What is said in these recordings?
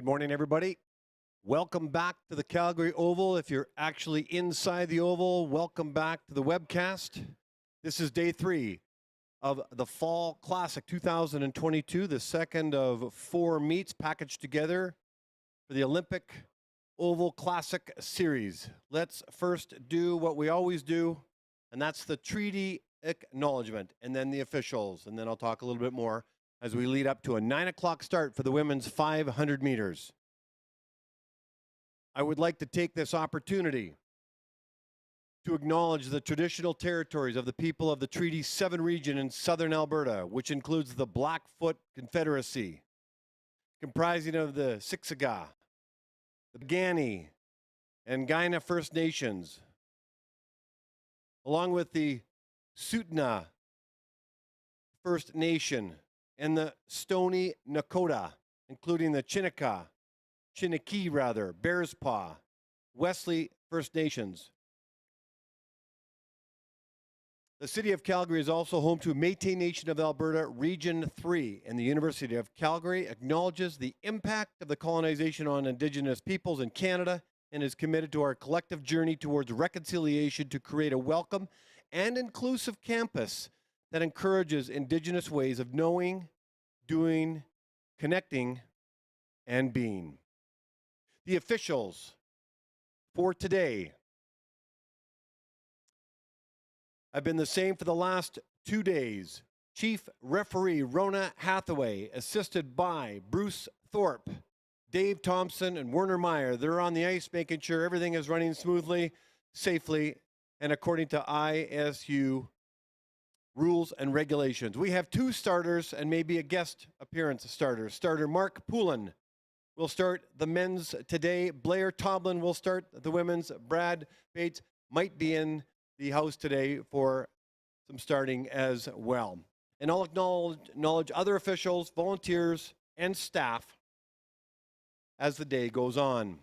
Good morning, everybody. Welcome back to the Calgary Oval. If you're actually inside the Oval, welcome back to the webcast. This is day 3 of the Fall Classic 2022, the second of 4 meets packaged together for the Olympic Oval Classic Series. Let's first do what we always do, and that's the treaty acknowledgement, and then the officials, and then I'll talk a little bit more as we lead up to a 9 o'clock start for the women's 500 meters. I would like to take this opportunity to acknowledge the traditional territories of the people of the Treaty 7 region in southern Alberta, which includes the Blackfoot Confederacy, comprising of the Siksika, the Piikani, and Kainai First Nations, along with the Tsuut'ina First Nation, and the Stoney Nakoda, including the Chiniki, Bearspaw, Wesley First Nations. The City of Calgary is also home to Métis Nation of Alberta Region 3, and the University of Calgary acknowledges the impact of the colonization on Indigenous peoples in Canada and is committed to our collective journey towards reconciliation to create a welcome and inclusive campus that encourages Indigenous ways of knowing, doing, connecting, and being. The officials for today have been the same for the last 2 days. Chief Referee Rona Hathaway, assisted by Bruce Thorpe, Dave Thompson, and Werner Meyer. They're on the ice making sure everything is running smoothly, safely, and according to ISU rules and regulations. We have 2 starters and maybe a guest appearance starter. Starter Mark Poulin will start the men's today. Blair Tomlin will start the women's. Brad Bates might be in the house today for some starting as well. And I'll acknowledge other officials, volunteers, and staff as the day goes on.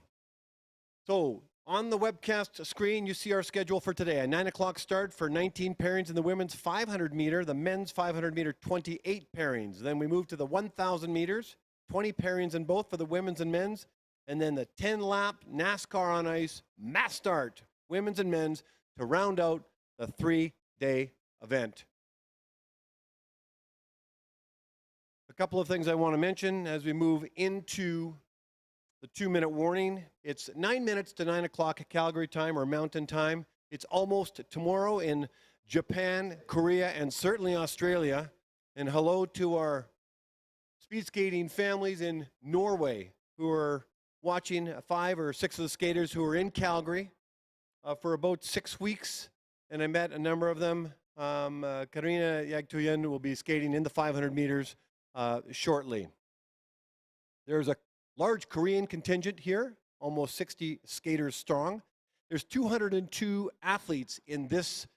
So, on the webcast screen, you see our schedule for today. A 9 o'clock start for 19 pairings in the women's 500 meter, the men's 500 meter, 28 pairings. Then we move to the 1,000 meters, 20 pairings in both for the women's and men's. And then the 10-lap NASCAR on ice mass start, women's and men's, to round out the 3-day event. A couple of things I want to mention as we move into the 2-minute warning. It's 9 minutes to 9 o'clock at Calgary time or Mountain time. It's almost tomorrow in Japan, Korea, and certainly Australia. And hello to our speed skating families in Norway who are watching 5 or 6 of the skaters who are in Calgary for about 6 weeks. And I met a number of them. Karina Yagtuyen will be skating in the 500 meters shortly. There's a large Korean contingent here, almost 60 skaters strong. There's 202 athletes in this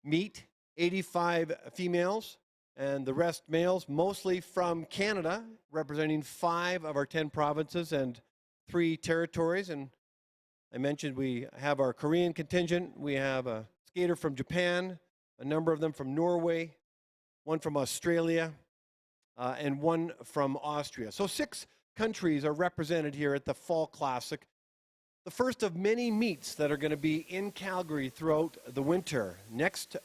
meet, 85 females, and the rest males, mostly from Canada, representing 5 of our 10 provinces and 3 territories. And I mentioned we have our Korean contingent. We have a skater from Japan, a number of them from Norway, 1 from Australia, and 1 from Austria. So 6 countries are represented here at the Fall Classic, the first of many meets that are going to be in Calgary throughout the winter. Next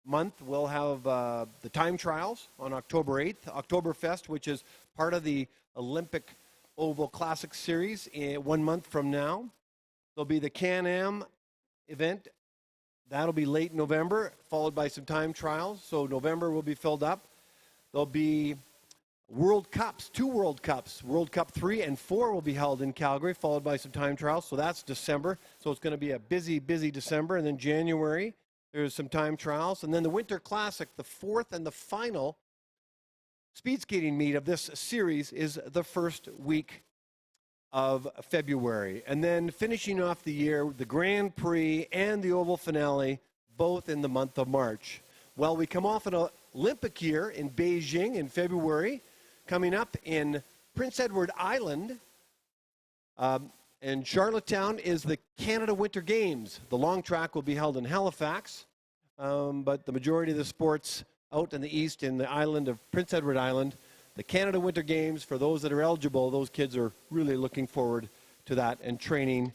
month, we'll have the time trials on October 8th, Oktoberfest, which is part of the Olympic Oval Classic Series 1 month from now. There'll be the Can-Am event. That'll be late November, followed by some time trials. So November will be filled up. There'll be World Cups, 2 World Cups. World Cup 3 and 4 will be held in Calgary, followed by some time trials. So that's December. So it's going to be a busy, busy December. And then January, there's some time trials. And then the Winter Classic, the 4th and the final speed skating meet of this series, is the first week of February. And then finishing off the year, the Grand Prix and the Oval finale, both in the month of March. Well, we come off an Olympic year in Beijing in February. Coming up in Prince Edward Island and Charlottetown is the Canada Winter Games. The long track will be held in Halifax, but the majority of the sports out in the east in the island of Prince Edward Island the Canada Winter Games, for those that are eligible, those kids are really looking forward to that and training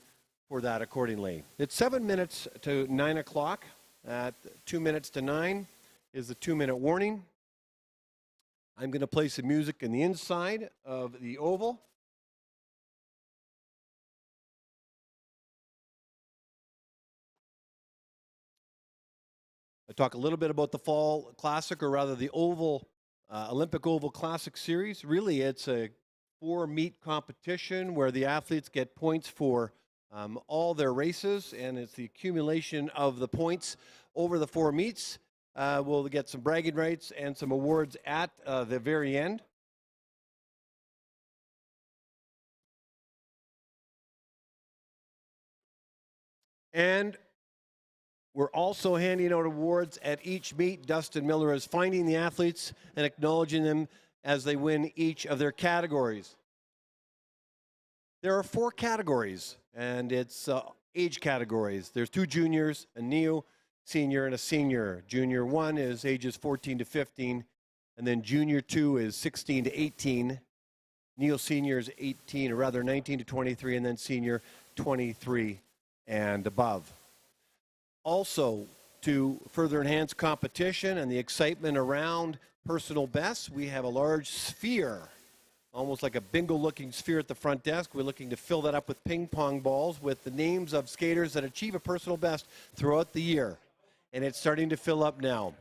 for that accordingly. It's 7 minutes to 9 o'clock. At 2 minutes to 9 is the 2-minute warning. I'm going to play some music in the inside of the oval. I talk a little bit about the Fall Classic, or rather the Oval, Olympic Oval Classic Series. Really, it's a 4-meet competition where the athletes get points for all their races, and it's the accumulation of the points over the 4 meets. We'll get some bragging rights and some awards at the very end. And we're also handing out awards at each meet. Dustin Miller is finding the athletes and acknowledging them as they win each of their categories. There are 4 categories, and it's age categories. There's 2 juniors, a neo senior, and a senior. Junior 1 is ages 14 to 15, and then junior 2 is 16 to 18. Neo senior is 18, or rather 19 to 23, and then senior 23 and above. Also, to further enhance competition and the excitement around personal bests, we have a large sphere, almost like a bingo-looking sphere at the front desk. We're looking to fill that up with ping pong balls with the names of skaters that achieve a personal best throughout the year. And it's starting to fill up now.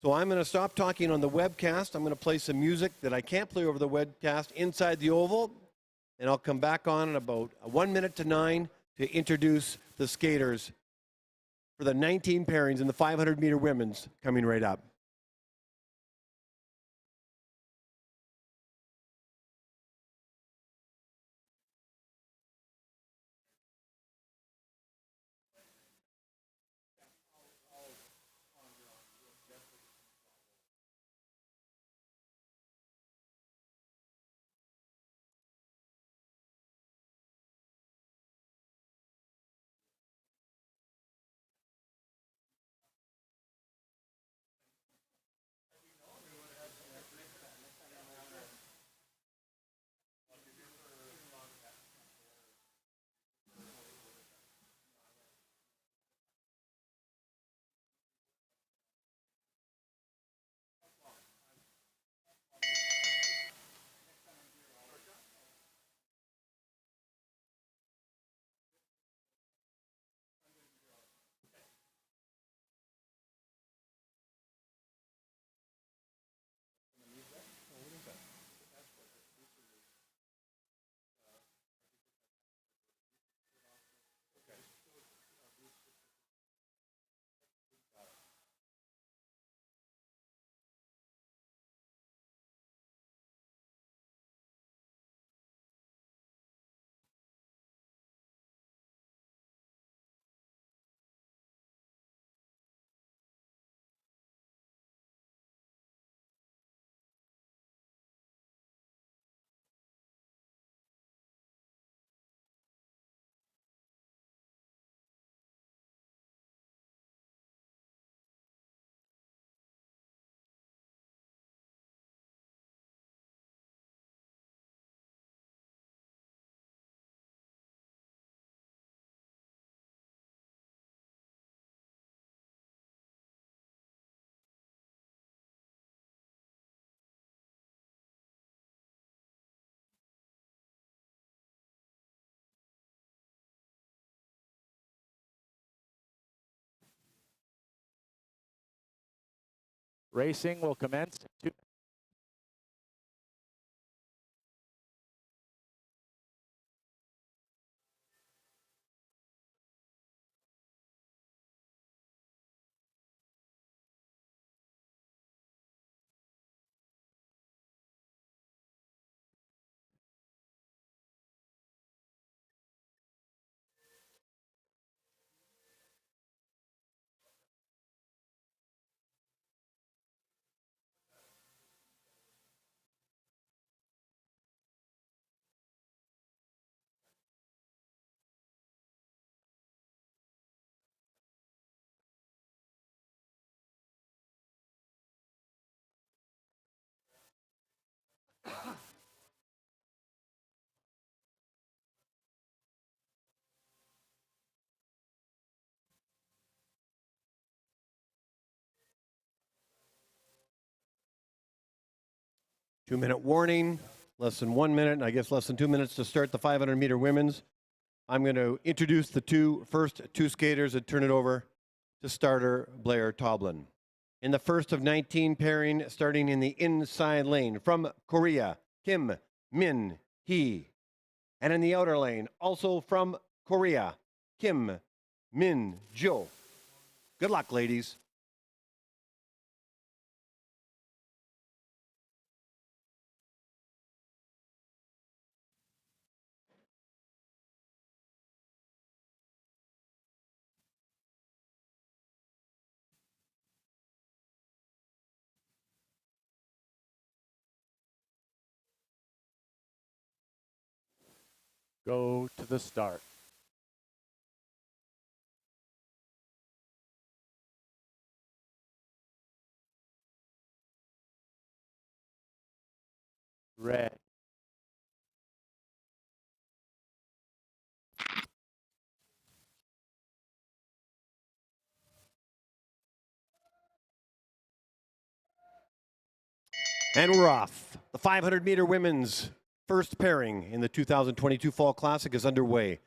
So I'm going to stop talking on the webcast. I'm going to play some music that I can't play over the webcast inside the oval, and I'll come back on in about 1 minute to 9 to introduce the skaters for the 19 pairings in the 500-meter women's coming right up. Racing will commence. 2-minute warning, less than 1 minute, and I guess less than 2 minutes to start the 500-meter women's. I'm going to introduce the first two skaters and turn it over to starter Blair Toblin. In the first of 19 pairing, starting in the inside lane from Korea, Kim Min Hee. And in the outer lane, also from Korea, Kim Min Jo. Good luck, ladies. Go to the start. Red. And we're off. The 500-meter women's first pairing in the 2022 Fall Classic is underway.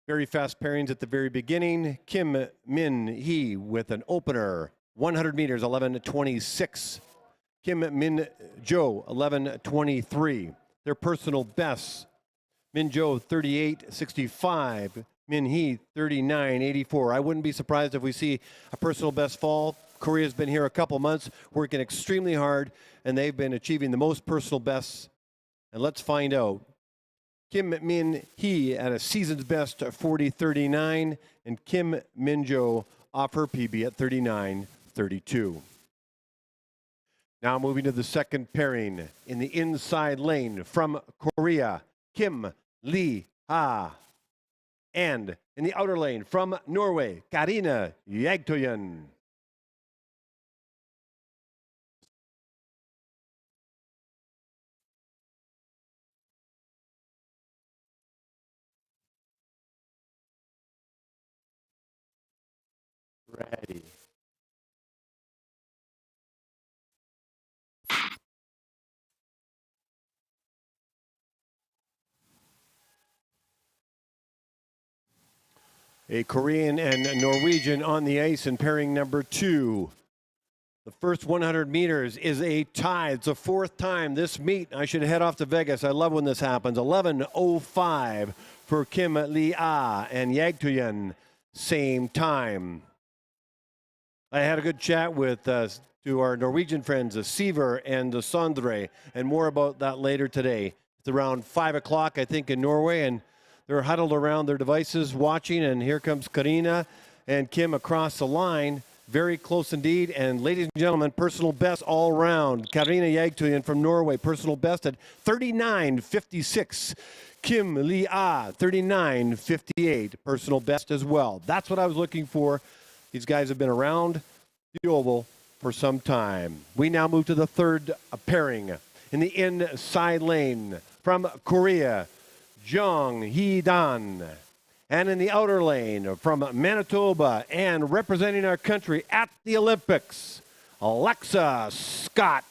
Very fast pairings at the very beginning. Kim Min Hee with an opener, 100 meters, 11:26. Kim Min Jo, 11:23. Their personal bests. Min Jo, 38:65. Min Hee, 39:84. I wouldn't be surprised if we see a personal best fall. Korea's been here a couple months, working extremely hard, and they've been achieving the most personal bests. And let's find out. Kim Min Hee at a season's best 40:39, and Kim Min Jo off her PB at 39:32. Now moving to the second pairing in the inside lane from Korea, Kim Lee Ha. And in the outer lane from Norway, Karina Jagtoyen. Ready. A Korean and Norwegian on the ice in pairing number 2. The first 100 meters is a tie. It's the fourth time this meet. I should head off to Vegas. I love when this happens. 11:05 for Kim Lee Ah and Jagtoyen, same time. I had a good chat with to our Norwegian friends, Siver and Sondre, and more about that later today. It's around 5 o'clock, I think, in Norway, and they're huddled around their devices watching, and here comes Karina and Kim across the line. Very close indeed, and ladies and gentlemen, personal best all around. Karina Jagtoyen from Norway, personal best at 39:56. Kim Lee Ah, 39:58, personal best as well. That's what I was looking for. These guys have been around the oval for some time. We now move to the third pairing in the inside lane from Korea, Jong Hee-dan. And in the outer lane from Manitoba and representing our country at the Olympics, Alexa Scott.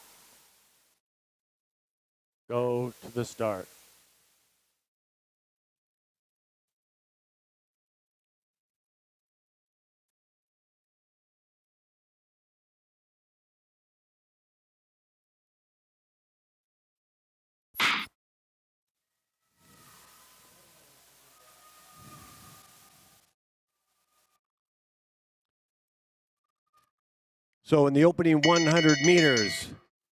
Go to the start. So in the opening 100 meters,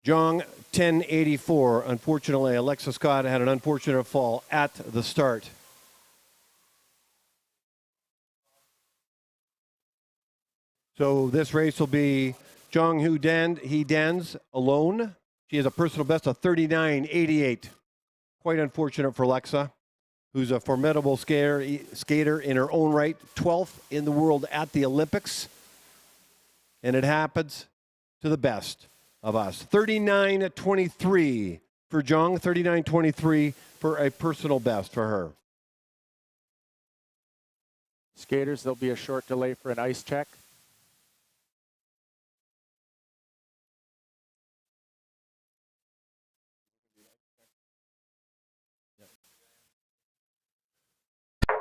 Jong 10:84. Unfortunately, Alexa Scott had an unfortunate fall at the start. So this race will be Jong Hee-dan's alone. She has a personal best of 39:88. Quite unfortunate for Alexa, who's a formidable skater in her own right, 12th in the world at the Olympics. And it happens to the best of us. 39:23 for Jong, 39:23 for a personal best for her. Skaters, there'll be a short delay for an ice check.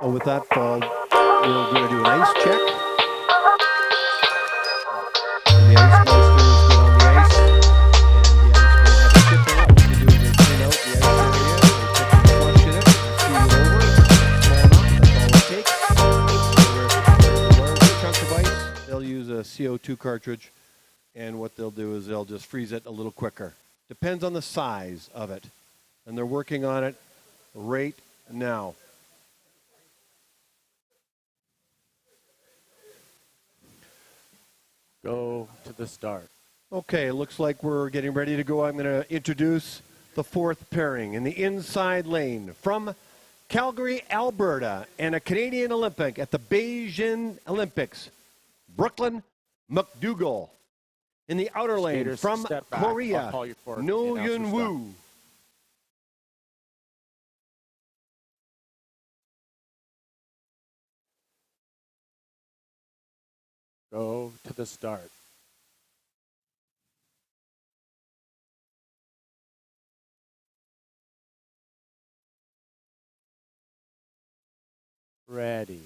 So with that, we're going to do an ice check. And the ice master is good on the ice. And the ice might have a chip in it. What they do is they clean out the ice area. They put some slush in it. Smooth it over. Small enough. That's all it takes. So a large chunk of ice, they'll use a CO2 cartridge. And what they'll do is they'll just freeze it a little quicker. Depends on the size of it. And they're working on it right now. Go to the start. Okay, looks like we're getting ready to go. I'm going to introduce the fourth pairing in the inside lane from Calgary, Alberta, and a Canadian Olympic at the Beijing Olympics, Brooklyn McDougall. In the outer lane Skaters, from step back. Korea, I'll call you for No the announcer Yun stuff. Woo. Go to the start. Ready.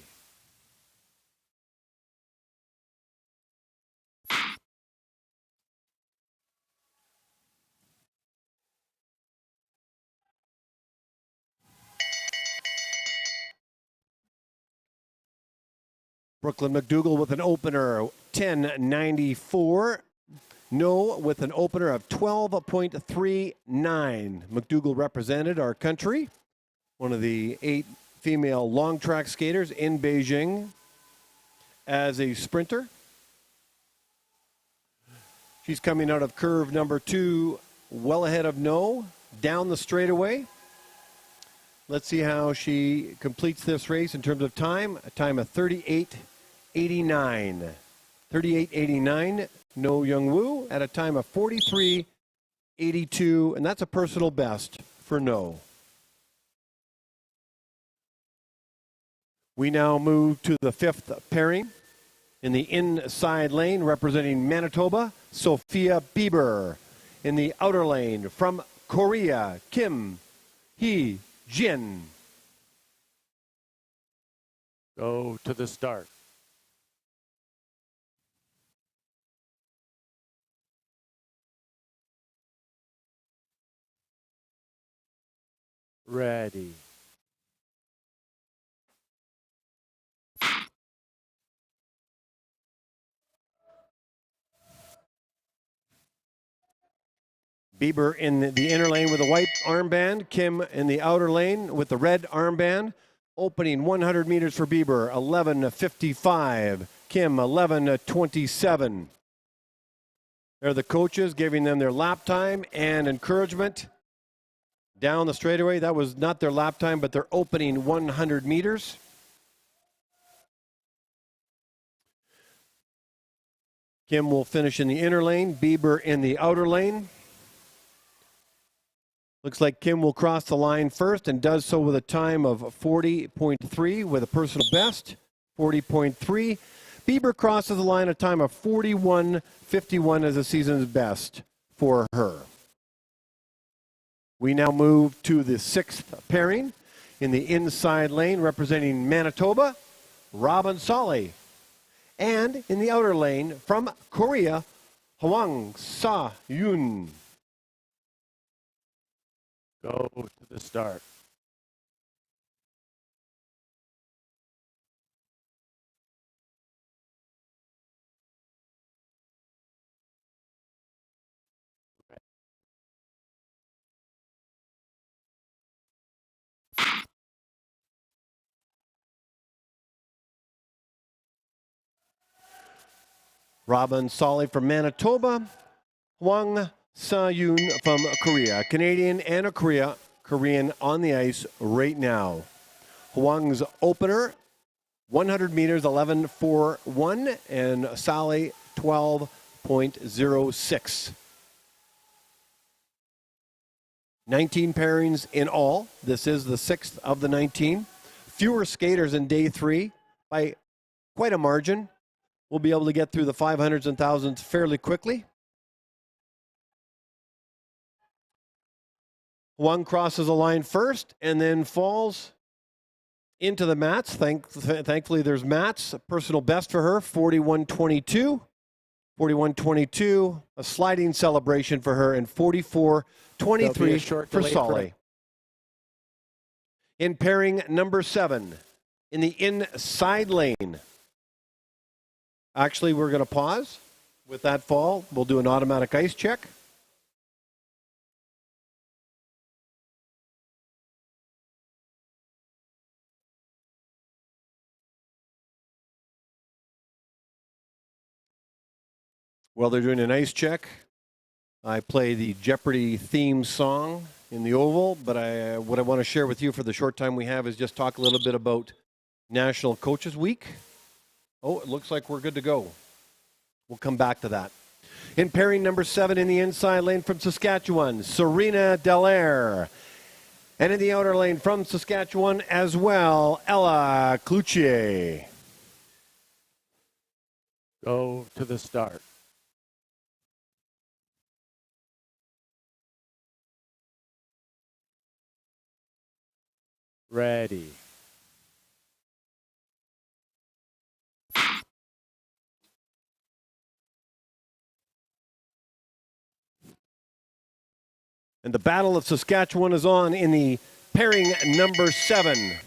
Brooklyn McDougall with an opener 10.94. No with an opener of 12.39. McDougall represented our country, one of the 8 female long track skaters in Beijing as a sprinter. She's coming out of curve number 2, well ahead of No, down the straightaway. Let's see how she completes this race in terms of time. A time of 38.89. 38.89, No Young Woo at a time of 43.82, and that's a personal best for No. We now move to the fifth pairing in the inside lane representing Manitoba, Sophia Bieber. In the outer lane from Korea, Kim Hee-jin. Go to the start. Ready. Bieber in the inner lane with a white armband. Kim in the outer lane with the red armband. Opening 100 meters for Bieber, 11:55. Kim, 11:27. They're the coaches giving them their lap time and encouragement. Down the straightaway, that was not their lap time, but their opening 100 meters. Kim will finish in the inner lane, Bieber in the outer lane. Looks like Kim will cross the line first and does so with a time of 40.3 with a personal best, 40.3. Bieber crosses the line a time of 41.51 as a season's best for her. We now move to the sixth pairing in the inside lane representing Manitoba, Robin Solly. And in the outer lane from Korea, Hwang Sa-yoon. Go to the start. Robin Solly from Manitoba, Hwang Sa-yoon from Korea. Canadian and a Korean on the ice right now. Hwang's opener, 100 meters, 11.41, and Solly, 12.06. 19 pairings in all. This is the sixth of the 19. Fewer skaters in day 3 by quite a margin. We'll be able to get through the 500s and thousands fairly quickly. One crosses the line first and then falls into the mats. Thankfully, there's mats. A personal best for her, 41.22. 41.22. A sliding celebration for her, and 44.23 for Solly. In pairing number 7, in the inside lane. Actually, we're going to pause with that fall. We'll do an automatic ice check. While they're doing an ice check, I play the Jeopardy theme song in the Oval, but what I want to share with you for the short time we have is just talk a little bit about National Coaches Week. Oh, it looks like we're good to go. We'll come back to that. In pairing number 7 in the inside lane from Saskatchewan, Serena Dallaire. And in the outer lane from Saskatchewan as well, Ella Cloutier. Go to the start. Ready. And the Battle of Saskatchewan is on in the pairing number 7.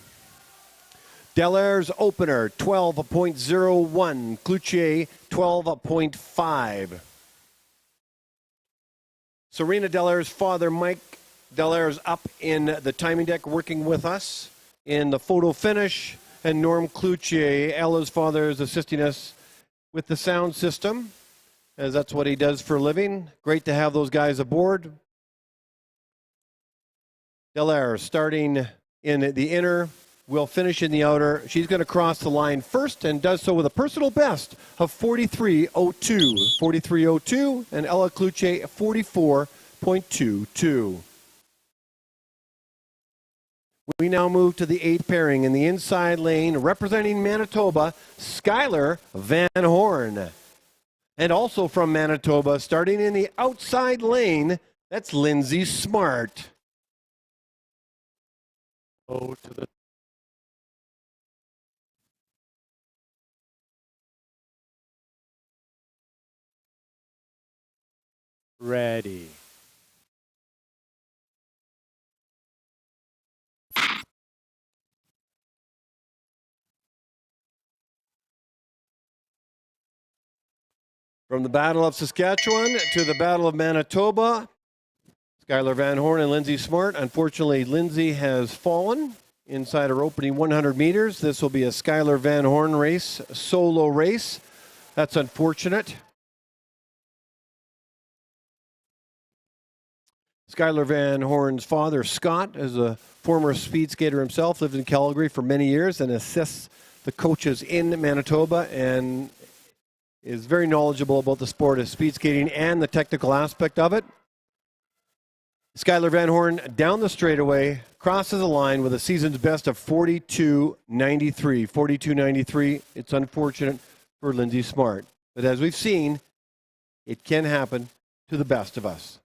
Dallaire's opener, 12.01. Cloutier, 12.5. Serena Dallaire's father, Mike Dallaire's up in the timing deck working with us in the photo finish. And Norm Cloutier, Ella's father, is assisting us with the sound system, as that's what he does for a living. Great to have those guys aboard. Dallaire starting in the inner, will finish in the outer. She's going to cross the line first and does so with a personal best of 43.02. 43.02, and Ella Cloutier 44.22. We now move to the 8th pairing in the inside lane, representing Manitoba, Skylar Van Horn. And also from Manitoba, starting in the outside lane, that's Lindsay Smart. Go to the ready. From the Battle of Saskatchewan to the Battle of Manitoba, Skylar Van Horn and Lindsay Smart. Unfortunately, Lindsay has fallen inside her opening 100 meters. This will be a Skylar Van Horn race, solo race. That's unfortunate. Skylar Van Horn's father, Scott, is a former speed skater himself, lived in Calgary for many years and assists the coaches in Manitoba and is very knowledgeable about the sport of speed skating and the technical aspect of it. Skylar Van Horn down the straightaway, crosses the line with a season's best of 42.93. 42.93. It's unfortunate for Lindsay Smart. But as we've seen, it can happen to the best of us,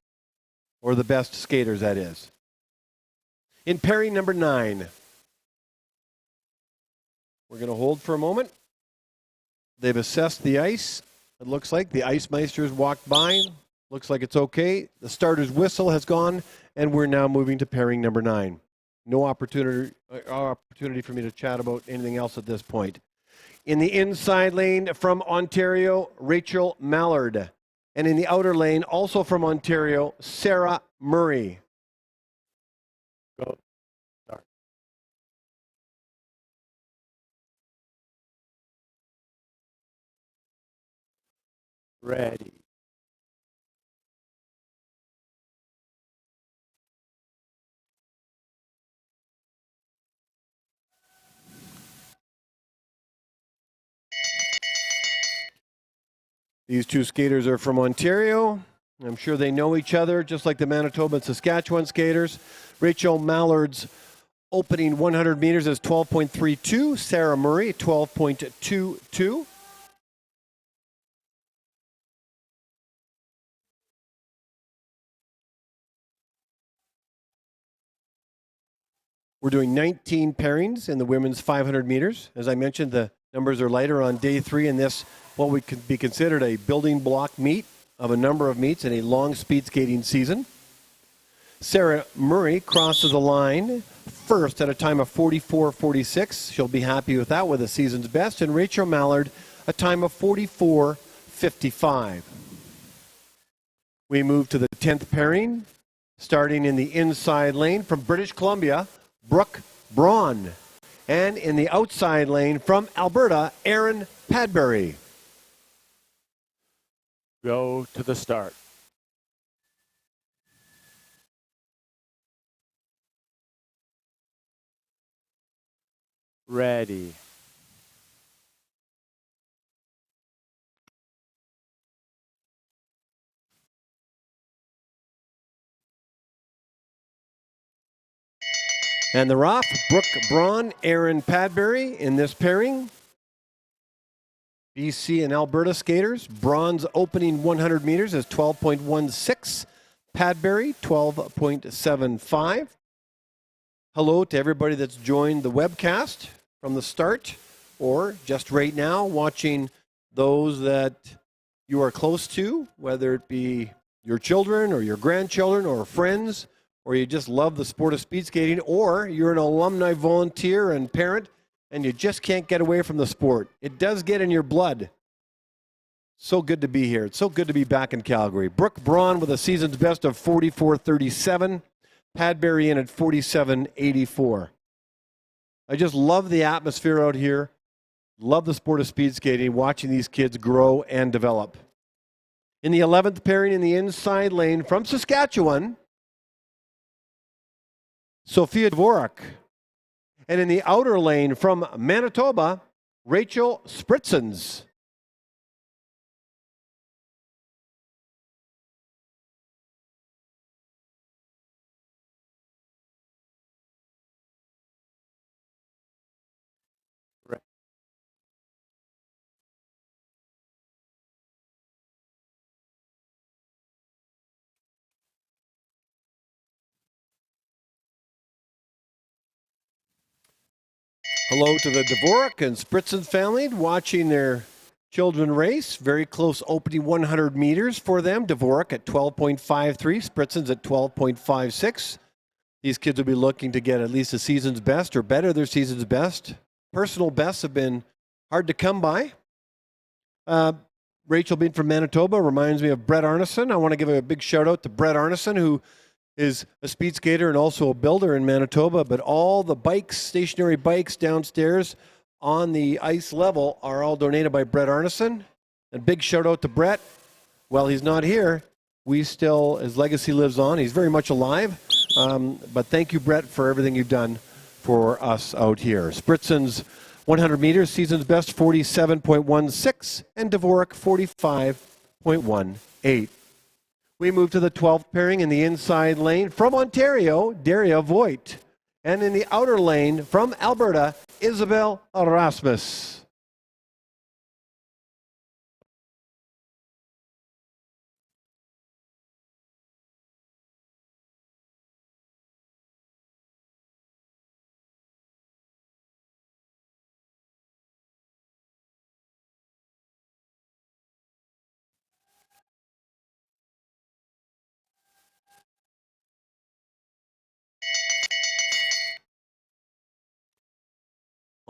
or the best skaters, that is. In pairing number 9, we're going to hold for a moment. They've assessed the ice. It looks like the ice meisters walked by. Looks like it's okay. The starter's whistle has gone, and we're now moving to pairing number 9. No opportunity for me to chat about anything else at this point. In the inside lane from Ontario, Rachel Mallard. And in the outer lane, also from Ontario, Sarah Murray. Go. Start. Ready. These two skaters are from Ontario. I'm sure they know each other, just like the Manitoba and Saskatchewan skaters. Rachel Mallard's opening 100 meters is 12.32. Sarah Murray, 12.22. We're doing 19 pairings in the women's 500 meters. As I mentioned, the numbers are lighter on day 3 in this, what would be considered a building block meet of a number of meets in a long speed skating season. Sarah Murray crosses the line first at a time of 44:46. She'll be happy with that, with the season's best. And Rachel Mallard, a time of 44:55. We move to the 10th pairing, starting in the inside lane from British Columbia, Brooke Braun. And in the outside lane from Alberta, Erin Padbury. Go to the start. Ready. And they're off. Brooke Braun, Erin Padbury in this pairing. BC and Alberta skaters. Braun's opening 100 meters is 12.16. Padbury, 12.75. Hello to everybody that's joined the webcast from the start or just right now, watching those that you are close to, whether it be your children or your grandchildren or friends, or you just love the sport of speed skating, or you're an alumni volunteer and parent and you just can't get away from the sport. It does get in your blood. So good to be here. It's so good to be back in Calgary. Brooke Braun with a season's best of 44:37. Padbury in at 47:84. I just love the atmosphere out here. Love the sport of speed skating, watching these kids grow and develop. In the 11th pairing in the inside lane from Saskatchewan, Sophia Dvorak. And in the outer lane from Manitoba, Rachel Spritzens. Hello to the Dvorak and Spritzen family watching their children race. Very close opening 100 meters for them. Dvorak at 12.53, Spritzen's at 12.56. These kids will be looking to get at least a season's best or better their season's best. Personal bests have been hard to come by. Rachel being from Manitoba reminds me of Brett Arneson. I want to give a big shout out to Brett Arneson, who is a speed skater and also a builder in Manitoba, but all the bikes, stationary bikes downstairs on the ice level are all donated by Brett Arneson. And big shout out to Brett. While he's not here, his legacy lives on. He's very much alive. But thank you, Brett, for everything you've done for us out here. Spritzen's 100 meters, season's best 47.16, and Dvorak 45.18. We move to the 12th pairing in the inside lane from Ontario, Daria Voigt. And in the outer lane from Alberta, Isabel Erasmus.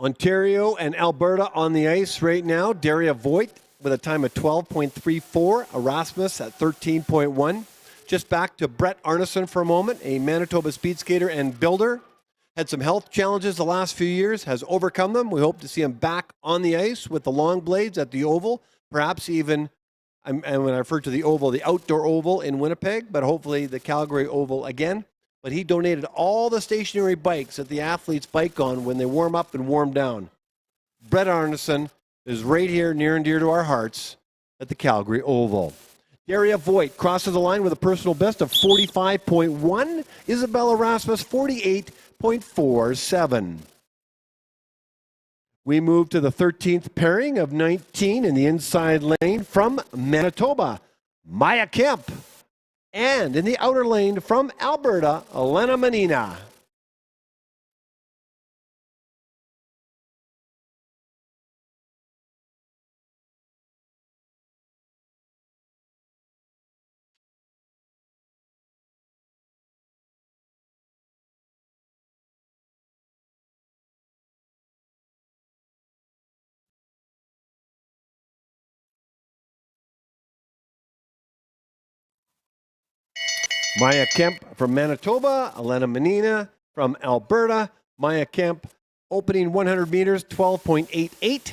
Ontario and Alberta on the ice right now. Daria Voigt with a time of 12.34. Erasmus at 13.1. Just back to Brett Arneson for a moment, a Manitoba speed skater and builder. Had some health challenges the last few years, has overcome them. We hope to see him back on the ice with the long blades at the Oval, perhaps even, and when I refer to the Oval, the outdoor Oval in Winnipeg, but hopefully the Calgary Oval again. But he donated all the stationary bikes that the athletes bike on when they warm up and warm down. Brett Arneson is right here, near and dear to our hearts, at the Calgary Oval. Daria Voigt crosses the line with a personal best of 45.1. Isabel Erasmus, 48.47. We move to the 13th pairing of 19 in the inside lane from Manitoba, Maya Kemp. And in the outer lane from Alberta, Elena Menina. Maya Kemp from Manitoba, Elena Menina from Alberta. Maya Kemp opening 100 meters, 12.88.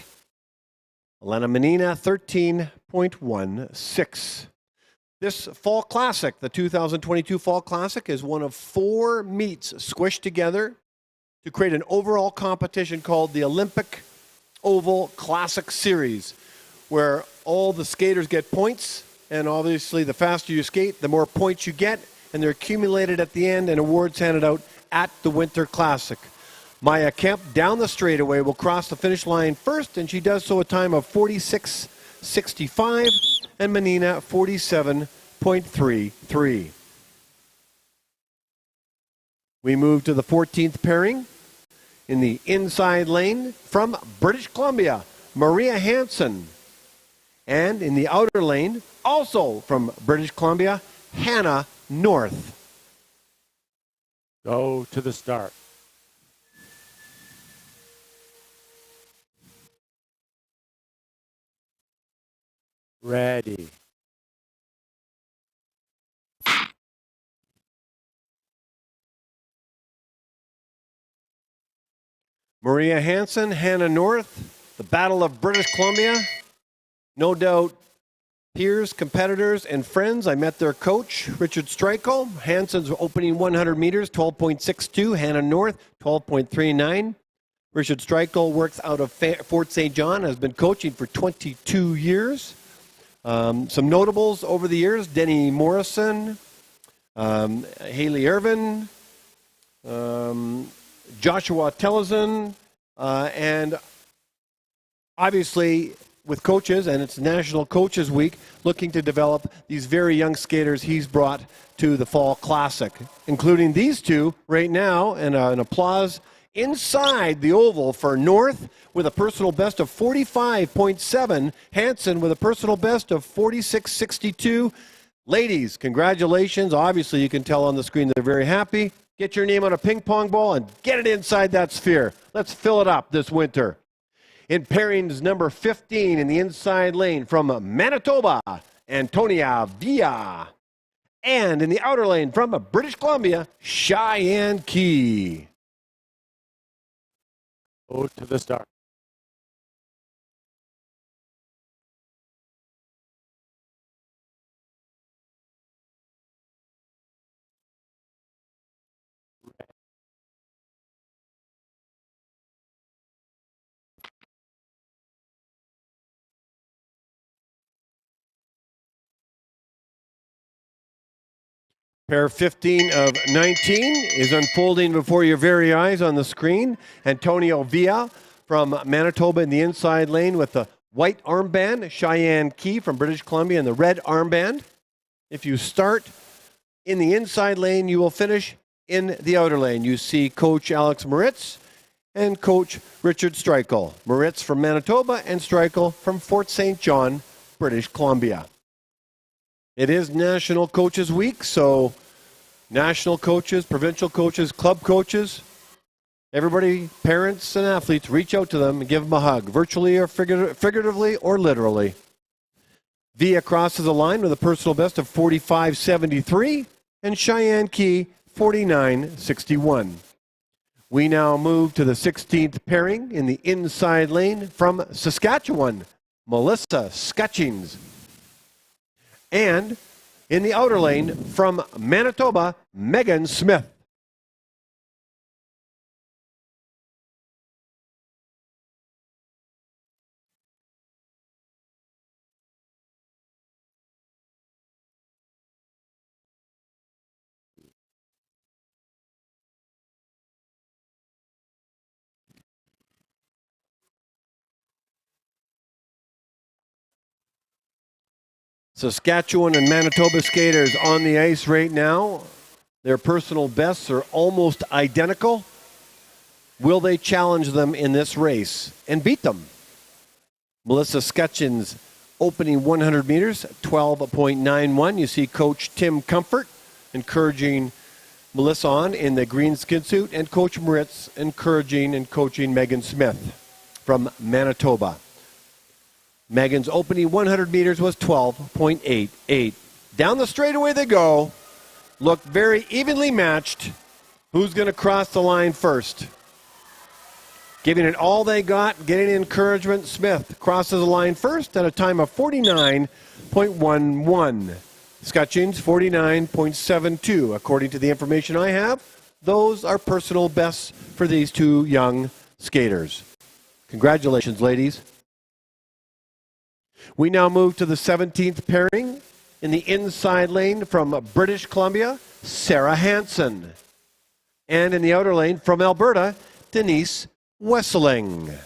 Elena Menina, 13.16. This Fall Classic, the 2022 Fall Classic, is one of 4 meets squished together to create an overall competition called the Olympic Oval Classic Series, where all the skaters get points, and obviously the faster you skate, the more points you get, and they're accumulated at the end and awards handed out at the Winter Classic. Maya Kemp down the straightaway will cross the finish line first, and she does so a time of 46.65, and Menina 47.33. We move to the 14th pairing. In the inside lane from British Columbia, Maria Hansen. And in the outer lane, also from British Columbia, Hannah North. Go to the start. Ready. Maria Hansen, Hannah North, the Battle of British Columbia. No doubt peers, competitors, and friends. I met their coach, Richard Streichel. Hansen's opening 100 meters, 12.62. Hannah North, 12.39. Richard Streichel works out of Fort St. John, has been coaching for 22 years. Some notables over the years, Denny Morrison, Haley Irvin, Joshua Tellison, and obviously with coaches, and it's National Coaches Week, looking to develop these very young skaters he's brought to the Fall Classic, including these two right now, and an applause inside the oval for North with a personal best of 45.7, Hansen with a personal best of 46.62. Ladies, congratulations. Obviously, you can tell on the screen they're very happy. Get your name on a ping pong ball and get it inside that sphere. Let's fill it up this winter. In pairings number 15 in the inside lane from Manitoba, Antonia Villa. And in the outer lane from British Columbia, Cheyenne Key. Go to the start. Pair 15 of 19 is unfolding before your very eyes on the screen. Antonio Villa from Manitoba in the inside lane with the white armband. Cheyenne Key from British Columbia in the red armband. If you start in the inside lane, you will finish in the outer lane. You see Coach Alex Moritz and Coach Richard Streichel. Moritz from Manitoba and Streichel from Fort St. John, British Columbia. It is National Coaches Week, so national coaches, provincial coaches, club coaches, everybody, parents and athletes, reach out to them and give them a hug, virtually or figuratively or literally. Villa crosses the line with a personal best of 45.73 and Cheyenne Key 49.61. We now move to the 16th pairing in the inside lane from Saskatchewan, Melissa Skutchings. And in the outer lane from Manitoba, Megan Smith. Saskatchewan and Manitoba skaters on the ice right now. Their personal bests are almost identical. Will they challenge them in this race and beat them? Melissa Skutchins opening 100 meters, 12.91. You see Coach Tim Comfort encouraging Melissa on in the green skid suit, and Coach Moritz encouraging and coaching Megan Smith from Manitoba. Megan's opening 100 meters was 12.88. Down the straightaway they go. look very evenly matched. Who's going to cross the line first? Giving it all they got, getting encouragement. Smith crosses the line first at a time of 49.11. Scutchings 49.72. According to the information I have, those are personal bests for these two young skaters. Congratulations, ladies. We now move to the 17th pairing in the inside lane from British Columbia, Sarah Hansen. And in the outer lane from Alberta, Denise Wesseling.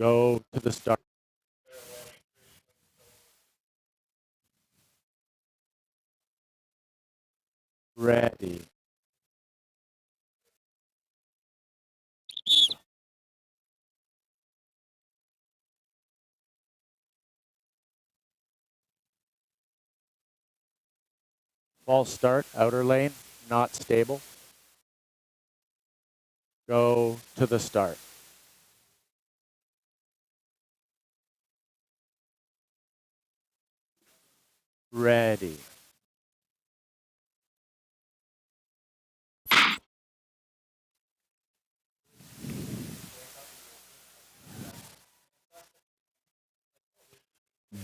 Go to the start. Ready. False start, outer lane, not stable. Go to the start. Ready.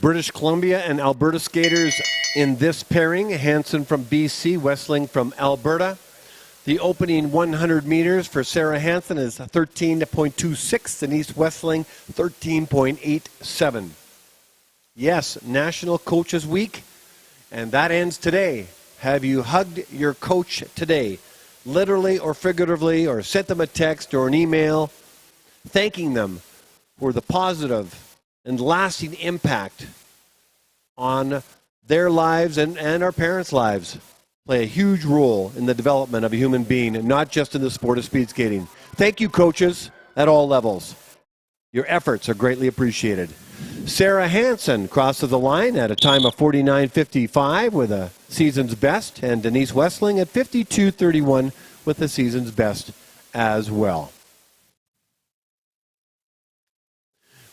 British Columbia and Alberta skaters in this pairing. Hansen from BC, Wesseling from Alberta. The opening 100 meters for Sarah Hansen is 13.26. Denise Wesseling, 13.87. Yes, National Coaches Week, and that ends today. Have you hugged your coach today? Literally or figuratively, or sent them a text or an email thanking them for the positive and lasting impact on their lives and our parents' lives. Play a huge role in the development of a human being, and not just in the sport of speed skating. Thank you, coaches, at all levels. Your efforts are greatly appreciated. Sarah Hansen crosses the line at a time of 49.55 with a season's best, and Denise Wesseling at 52.31 with the season's best as well.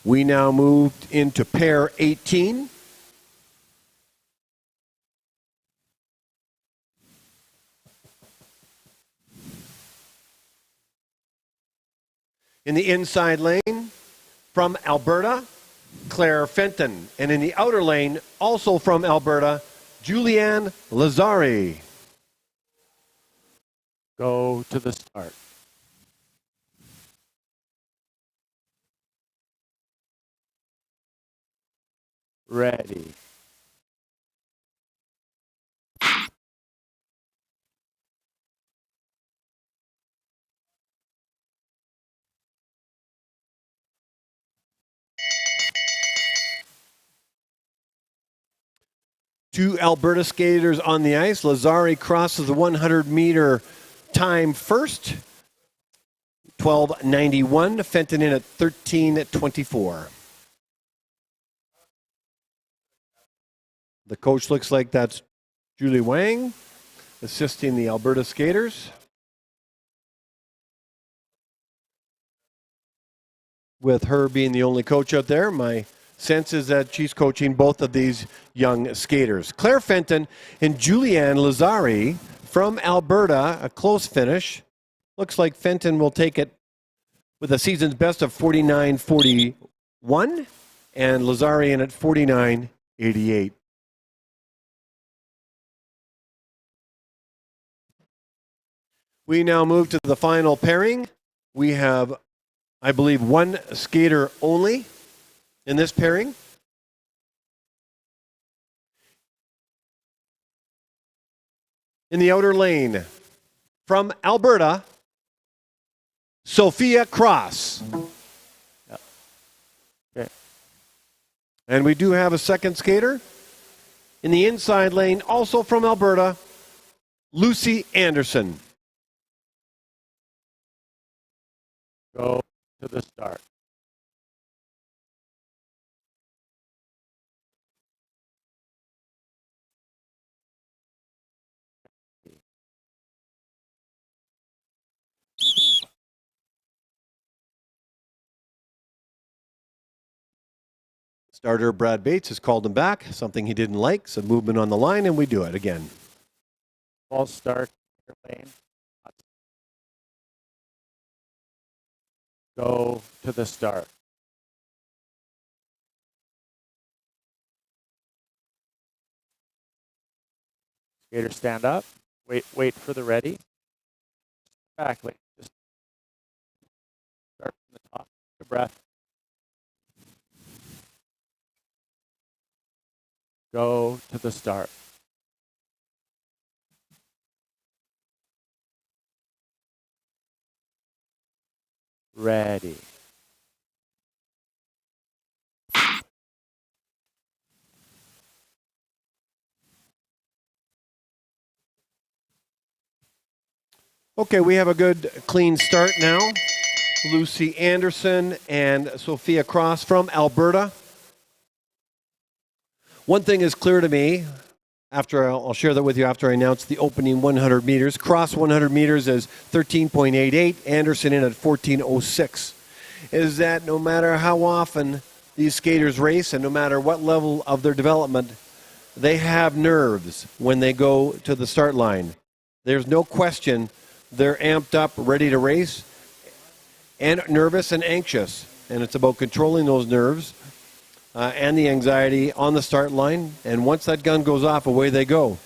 We now moved into pair 18. In the inside lane, from Alberta, Claire Fenton. And in the outer lane, also from Alberta, Julianne Lazari. Go to the start. Ready. Two Alberta skaters on the ice. Lazari crosses the 100-meter time first, 12:91. Fenton in at 13:24. The coach looks like that's Julie Wang assisting the Alberta skaters. With her being the only coach out there, my sense is that she's coaching both of these young skaters. Claire Fenton and Julianne Lazari from Alberta, a close finish. Looks like Fenton will take it with a season's best of 49.41 and Lazari in at 49.88. We now move to the final pairing. We have, I believe, one skater only in this pairing. In the outer lane, from Alberta, Sophia Cross. Okay. And we do have a second skater. In the inside lane, also from Alberta, Lucy Anderson. Go to the start. Starter Brad Bates has called him back, something he didn't like, some movement on the line, and we do it again. False start your lane. Go to the start. Skater stand up. Wait for the ready. Exactly. Just start from the top. Take a breath. Go to the start. Ready. Okay, we have a good clean start now. Lucy Anderson and Sophia Cross from Alberta. One thing is clear to me, I'll share that with you after I announce the opening 100 meters. Cross 100 meters is 13.88, Anderson in at 14.06. Is that no matter how often these skaters race and no matter what level of their development, they have nerves when they go to the start line. There's no question they're amped up, ready to race, and nervous and anxious. And it's about controlling those nerves and the anxiety on the start line. And once that gun goes off, away they go.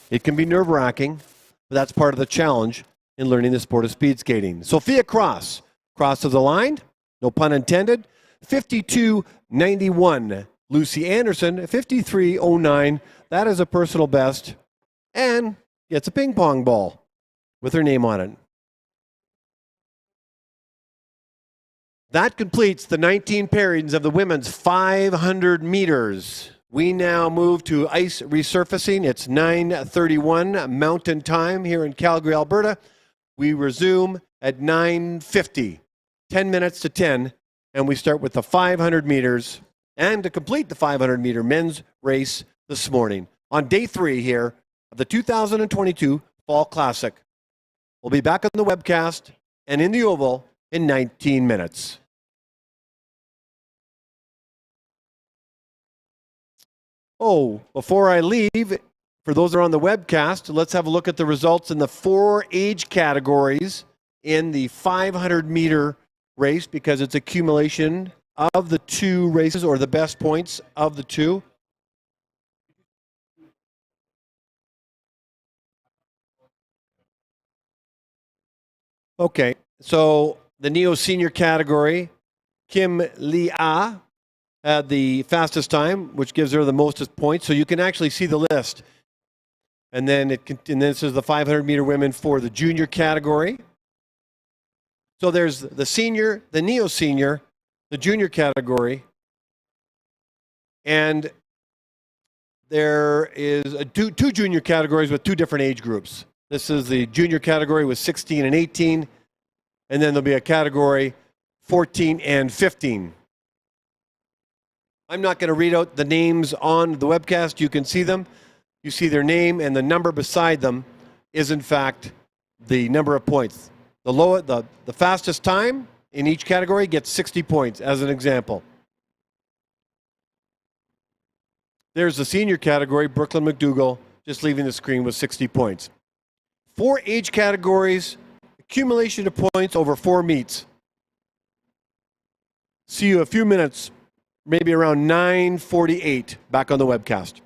It can be nerve-wracking, but that's part of the challenge in learning the sport of speed skating. Sophia Cross to the line, no pun intended, 52.91. Lucy Anderson, 53.09. That is a personal best, and gets a ping pong ball with her name on it. That completes the 19 pairings of the women's 500 meters. We now move to ice resurfacing. It's 9:31 Mountain Time here in Calgary, Alberta. We resume at 9:50, 10 minutes to 10, and we start with the 500 meters and to complete the 500-meter men's race this morning on day 3 here of the 2022 Fall Classic. We'll be back on the webcast and in the oval in 19 minutes. Oh, before I leave, for those that are on the webcast, let's have a look at the results in the 4 age categories in the 500-meter race because it's accumulation of the 2 races or the best points of the 2. Okay, so the Neo Senior category, Kim Lia had the fastest time, which gives her the most points. So you can actually see the list. And then this is the 500-meter women for the junior category. So there's the senior, the Neo Senior, the junior category, and there is two junior categories with 2 different age groups. This is the junior category with 16 and 18, and then there'll be a category 14 and 15. I'm not going to read out the names on the webcast. You can see them. You see their name, and the number beside them is, in fact, the number of points. The fastest time in each category gets 60 points, as an example. There's the senior category, Brooklyn McDougall, just leaving the screen with 60 points. 4 age categories, accumulation of points over 4 meets. See you a few minutes, maybe around 9:48, back on the webcast.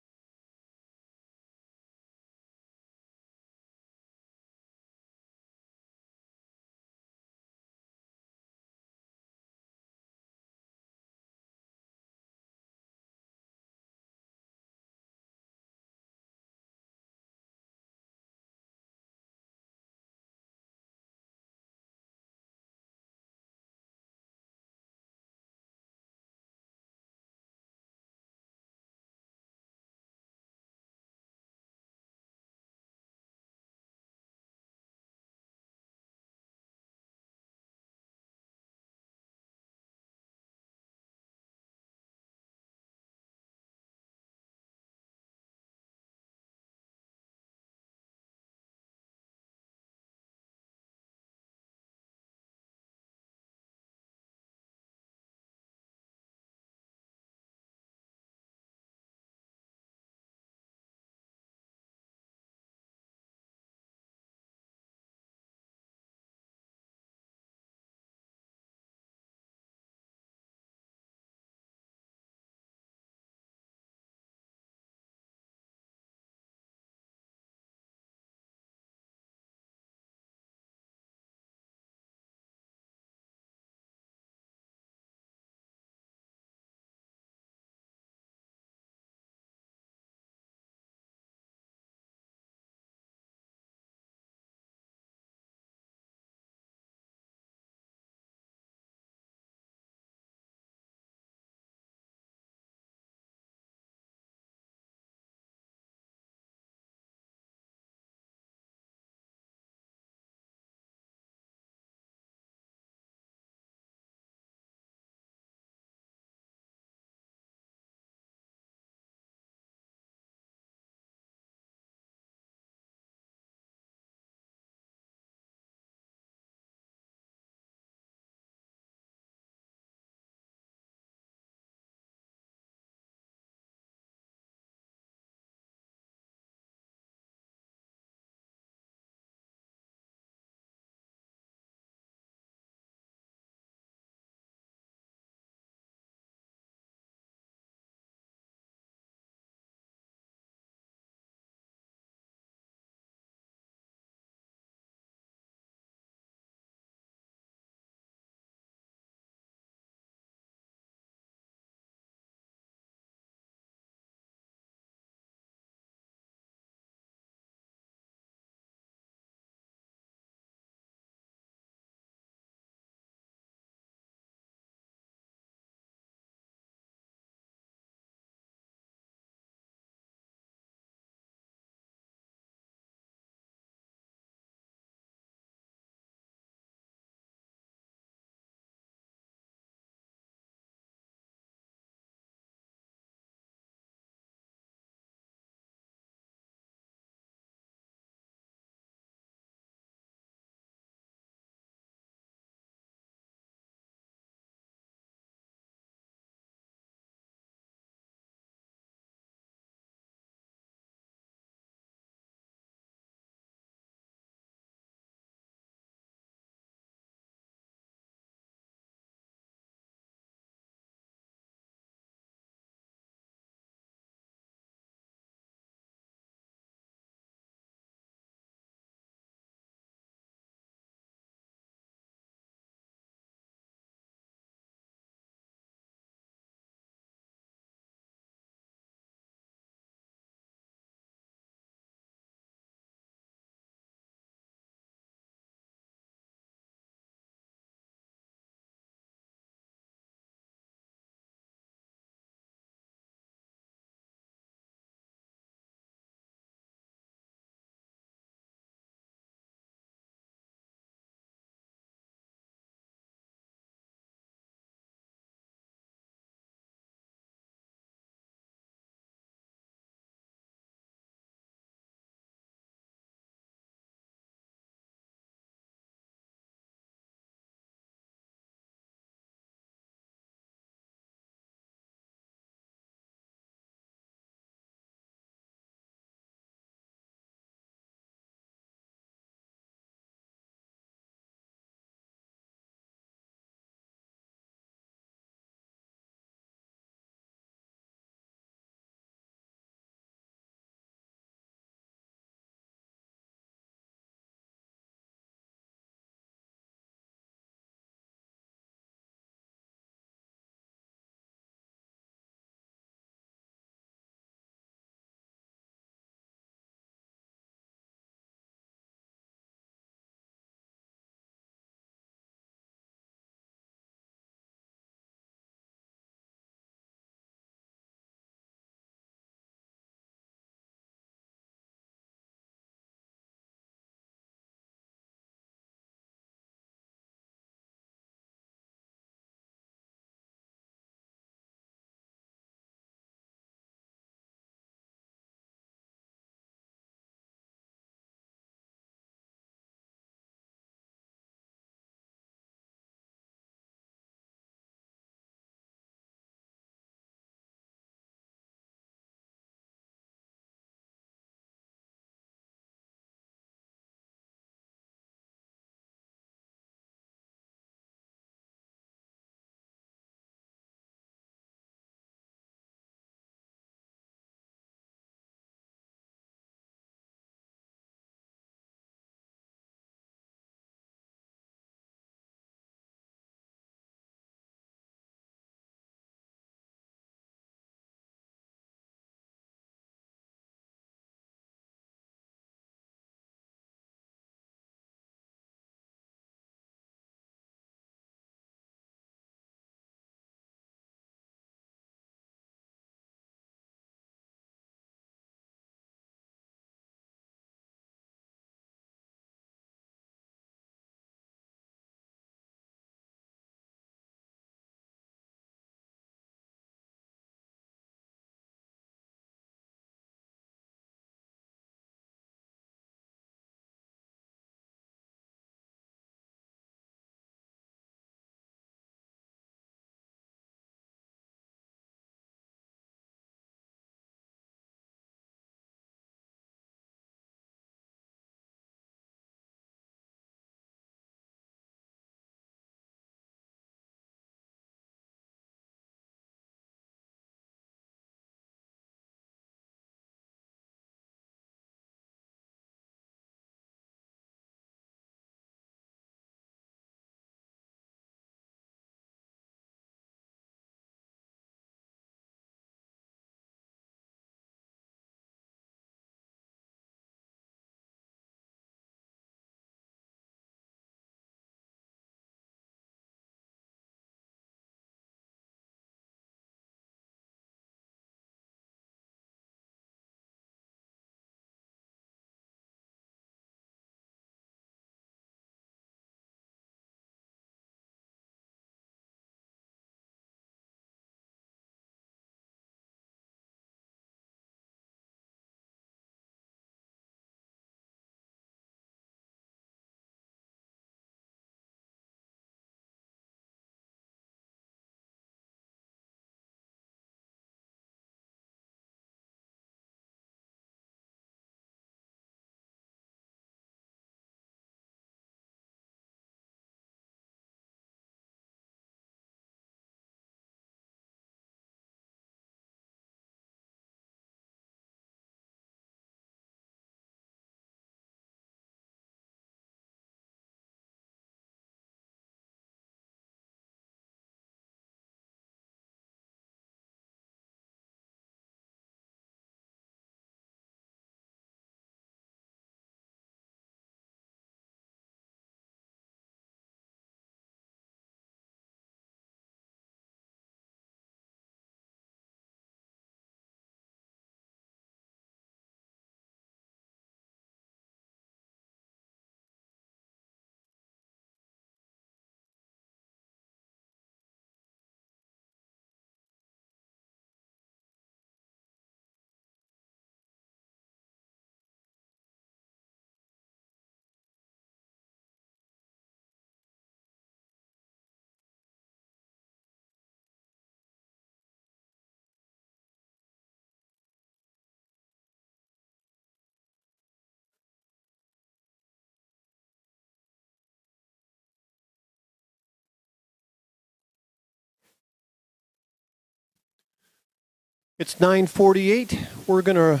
It's 9:48. We're going to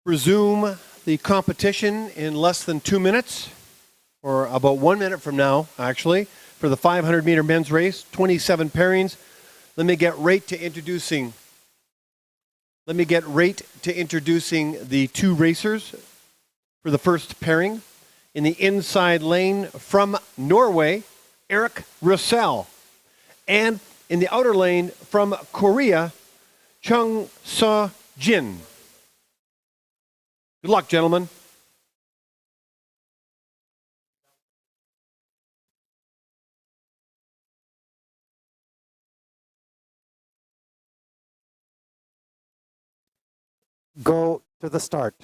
resume the competition in less than 2 minutes, or about 1 minute from now, actually, for the 500-meter men's race, 27 pairings. Let me get right to introducing the two racers for the first pairing. In the inside lane from Norway, Erik Russell. And in the outer lane from Korea, Chung So Jin. Good luck, gentlemen. Go to the start.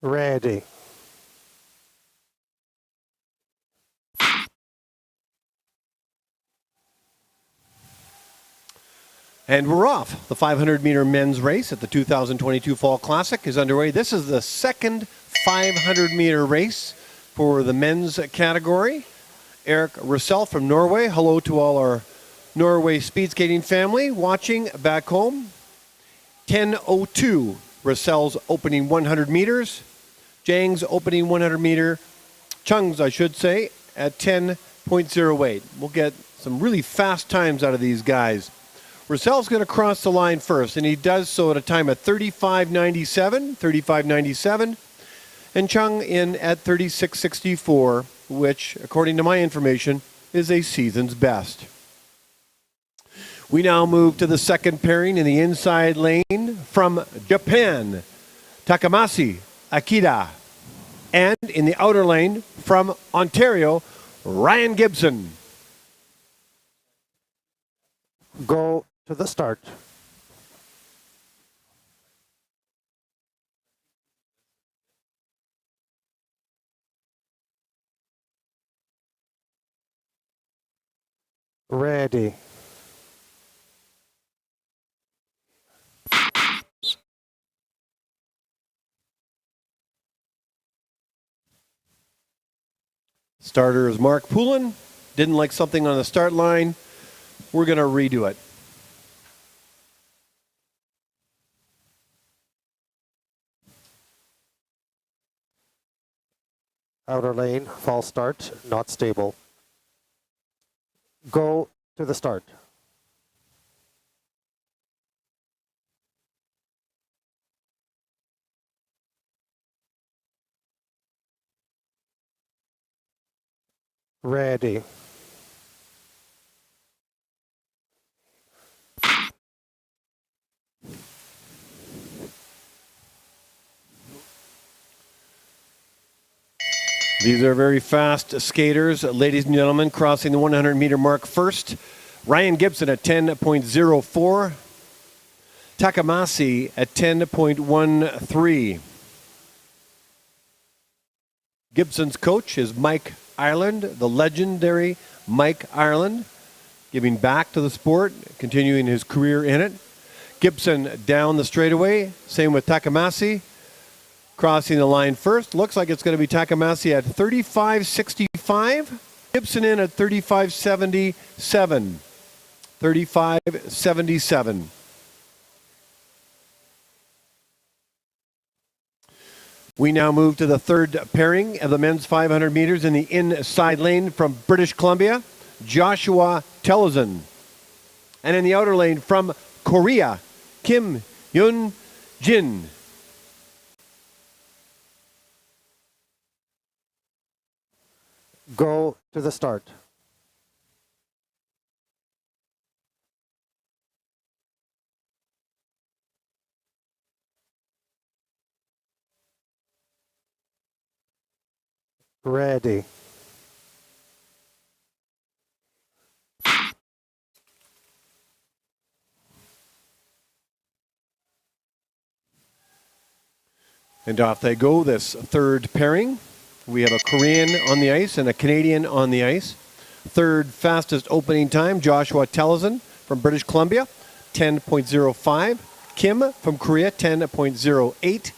Ready. And we're off. The 500-meter men's race at the 2022 Fall Classic is underway. This is the second 500-meter race for the men's category. Erik Russell from Norway. Hello to all our Norway speed skating family watching back home. 10:02, Russell's opening 100 meters. Jang's opening 100 meter. Chung's, I should say, at 10.08. We'll get some really fast times out of these guys. Russell's going to cross the line first, and he does so at a time of 35.97, and Chung in at 36.64, which, according to my information, is a season's best. We now move to the second pairing in the inside lane from Japan, Takamasi Akita, and in the outer lane from Ontario, Ryan Gibson. Go to the start. Ready. Starter is Mark Poulin. Didn't like something on the start line. We're going to redo it. Outer lane, false start, not stable. Go to the start. Ready. These are very fast skaters, ladies and gentlemen, crossing the 100-meter mark first. Ryan Gibson at 10.04. Takamasi at 10.13. Gibson's coach is Mike Ireland, the legendary Mike Ireland, giving back to the sport, continuing his career in it. Gibson down the straightaway, same with Takamasi. Crossing the line first. Looks like it's going to be Takamasi at 35.65. Gibson in at 35.77. 35.77. We now move to the third pairing of the men's 500 meters in the inside lane from British Columbia, Joshua Tellison. And in the outer lane from Korea, Kim Yun Jin. Go to the start. Ready. And off they go, this third pairing. We have a Korean on the ice and a Canadian on the ice. Third fastest opening time, Joshua Tellison from British Columbia, 10.05. Kim from Korea, 10.08.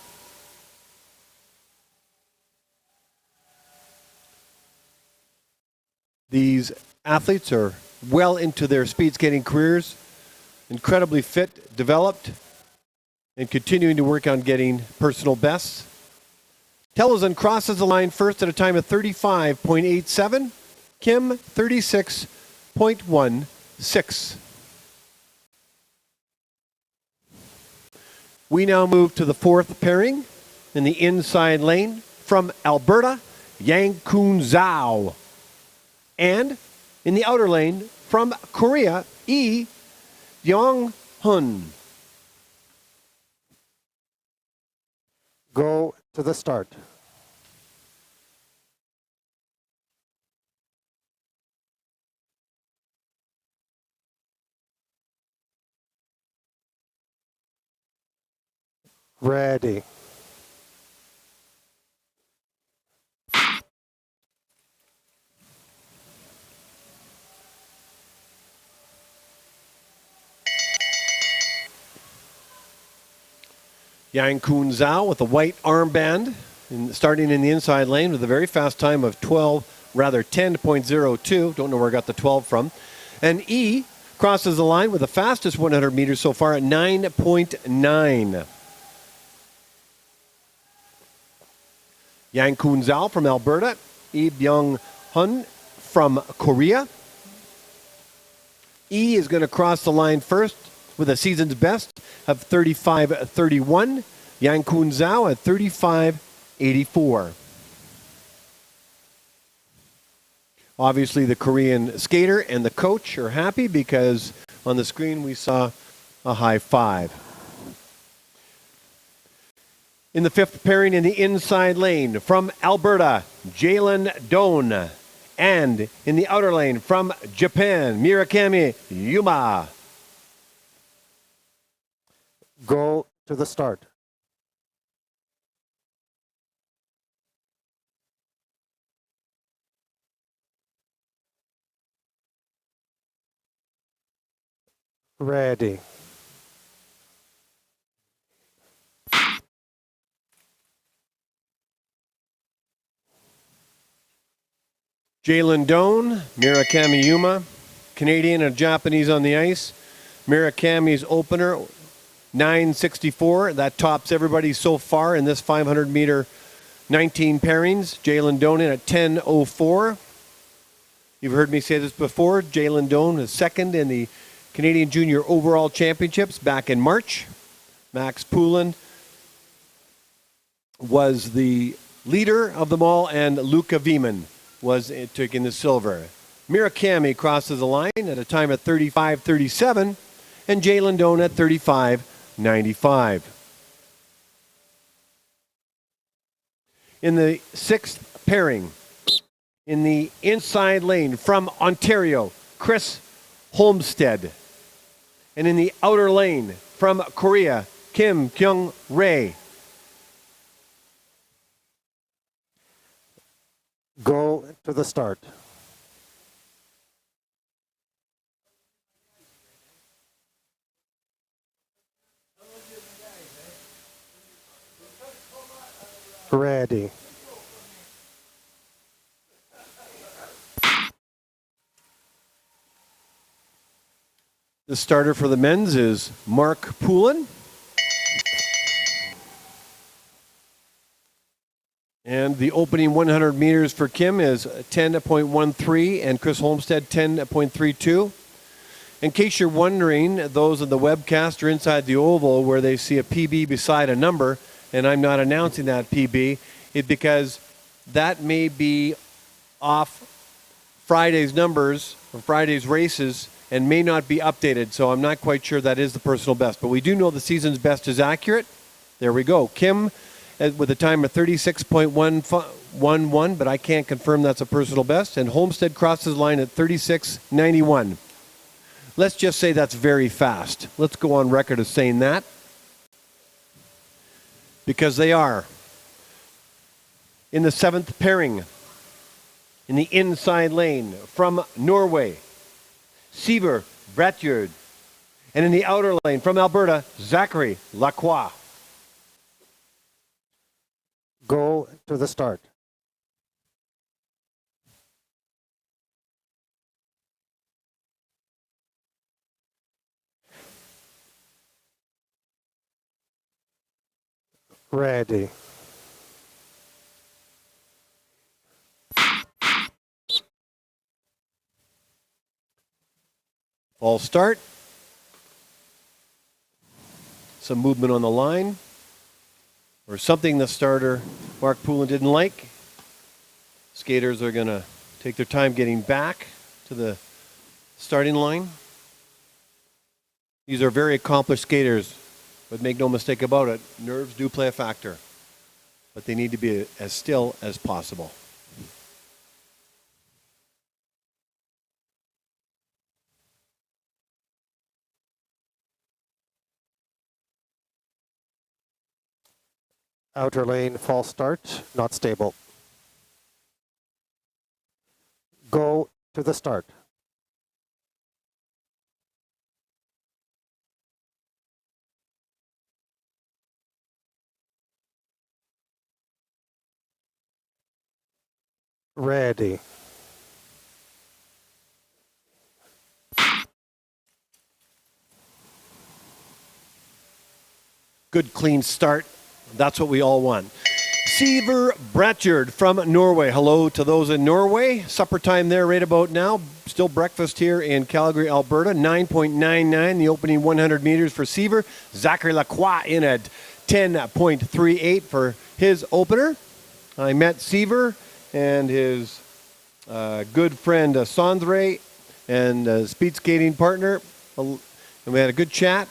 These athletes are well into their speed skating careers, incredibly fit, developed, and continuing to work on getting personal bests. Telezin crosses the line first at a time of 35.87. Kim, 36.16. We now move to the fourth pairing in the inside lane from Alberta, Yang Kun Zhao. And in the outer lane from Korea, Lee Yong-hun. Go to the start. Ready. Yang Kun Zhao with a white armband, starting in the inside lane with a very fast time of 10.02. Don't know where I got the 12 from. And E crosses the line with the fastest 100 meters so far at 9.9. Yang Kun Zhao from Alberta, Lee Byung-hun from Korea. E is going to cross the line first with a season's best of 35.31. Yang Kun Zhao at 35.84. Obviously, the Korean skater and the coach are happy because on the screen we saw a high five. In the fifth pairing in the inside lane from Alberta, Jalen Doan. And in the outer lane from Japan, Murakami Yuma. Go to the start. Ready. Jalen Doan, Murakami Yuma, Canadian and Japanese on the ice. Murakami's opener, 9.64. That tops everybody so far in this 500-meter 19 pairings. Jalen Doan in at 10.04. You've heard me say this before. Jalen Doan is second in the Canadian Junior Overall Championships back in March. Max Poulin was the leader of them all, and Luca Vieman was taking the silver. Murakami crosses the line at a time of 35.37, and Jalen Doan at 35.95. In the sixth pairing, in the inside lane from Ontario, Chris Holmstead. And in the outer lane from Korea, Kim Kyung-rae. Go to the start. Ready. The starter for the men's is Mark Poulin. And the opening 100 meters for Kim is 10.13 and Chris Holmstead 10.32. In case you're wondering, those of the webcast are inside the oval where they see a PB beside a number, and I'm not announcing that PB, it's because that may be off Friday's numbers or Friday's races and may not be updated, so I'm not quite sure that is the personal best. But we do know the season's best is accurate. There we go. Kim with a time of 36.11, but I can't confirm that's a personal best. And Homestead crosses the line at 36.91. Let's just say that's very fast. Let's go on record as saying that, because they are. In the seventh pairing, in the inside lane from Norway, Siver Bratjord. And in the outer lane from Alberta, Zachary Lacroix. Go to the start. Ready. False start. Some movement on the line. Or something the starter, Mark Poulin, didn't like. Skaters are going to take their time getting back to the starting line. These are very accomplished skaters, but make no mistake about it, nerves do play a factor. But they need to be as still as possible. Outer lane, false start, not stable. Go to the start. Ready. Good clean start. That's what we all want. Seaver Bratchard from Norway. Hello to those in Norway. Supper time there right about now. Still breakfast here in Calgary, Alberta. 9.99 the opening 100 meters for Seaver. Zachary Lacroix in at 10.38 for his opener. I met Seaver and his good friend Sondre and speed skating partner. And we had a good chat.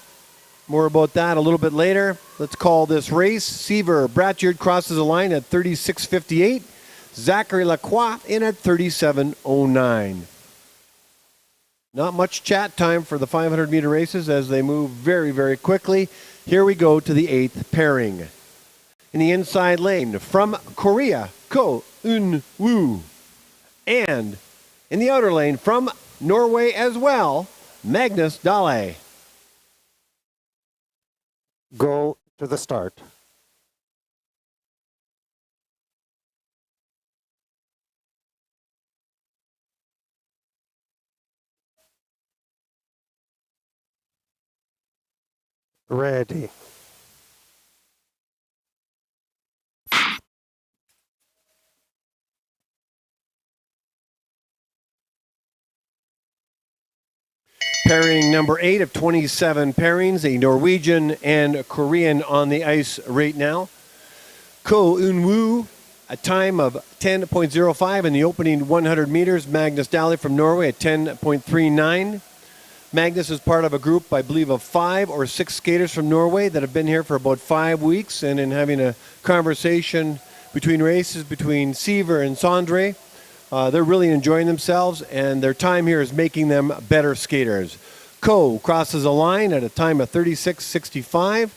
More about that a little bit later. Let's call this race. Seaver Bratchard crosses the line at 36.58. Zachary Lacroix in at 37.09. Not much chat time for the 500-meter races as they move very, very quickly. Here we go to the 8th pairing. In the inside lane from Korea, Ko Un-woo. And in the outer lane from Norway as well, Magnus Dale. Go to the start. Ready. Pairing number 8 of 27 pairings, a Norwegian and Korean on the ice right now. Ko Un-woo, a time of 10.05 in the opening 100 meters. Magnus Dale from Norway at 10.39. Magnus is part of a group, I believe, of 5 or 6 skaters from Norway that have been here for about 5 weeks, and in having a conversation between races between Seaver and Sondre, they're really enjoying themselves, and their time here is making them better skaters. Ko crosses a line at a time of 36.65.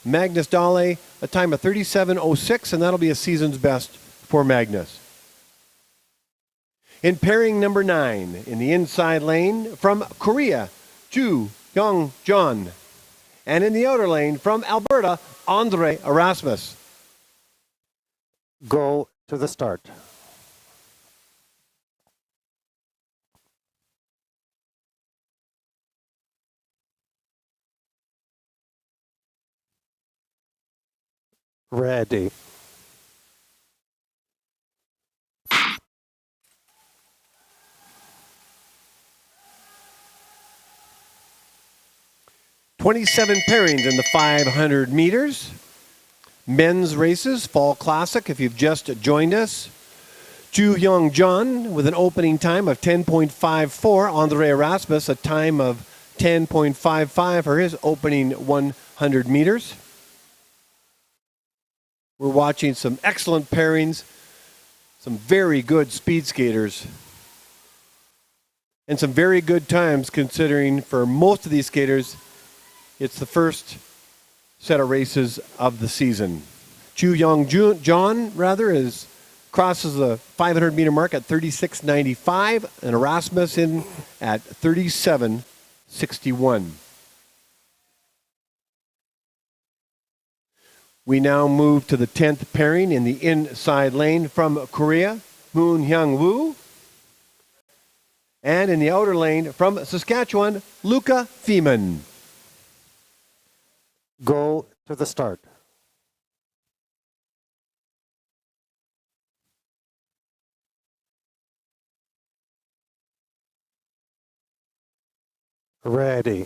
Magnus Dale, a time of 37.06, and that'll be a season's best for Magnus. In pairing number 9, in the inside lane from Korea, Ju Young John. And in the outer lane from Alberta, Andre Erasmus. Go to the start. Ready. "27 pairings in the 500 meters. Men's races, Fall Classic, if you've just joined us. Ju Young John with an opening time of 10.54. Andre Erasmus, a time of 10.55 for his opening 100 meters. We're watching some excellent pairings, some very good speed skaters, and some very good times considering for most of these skaters, it's the first set of races of the season. Ju Young John, crosses the 500-meter mark at 36.95, and Erasmus in at 37.61. We now move to the 10th pairing in the inside lane from Korea, Moon Hyung Woo. And in the outer lane from Saskatchewan, Luca Feeman. Go to the start. Ready.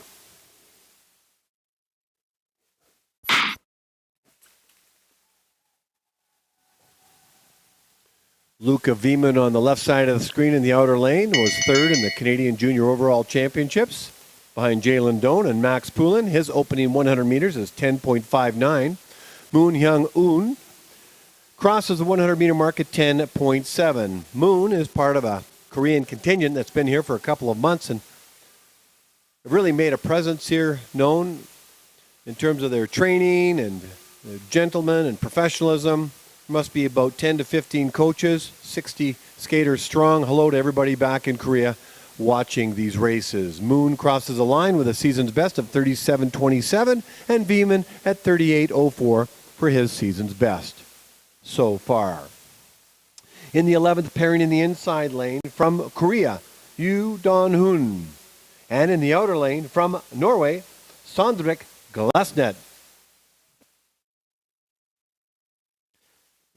Luca Veeman on the left side of the screen in the outer lane was third in the Canadian Junior Overall Championships behind Jalen Doan and Max Poulin. His opening 100 meters is 10.59. Moon Hyung Un crosses the 100-meter mark at 10.7. Moon is part of a Korean contingent that's been here for a couple of months and really made a presence here known in terms of their training and their gentlemen and professionalism. Must be about 10 to 15 coaches, 60 skaters strong. Hello to everybody back in Korea watching these races. Moon crosses the line with a season's best of 37.27 and Veeman at 38.04 for his season's best so far. In the 11th pairing in the inside lane from Korea, Yu Don-hoon. And in the outer lane from Norway, Sondrik Glasnet.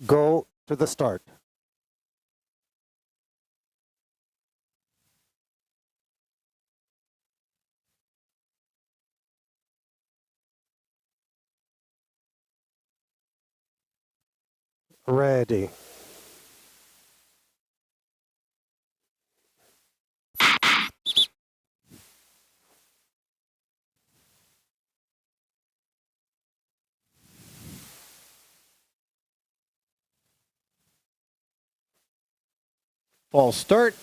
Go to the start. Ready. False start.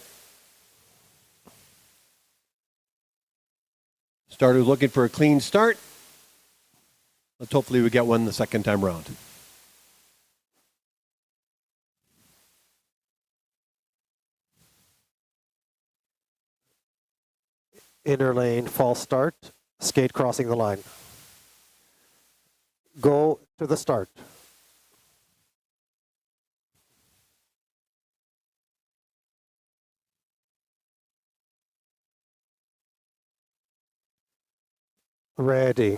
Starter looking for a clean start. Let's hopefully we get one the second time around. Inner lane, false start. Skate crossing the line. Go to the start. Ready.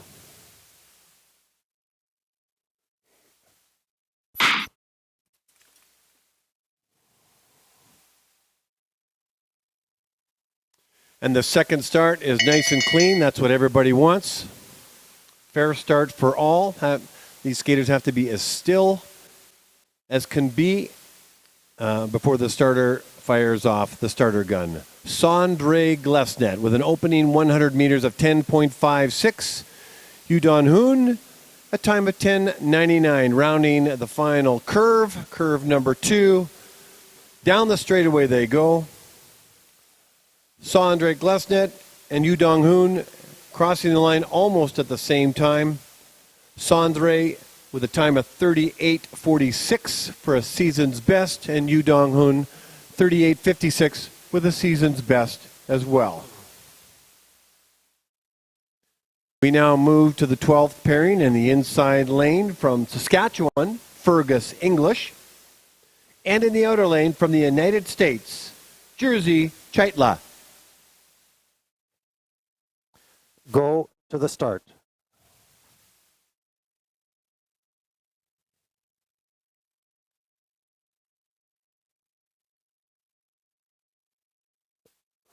And the second start is nice and clean. That's what everybody wants. Fair start for all. These skaters have to be as still as can be before the starter fires off the starter gun. Sondre Glesnet with an opening 100 meters of 10.56. Yu Don-hoon, a time of 10.99, rounding the final curve number 2. Down the straightaway they go. Sondre Glesnet and Yu Dong-hoon crossing the line almost at the same time. Sondre with a time of 38.46 for a season's best, and Yu Dong-hoon 38.56 with a season's best as well. We now move to the 12th pairing in the inside lane from Saskatchewan, Fergus English, and in the outer lane from the United States, Jerzy Chaitla. Go to the start.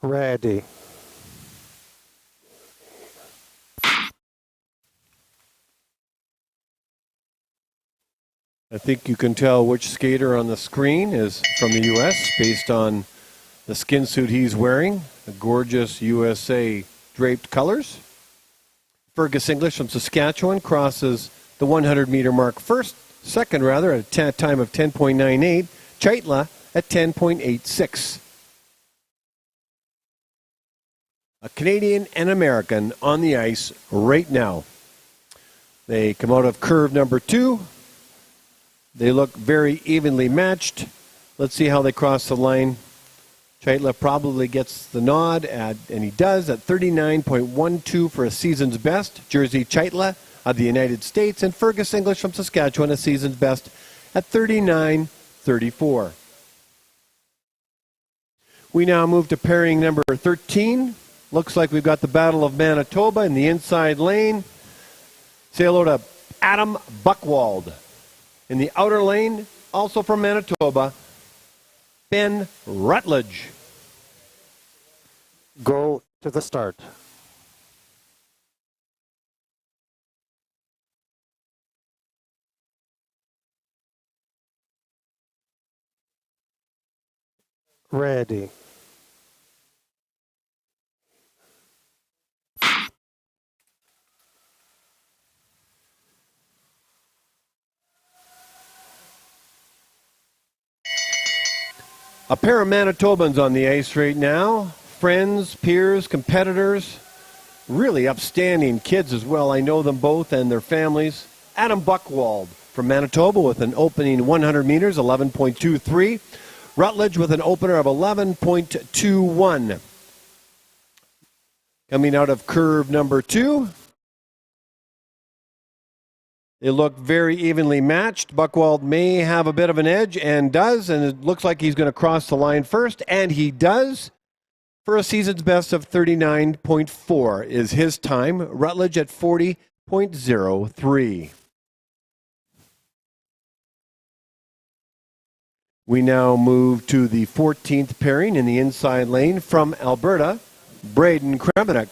Ready. I think you can tell which skater on the screen is from the U.S. based on the skin suit he's wearing, the gorgeous USA draped colors. Fergus English from Saskatchewan crosses the 100-meter mark second at a time of 10.98. Chaitla at 10.86. A Canadian and American on the ice right now. They come out of curve number 2. They look very evenly matched. Let's see how they cross the line. Chaitla probably gets the nod, and he does at 39.12 for a season's best. Jerzy Chaitla of the United States, and Fergus English from Saskatchewan, a season's best at 39.34. We now move to pairing number 13. Looks like we've got the Battle of Manitoba in the inside lane. Say hello to Adam Buchwald. In the outer lane, also from Manitoba, Ben Rutledge. Go to the start. Ready. A pair of Manitobans on the ice right now. Friends, peers, competitors, really upstanding kids as well. I know them both and their families. Adam Buchwald from Manitoba with an opening 100 meters, 11.23. Rutledge with an opener of 11.21. Coming out of curve number 2. They look very evenly matched. Buchwald may have a bit of an edge and does, and it looks like he's going to cross the line first, and he does. For a season's best of 39.4 is his time. Rutledge at 40.03. We now move to the 14th pairing in the inside lane from Alberta, Braden Kremenek.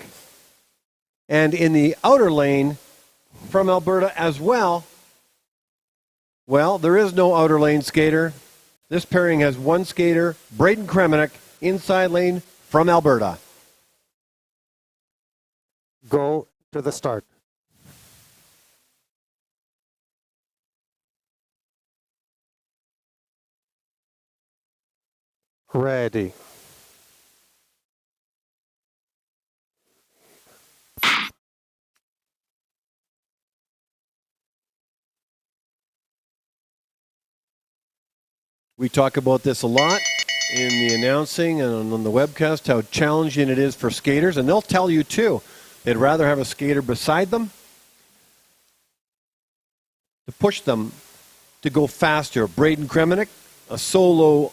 And in the outer lane from Alberta as well, well, there is no outer lane skater. This pairing has one skater, Braden Kremenek, inside lane from Alberta. Go to the start. Ready. We talk about this a lot in the announcing and on the webcast, how challenging it is for skaters, and they'll tell you too. They'd rather have a skater beside them to push them to go faster. Braden Kremenek, a solo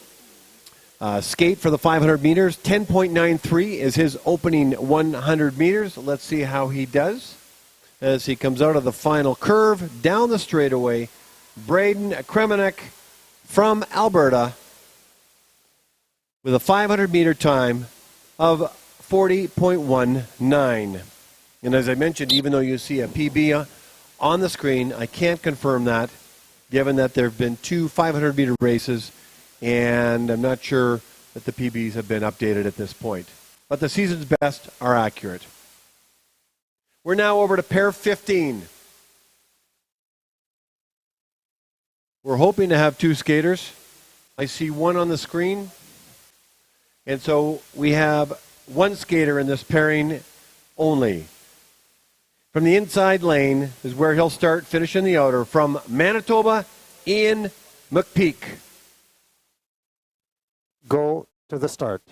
skate for the 500 meters. 10.93 is his opening 100 meters. Let's see how he does as he comes out of the final curve down the straightaway. Braden Kremenek from Alberta with a 500-meter time of 40.19. And as I mentioned, even though you see a PB on the screen, I can't confirm that, given that there have been 2 500-meter races, and I'm not sure that the PBs have been updated at this point. But the season's best are accurate. We're now over to pair 15. We're hoping to have 2 skaters. I see one on the screen. And so we have 1 skater in this pairing only. From the inside lane is where he'll start, finishing the outer. From Manitoba, Ian McPeak. Go to the start.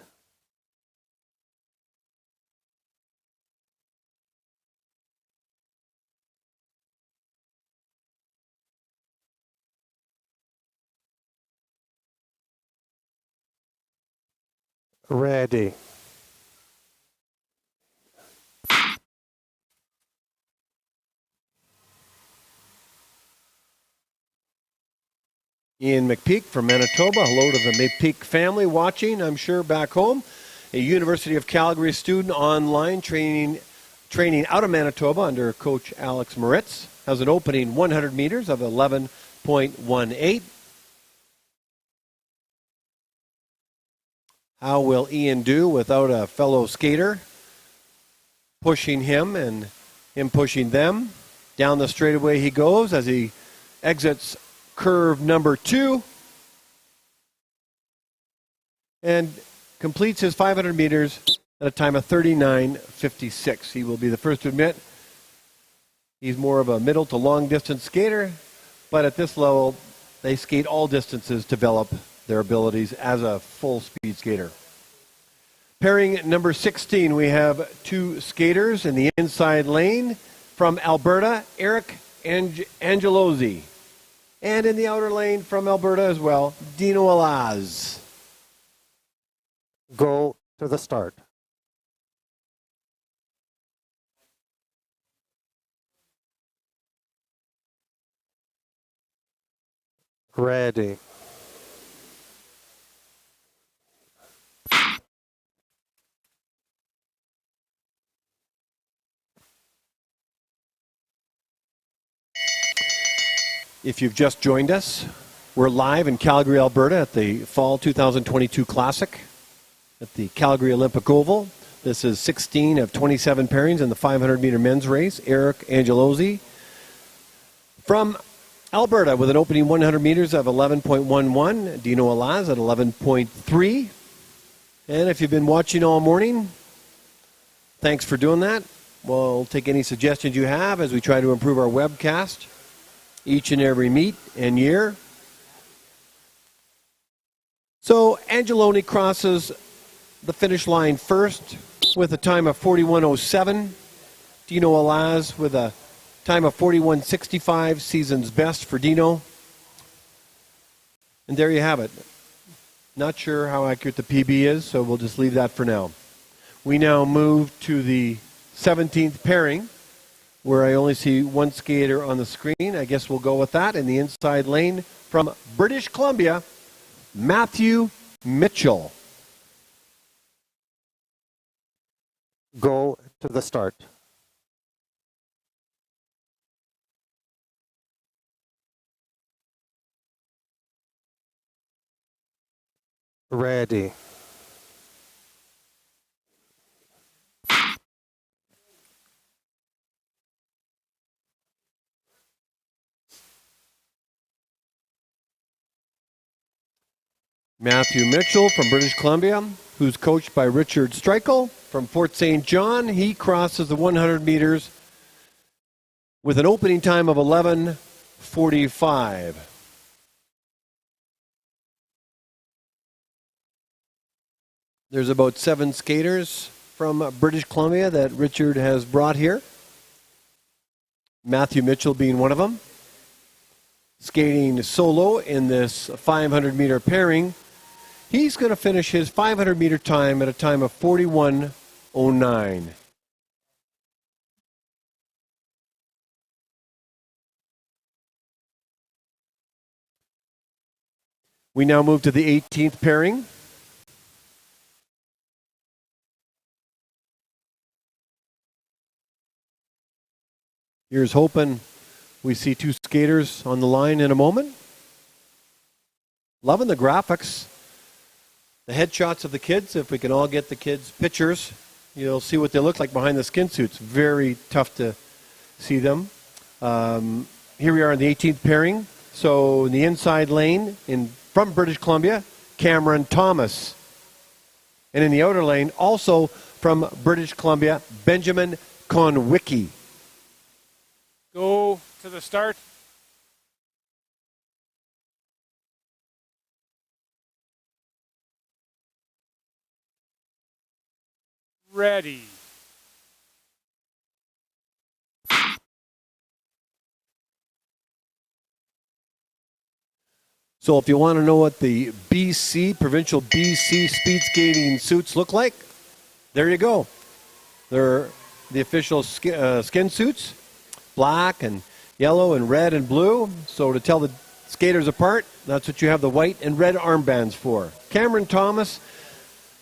Ready. Ian McPeak from Manitoba. Hello to the McPeak family watching, I'm sure, back home. A University of Calgary student online training out of Manitoba under Coach Alex Moritz. Has an opening 100 meters of 11.18. How will Ian do without a fellow skater pushing him and him pushing them? Down the straightaway he goes as he exits curve number 2 and completes his 500 meters at a time of 39.56. He will be the first to admit he's more of a middle to long distance skater, but at this level they skate all distances, develop their abilities as a full speed skater. Pairing number 16, we have 2 skaters in the inside lane. from Alberta, Eric Angelosi. And in the outer lane from Alberta as well, Dino Alaz. Go to the start. Ready. If you've just joined us, we're live in Calgary, Alberta at the Fall 2022 Classic at the Calgary Olympic Oval. This is 16 of 27 pairings in the 500-meter men's race. Eric Angelosi from Alberta with an opening 100 meters of 11.11. Dino Alaz at 11.3. And if you've been watching all morning, thanks for doing that. We'll take any suggestions you have as we try to improve our webcast each and every meet and year. So Angeloni crosses the finish line first with a time of 41.07. Dino Alaz with a time of 41.65, season's best for Dino. And there you have it. Not sure how accurate the PB is, so we'll just leave that for now. We now move to the 17th pairing, where I only see one skater on the screen. I guess we'll go with that. In the inside lane from British Columbia, Matthew Mitchell. Go to the start. Ready. Matthew Mitchell from British Columbia, who's coached by Richard Streichel from Fort St. John. He crosses the 100 meters with an opening time of 11:45. There's about 7 skaters from British Columbia that Richard has brought here. Matthew Mitchell being one of them. Skating solo in this 500-meter pairing. He's going to finish his 500-meter time at a time of 41.09. We now move to the 18th pairing. Here's hoping we see 2 skaters on the line in a moment. Loving the graphics. The headshots of the kids, if we can all get the kids' pictures, you'll see what they look like behind the skin suits. Very tough to see them. Here we are in the 18th pairing. So in the inside lane from British Columbia, Cameron Thomas. And in the outer lane, also from British Columbia, Benjamin Conwicki. Go to the start. Ready. So if you want to know what the provincial BC speed skating suits look like, there you go. They're the official skin suits, black and yellow and red and blue. So to tell the skaters apart, that's what you have the white and red armbands for. Cameron Thomas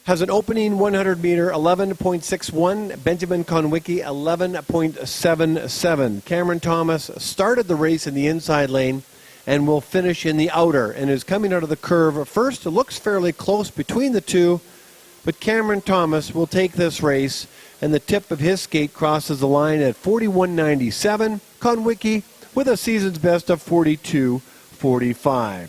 has an opening 100 meter 11.61. Benjamin Conwicki 11.77. Cameron Thomas started the race in the inside lane and will finish in the outer and is coming out of the curve first. It looks fairly close between the two, but Cameron Thomas will take this race, and the tip of his skate crosses the line at 41.97. Conwicki with a season's best of 42.45.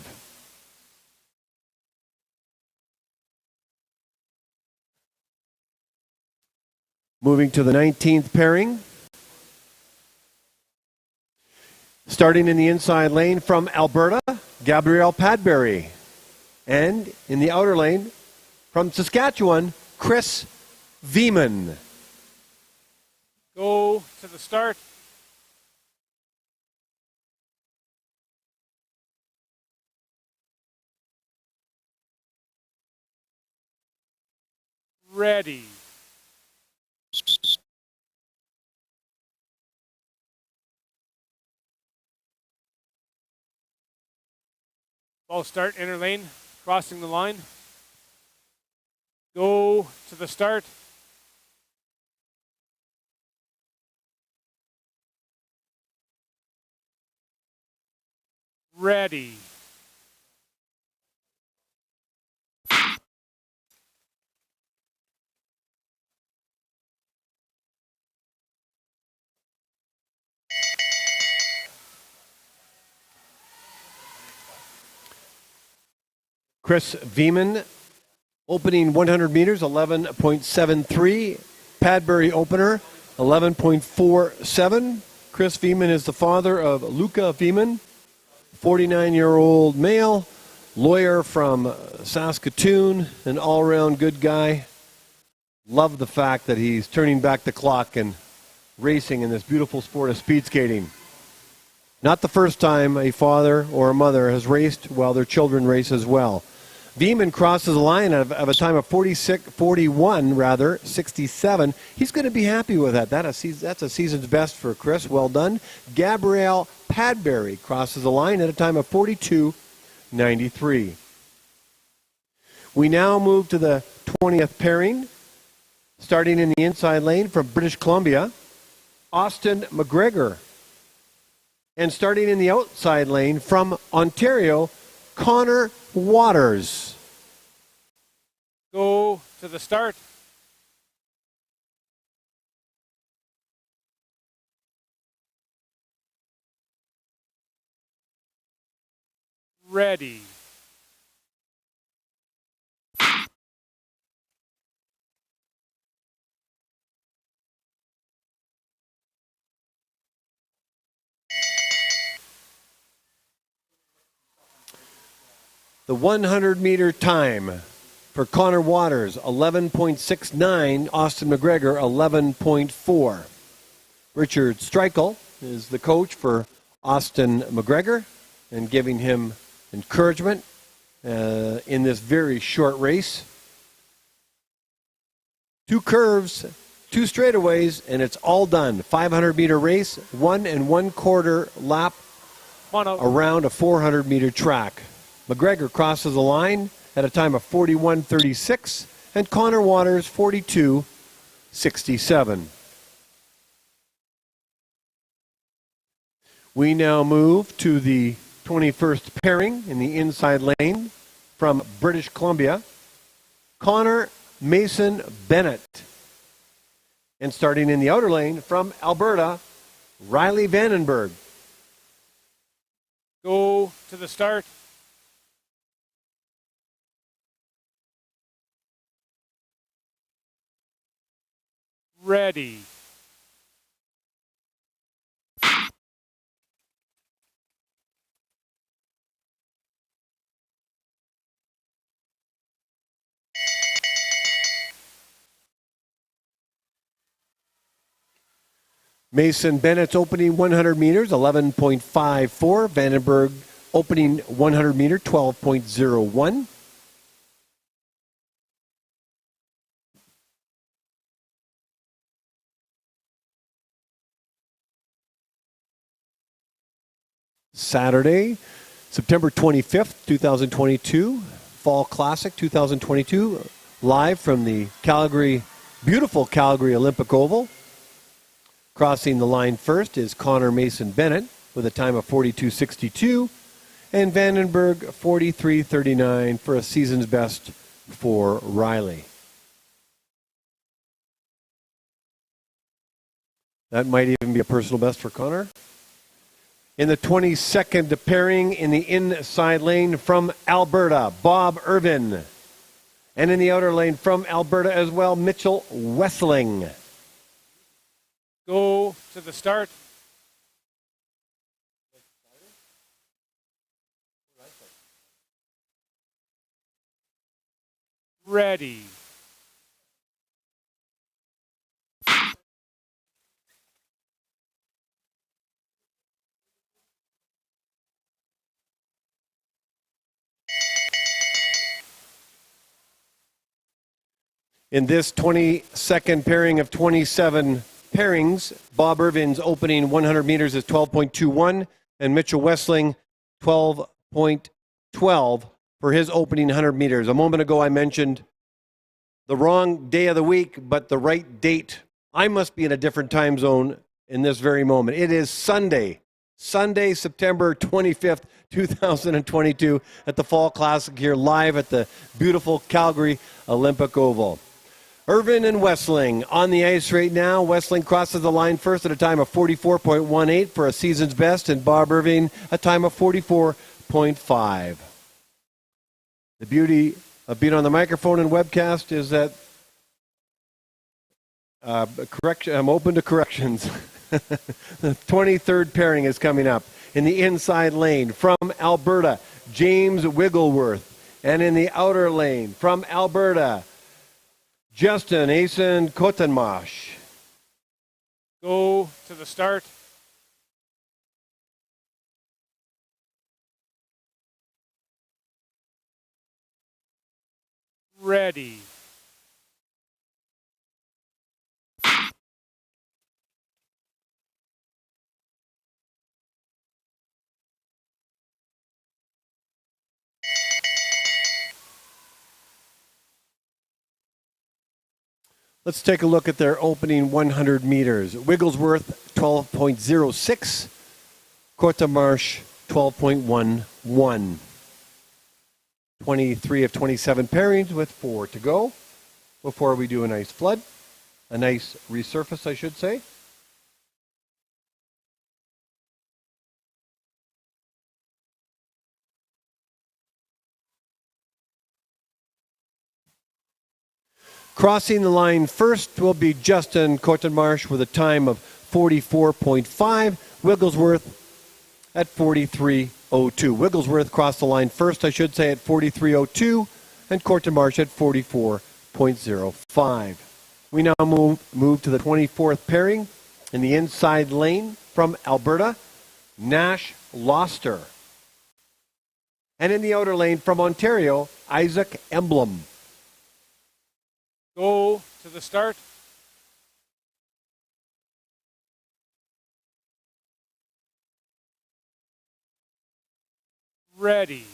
Moving to the 19th pairing. Starting in the inside lane from Alberta, Gabrielle Padbury. And in the outer lane from Saskatchewan, Chris Veeman. Go to the start. Ready. Ball start, inner lane, crossing the line. Go to the start. Ready. Chris Veman, opening 100 meters, 11.73. Padbury opener, 11.47. Chris Veman is the father of Luca Veman, 49-year-old male, lawyer from Saskatoon, an all-around good guy. Love the fact that he's turning back the clock and racing in this beautiful sport of speed skating. Not the first time a father or a mother has raced while their children race as well. Veman crosses the line of a time of 67. He's going to be happy with that. That's a season's best for Chris. Well done. Gabrielle Padbury crosses the line at a time of 42.93. We now move to the 20th pairing. Starting in the inside lane from British Columbia, Austin McGregor. And starting in the outside lane from Ontario, Connor Waters. Go to the start. Ready. The 100-meter time for Connor Waters, 11.69. Austin McGregor, 11.4. Richard Streichel is the coach for Austin McGregor and giving him encouragement in this very short race. 2 curves, 2 straightaways, and it's all done. 500-meter race, 1 1/4 lap around a 400-meter track. McGregor crosses the line at a time of 41.36, and Connor Waters 42.67. We now move to the 21st pairing in the inside lane from British Columbia, Connor Mason Bennett. And starting in the outer lane from Alberta, Riley Vandenberg. Go to the start. Ready. Mason Bennett's opening 100 meters, 11.54. Vandenberg opening 100 meter, 12.01. Saturday, September 25th, 2022, Fall Classic 2022, live from the beautiful Calgary Olympic Oval. Crossing the line first is Connor Mason Bennett with a time of 42.62, and Vandenberg 43.39 for a season's best for Riley. That might even be a personal best for Connor. In the 22nd pairing in the inside lane from Alberta, Bob Irvin. And in the outer lane from Alberta as well, Mitchell Wessling. Go to the start. Ready. In this 22nd pairing of 27 pairings, Bob Irvin's opening 100 meters is 12.21, and Mitchell Wessling 12.12 for his opening 100 meters. A moment ago, I mentioned the wrong day of the week, but the right date. I must be in a different time zone in this very moment. It is Sunday, September 25th, 2022, at the Fall Classic here live at the beautiful Calgary Olympic Oval. Irvin and Wessling on the ice right now. Wessling crosses the line first at a time of 44.18 for a season's best, and Bob Irvin a time of 44.5. The beauty of being on the microphone and webcast is that I'm open to corrections. The 23rd pairing is coming up in the inside lane from Alberta, James Wiggleworth, and in the outer lane from Alberta, Justin Asen Kotenmash. Go to the start. Ready. Let's take a look at their opening 100 meters. Wigglesworth, 12.06. Kotenmash, 12.11. 23 of 27 pairings with 4 to go before we do a nice flood. A nice resurface, I should say. Crossing the line first will be Justin Kotenmarsh with a time of 44.5. Wigglesworth at 43.02. Wigglesworth crossed the line first, I should say, at 43.02, and Kotenmarsh at 44.05. We now move to the 24th pairing in the inside lane from Alberta, Nash Loster. And in the outer lane from Ontario, Isaac Emblem. Go to the start. Ready.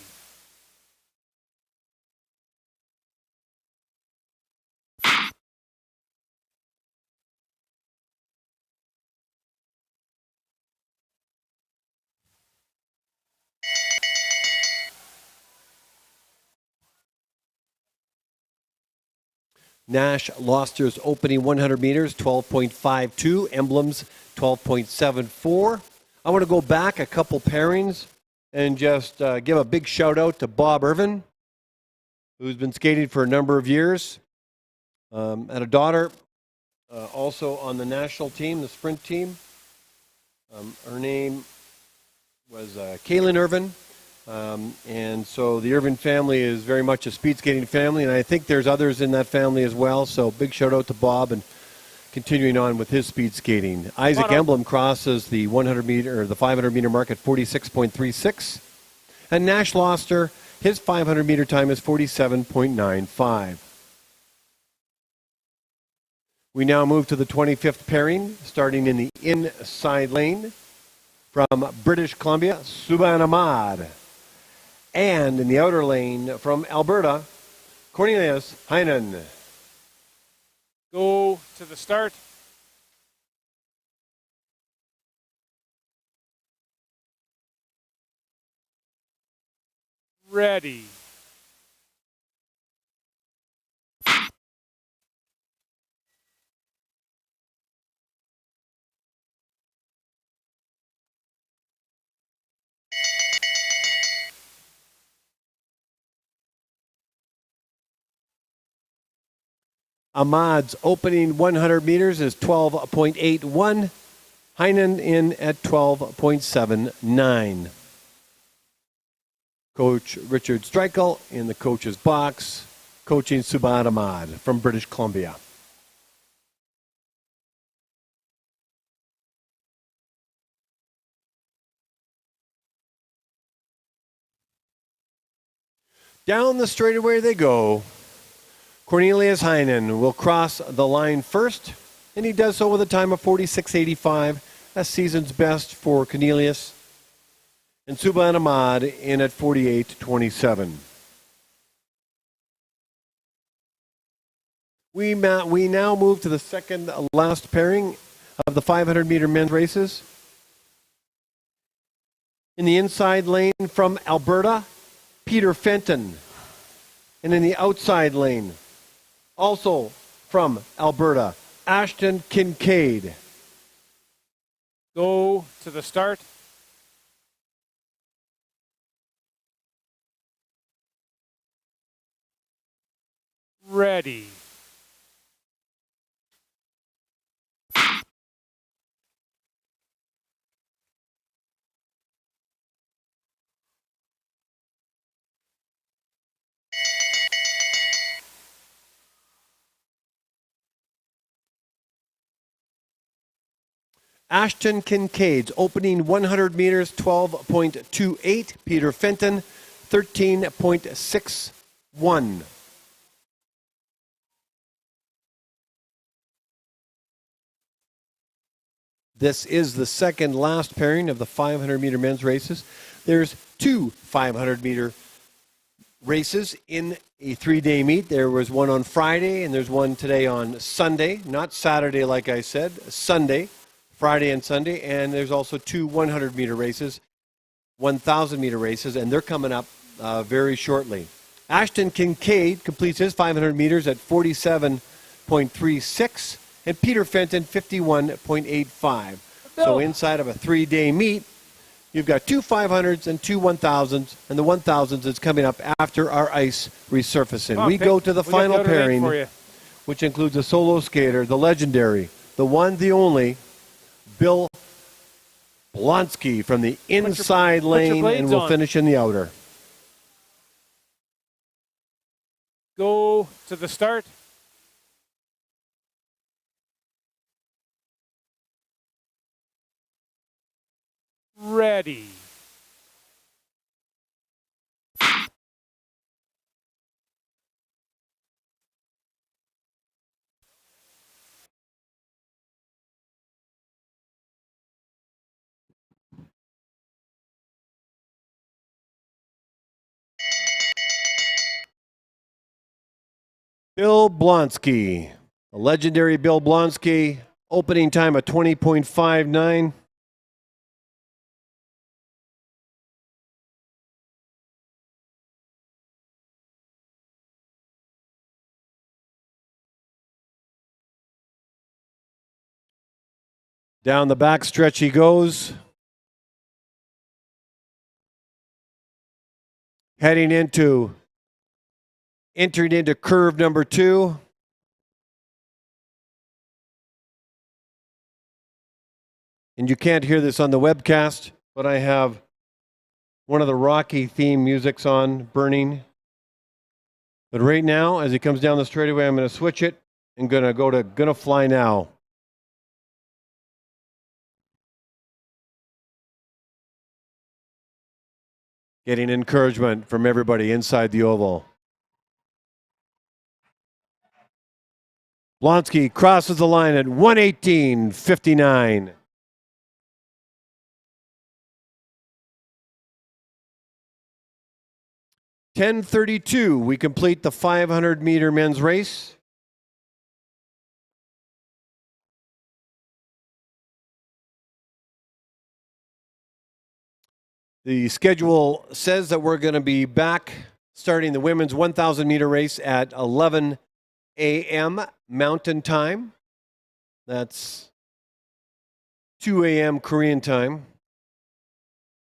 Nash Loster's opening 100 meters, 12.52. Emblems, 12.74. I want to go back a couple pairings and just give a big shout out to Bob Irvin, who's been skating for a number of years. Had a daughter also on the national team, the sprint team. Her name was Kaylin Irvin. And so the Irvin family is very much a speed skating family, and I think there's others in that family as well. So big shout out to Bob and continuing on with his speed skating. Isaac Emblem crosses the 100 meter or the 500 meter mark at 46.36, and Nash Loster, his 500 meter time is 47.95. We now move to the 25th pairing, starting in the inside lane from British Columbia, Subban Ahmad. And in the outer lane from Alberta, Cornelius Heinen. Go to the start. Ready. Ahmad's opening 100 meters is 12.81. Heinen in at 12.79. Coach Richard Streichel in the coach's box, coaching Subban Ahmad from British Columbia. Down the straightaway they go. Cornelius Heinen will cross the line first, and he does so with a time of 46.85. That's season's best for Cornelius. And Subhan Ahmad in at 48.27. We now move to the second last pairing of the 500-meter men's races. In the inside lane from Alberta, Peter Fenton. And in the outside lane, also from Alberta, Ashton Kincaid. Go to the start. Ready. Ashton Kincaid's opening 100 meters, 12.28. Peter Fenton, 13.61. This is the second last pairing of the 500-meter men's races. There's two 500-meter races in a 3-day meet. There was one on Friday, and there's one today on Sunday. Not Saturday, like I said, Sunday. Friday and Sunday, and there's also two 100-meter races, 1,000-meter races, and they're coming up very shortly. Ashton Kincaid completes his 500 meters at 47.36, and Peter Fenton 51.85. So inside of a 3-day meet, you've got two 500s and two 1,000s, and the 1,000s is coming up after our ice resurfacing. We go to the final pairing, which includes a solo skater, the legendary, the one, the only, Bill Blonsky from the inside lane, and we'll finish in the outer. Go to the start. Ready. Bill Blonsky, a legendary Bill Blonsky, opening time of 20.59. Down the back stretch he goes. Entering into curve number 2. And you can't hear this on the webcast, but I have one of the Rocky theme musics on burning. But right now, as he comes down the straightaway, I'm going to switch it and gonna fly now. Getting encouragement from everybody inside the oval. Blonsky crosses the line at 1:18.59. (10:32). We complete the 500-meter men's race. The schedule says that we're going to be back starting the women's 1,000-meter race at 11 a.m. Mountain Time. That's 2 a.m. Korean time.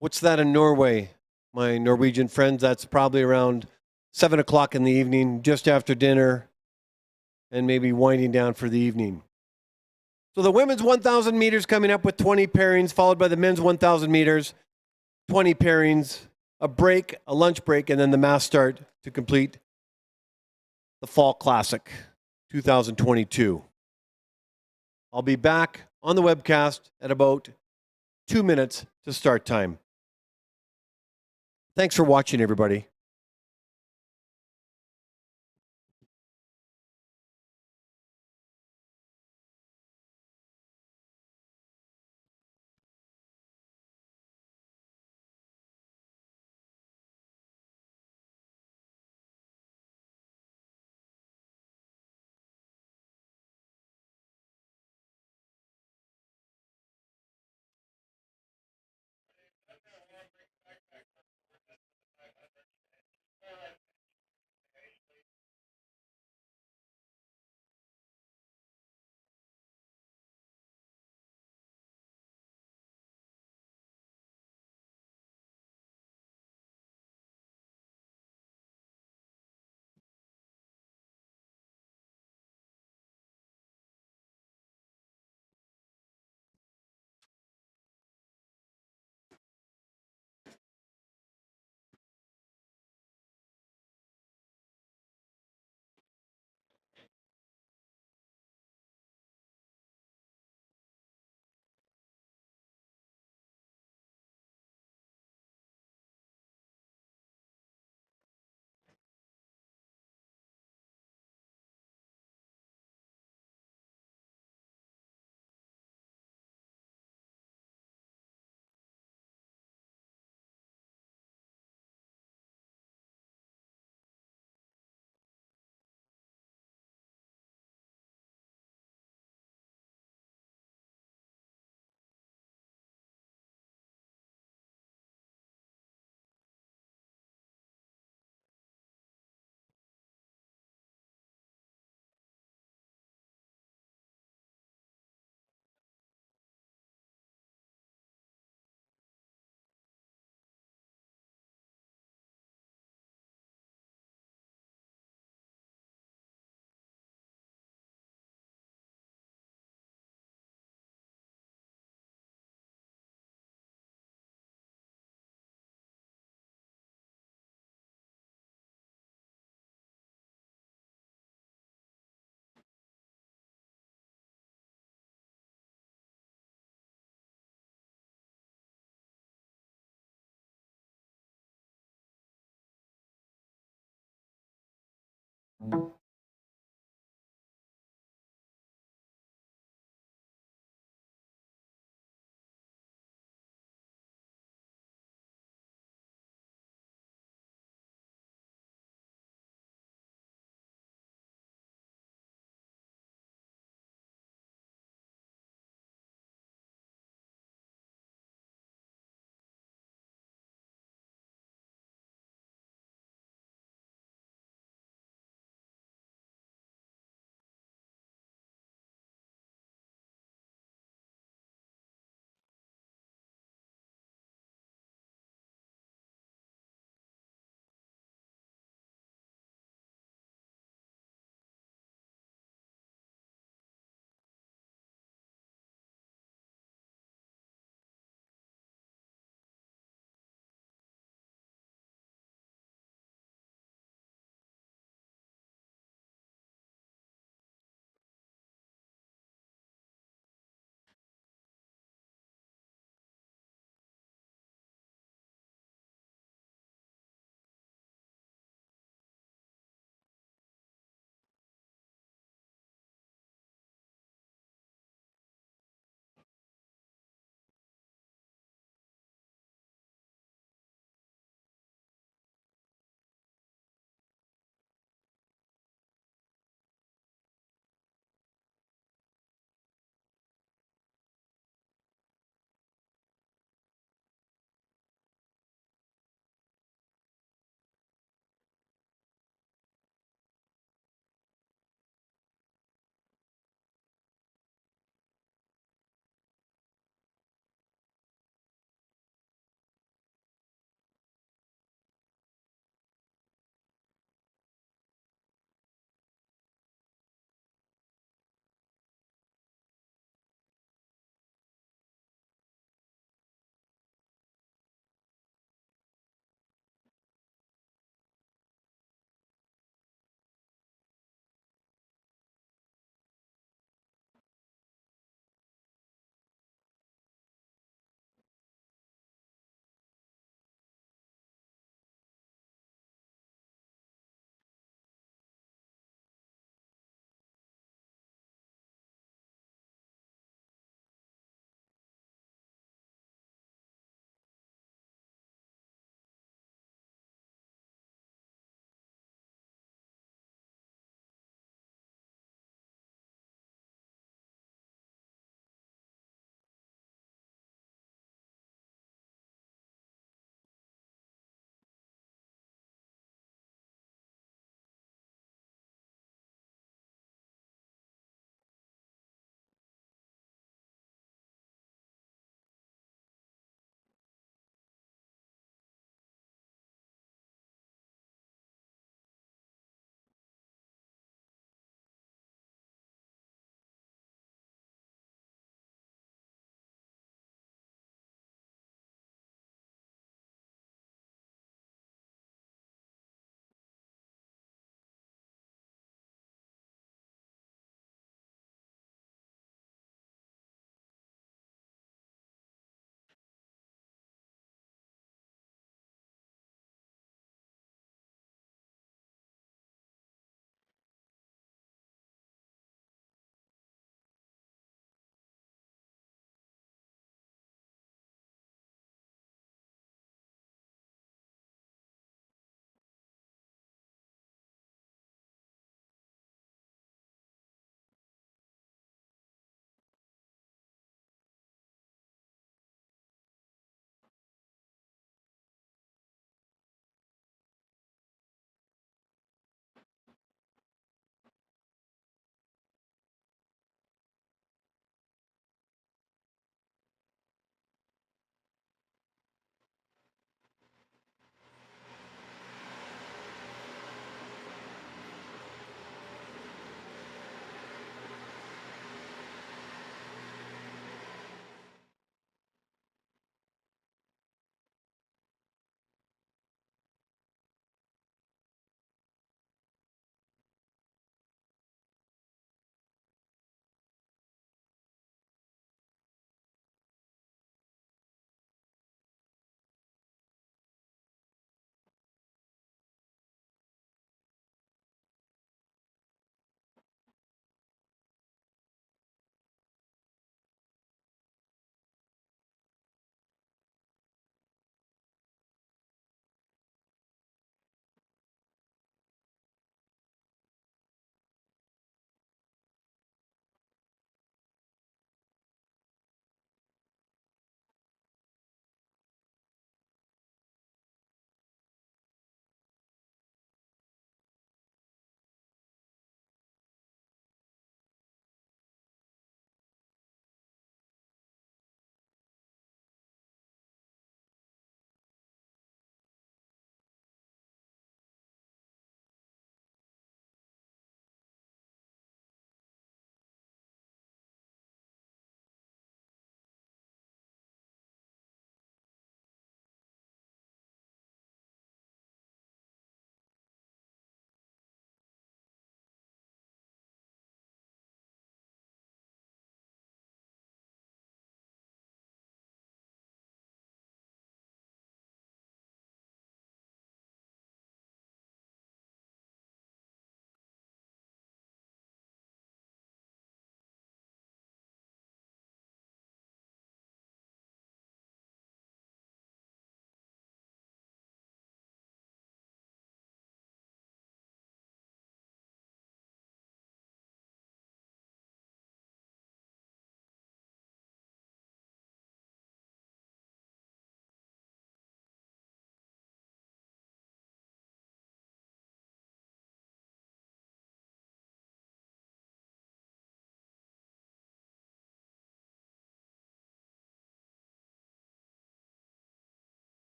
What's that in Norway, my Norwegian friends? That's probably around 7 o'clock in the evening, just after dinner, and maybe winding down for the evening. So the women's 1,000 meters coming up with 20 pairings, followed by the men's 1,000 meters. 20 pairings, a break, a lunch break, and then the mass start to complete the Fall Classic 2022. I'll be back on the webcast at about 2 minutes to start time. Thanks for watching, everybody.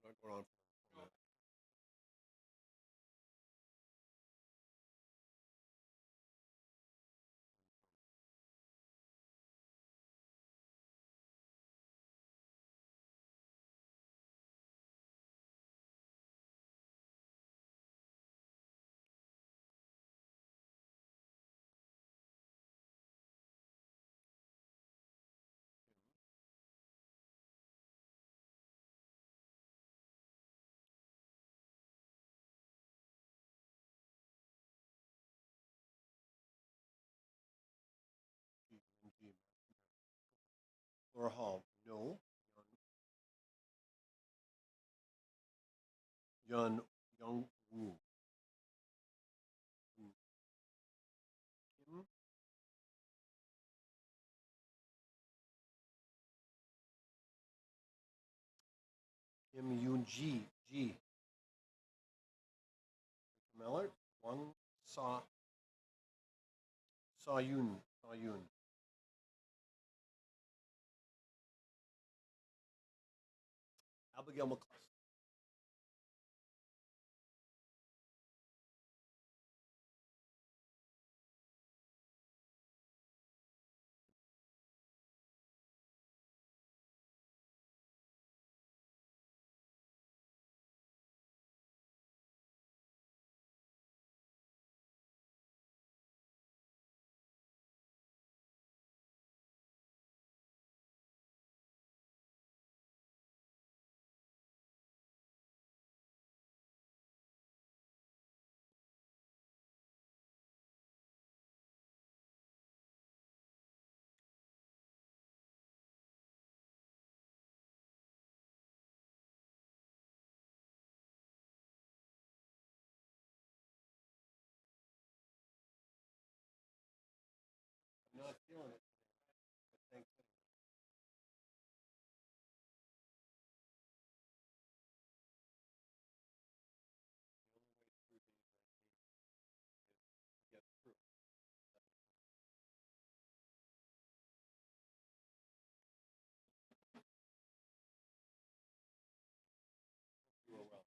I'm not going on. Laura Hall, no. Yun Young Woo. Kim Kim Yoon G. Mellard, Wang Sa Yun. Abigail McCluskey. I'm not feeling it. Thanks. Get through. You are well.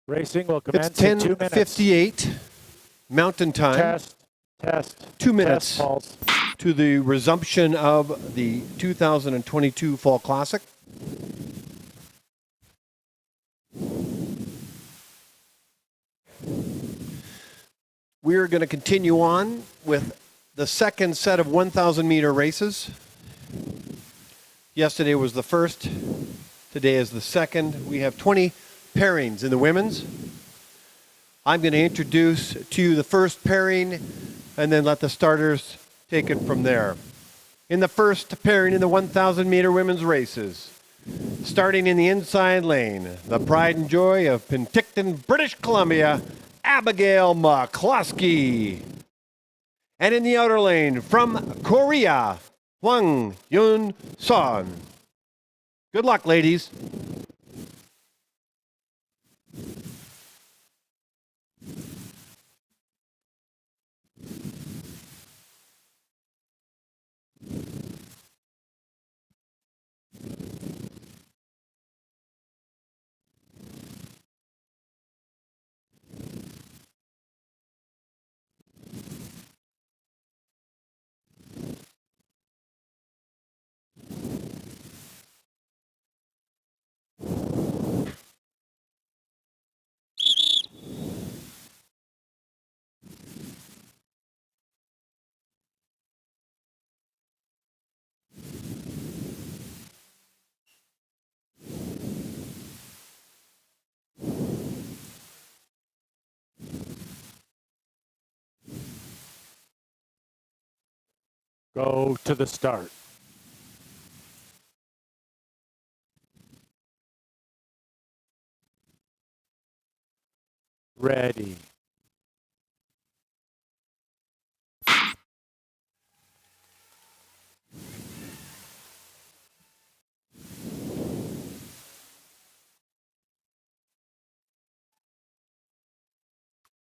Racing will It's commence in 2 minutes. 10:58 Mountain Time. Test. 2 minutes Test, pulse. to the resumption of the 2022 Fall Classic. We are going to continue on with the second set of 1,000 meter races. Yesterday was the first. Today is the second. We have 20 pairings in the women's. I'm going to introduce to you the first pairing and then let the starters take it from there. In the first pairing in the 1,000 meter women's races, starting in the inside lane, the pride and joy of Penticton, British Columbia, Abigail McCluskey. And in the outer lane, from Korea, Hwang Yun Son. Good luck, ladies. Go to the start. Ready.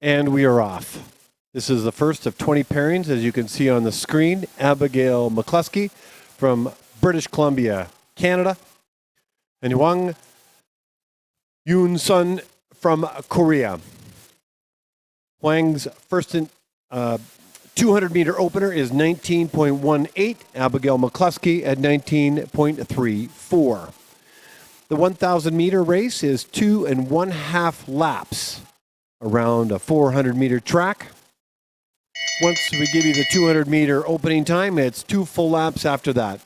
And we are off. This is the first of 20 pairings, as you can see on the screen. Abigail McCluskey from British Columbia, Canada, and Hwang Yun Sun from Korea. Hwang's first 200-meter opener is 19.18. Abigail McCluskey at 19.34. The 1,000-meter race is 2 1/2 laps around a 400-meter track. Once we give you the 200-meter opening time, it's 2 full laps after that.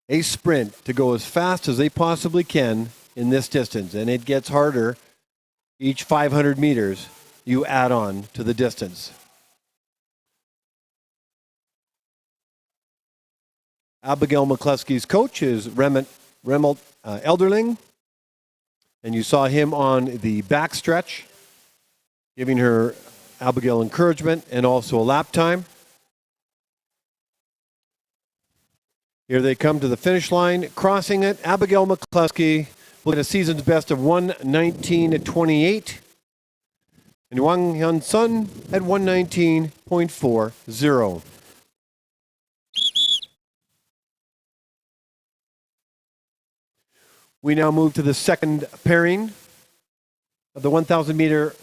A sprint to go as fast as they possibly can in this distance, and it gets harder each 500 meters you add on to the distance. Abigail McCluskey's coach is Remelt Elderling, and you saw him on the backstretch, giving her Abigail encouragement and also a lap time. Here they come to the finish line, crossing it. Abigail McCluskey will get a season's best of 1:19.28. And Hwang Hyun Sun at 1:19.40. We now move to the second pairing of the 1,000-meter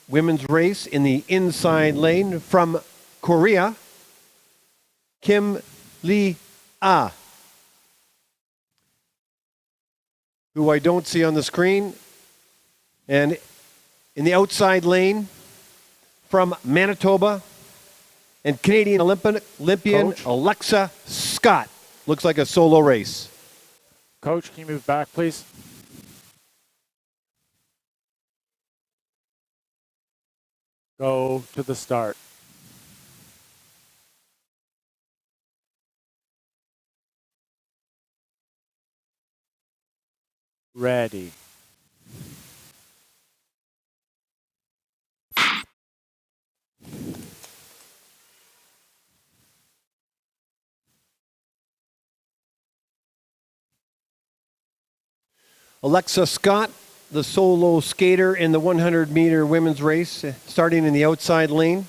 women's race in the inside lane from Korea, Kim Lee-ah, who I don't see on the screen. And in the outside lane from Manitoba and Canadian Olympian Coach. Alexa Scott. Looks like a solo race. Coach, can you move back, please? Go to the start. Ready. Alexa Scott, the solo skater in the 100-meter women's race, starting in the outside lane.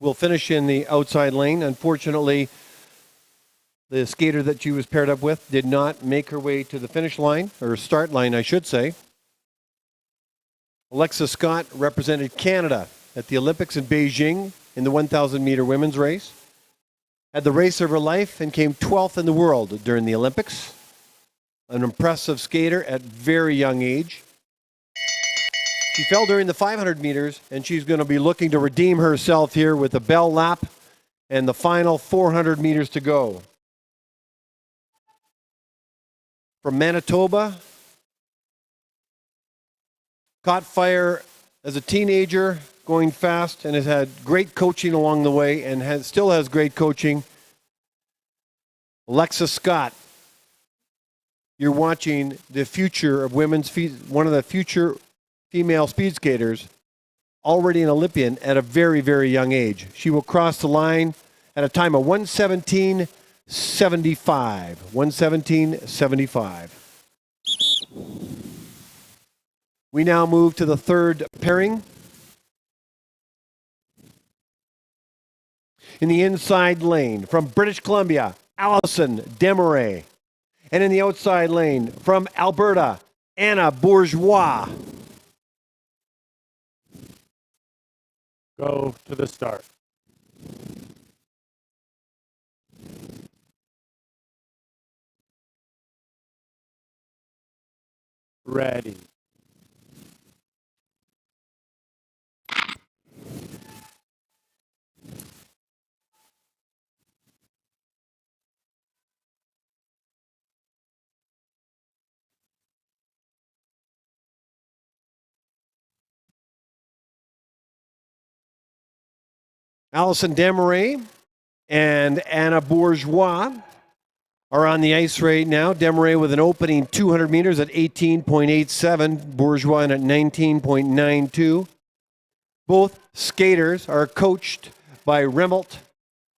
Will finish in the outside lane. Unfortunately, the skater that she was paired up with did not make her way to the finish line, or start line, I should say. Alexa Scott represented Canada at the Olympics in Beijing in the 1,000-meter women's race. Had the race of her life and came 12th in the world during the Olympics. An impressive skater at very young age. She fell during the 500 meters, and she's going to be looking to redeem herself here with a bell lap and the final 400 meters to go. From Manitoba, caught fire as a teenager going fast and has had great coaching along the way and still has great coaching. Alexa Scott, you're watching the future of one of the future female speed skaters, already an Olympian at a very, very young age. She will cross the line at a time of 1:17.75. 1:17.75. We now move to the third pairing. In the inside lane from British Columbia, Allison Desmarais. And in the outside lane from Alberta, Anna Bourgeois. Go to the start. Ready. Allison Desmarais and Anna Bourgeois are on the ice right now. Desmarais with an opening 200 meters at 18.87, Bourgeois at 19.92. Both skaters are coached by Remmelt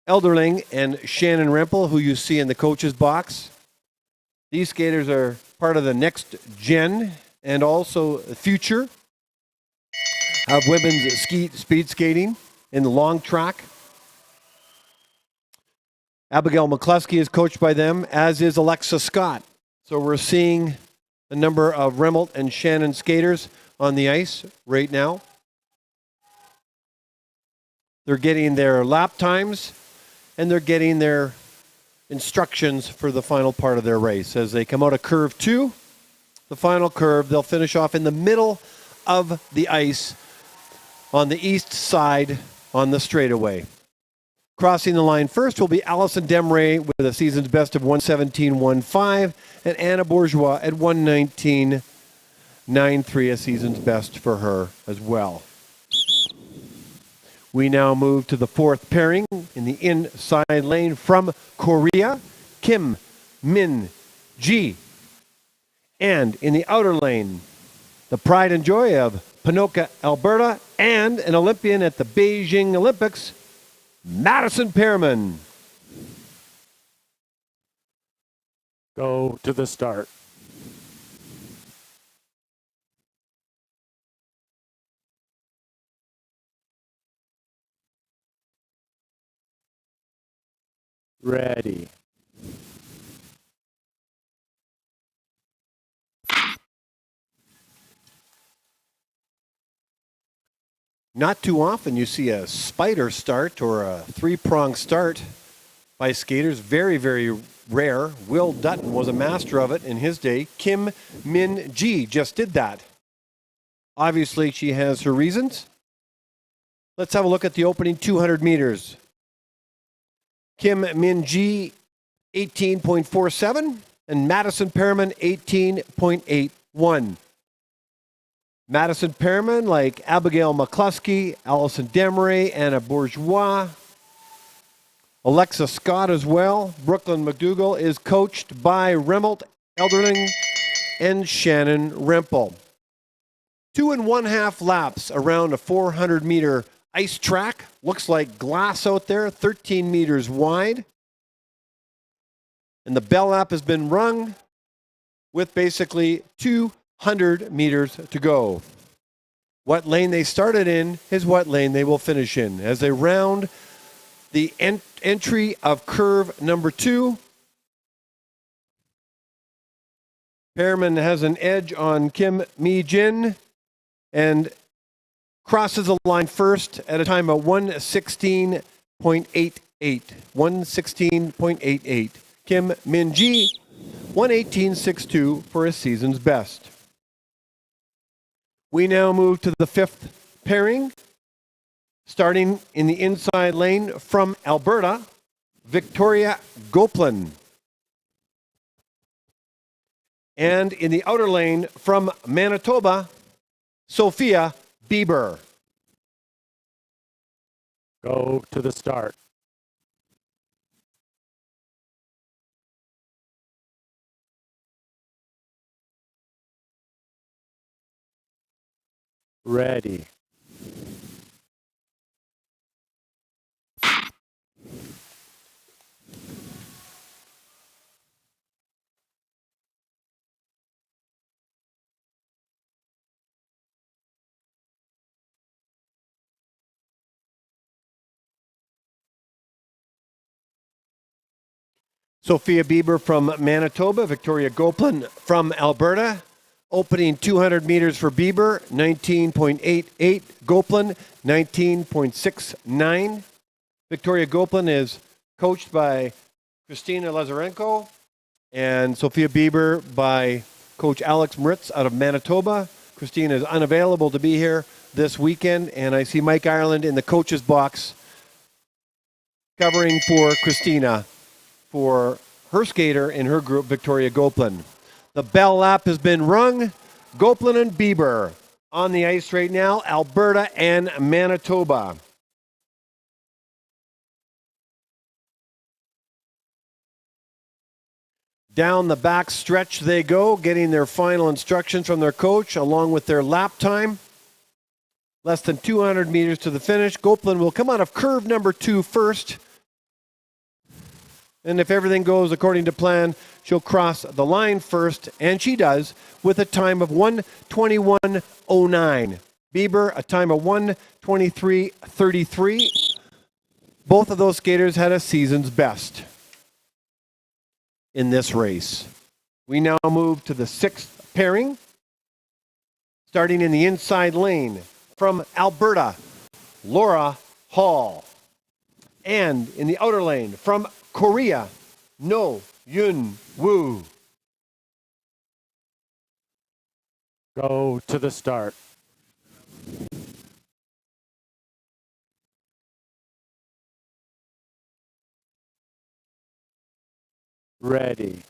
Elderling and Shannon Rempel, who you see in the coach's box. These skaters are part of the next gen and also the future of women's speed skating in the long track. Abigail McCluskey is coached by them, as is Alexa Scott. So we're seeing a number of Remmelt and Shannon skaters on the ice right now. They're getting their lap times and they're getting their instructions for the final part of their race. As they come out of curve 2, the final curve, they'll finish off in the middle of the ice on the east side on the straightaway. Crossing the line first will be Allison Desmarais with a season's best of 1:17.15 and Anna Bourgeois at 1:19.93, a season's best for her as well. We now move to the fourth pairing in the inside lane from Korea, Kim Min Ji. And in the outer lane, the pride and joy of Ponoka, Alberta, and an Olympian at the Beijing Olympics, Madison Pearman. Go to the start. Ready. Not too often you see a spider start or a three-prong start by skaters. Very, very rare. Will Dutton was a master of it in his day. Kim Min Ji just did that. Obviously, she has her reasons. Let's have a look at the opening 200 meters. Kim Min Ji, 18.47, and Madison Pearman, 18.81. Madison Pearman, like Abigail McCluskey, Allison Desmarais, Anna Bourgeois, Alexa Scott as well. Brooklyn McDougall is coached by Remmelt Elderling and Shannon Rempel. 2 1/2 laps around a 400-meter ice track. Looks like glass out there, 13 meters wide. And the bell lap has been rung with basically 200 meters to go. What lane they started in is what lane they will finish in. As they round the entry of curve number 2, Pearman has an edge on Kim Mi-jin and crosses the line first at a time of 1:16.88. 1:16.88. Kim Min-ji, 1:18.62 for his season's best. We now move to the fifth pairing, starting in the inside lane from Alberta, Victoria Goplan. And in the outer lane from Manitoba, Sophia Bieber. Go to the start. Ready. Sophia Bieber from Manitoba, Victoria Goplan from Alberta. Opening 200 meters for Bieber, 19.88. Goplan, 19.69. Victoria Goplan is coached by Christina Lazarenko and Sophia Bieber by Coach Alex Moritz out of Manitoba. Christina is unavailable to be here this weekend, and I see Mike Ireland in the coach's box covering for Christina for her skater in her group, Victoria Goplan. The bell lap has been rung. Goplan and Bieber on the ice right now, Alberta and Manitoba. Down the back stretch they go, getting their final instructions from their coach along with their lap time. Less than 200 meters to the finish. Goplan will come out of curve number 2 first. And if everything goes according to plan, she'll cross the line first, and she does, with a time of 1:21.09. Bieber, a time of 1:23.33. Both of those skaters had a season's best in this race. We now move to the 6th pairing, starting in the inside lane from Alberta, Laura Hall. And in the outer lane from Korea, No Yun Woo. Go to the start. Ready.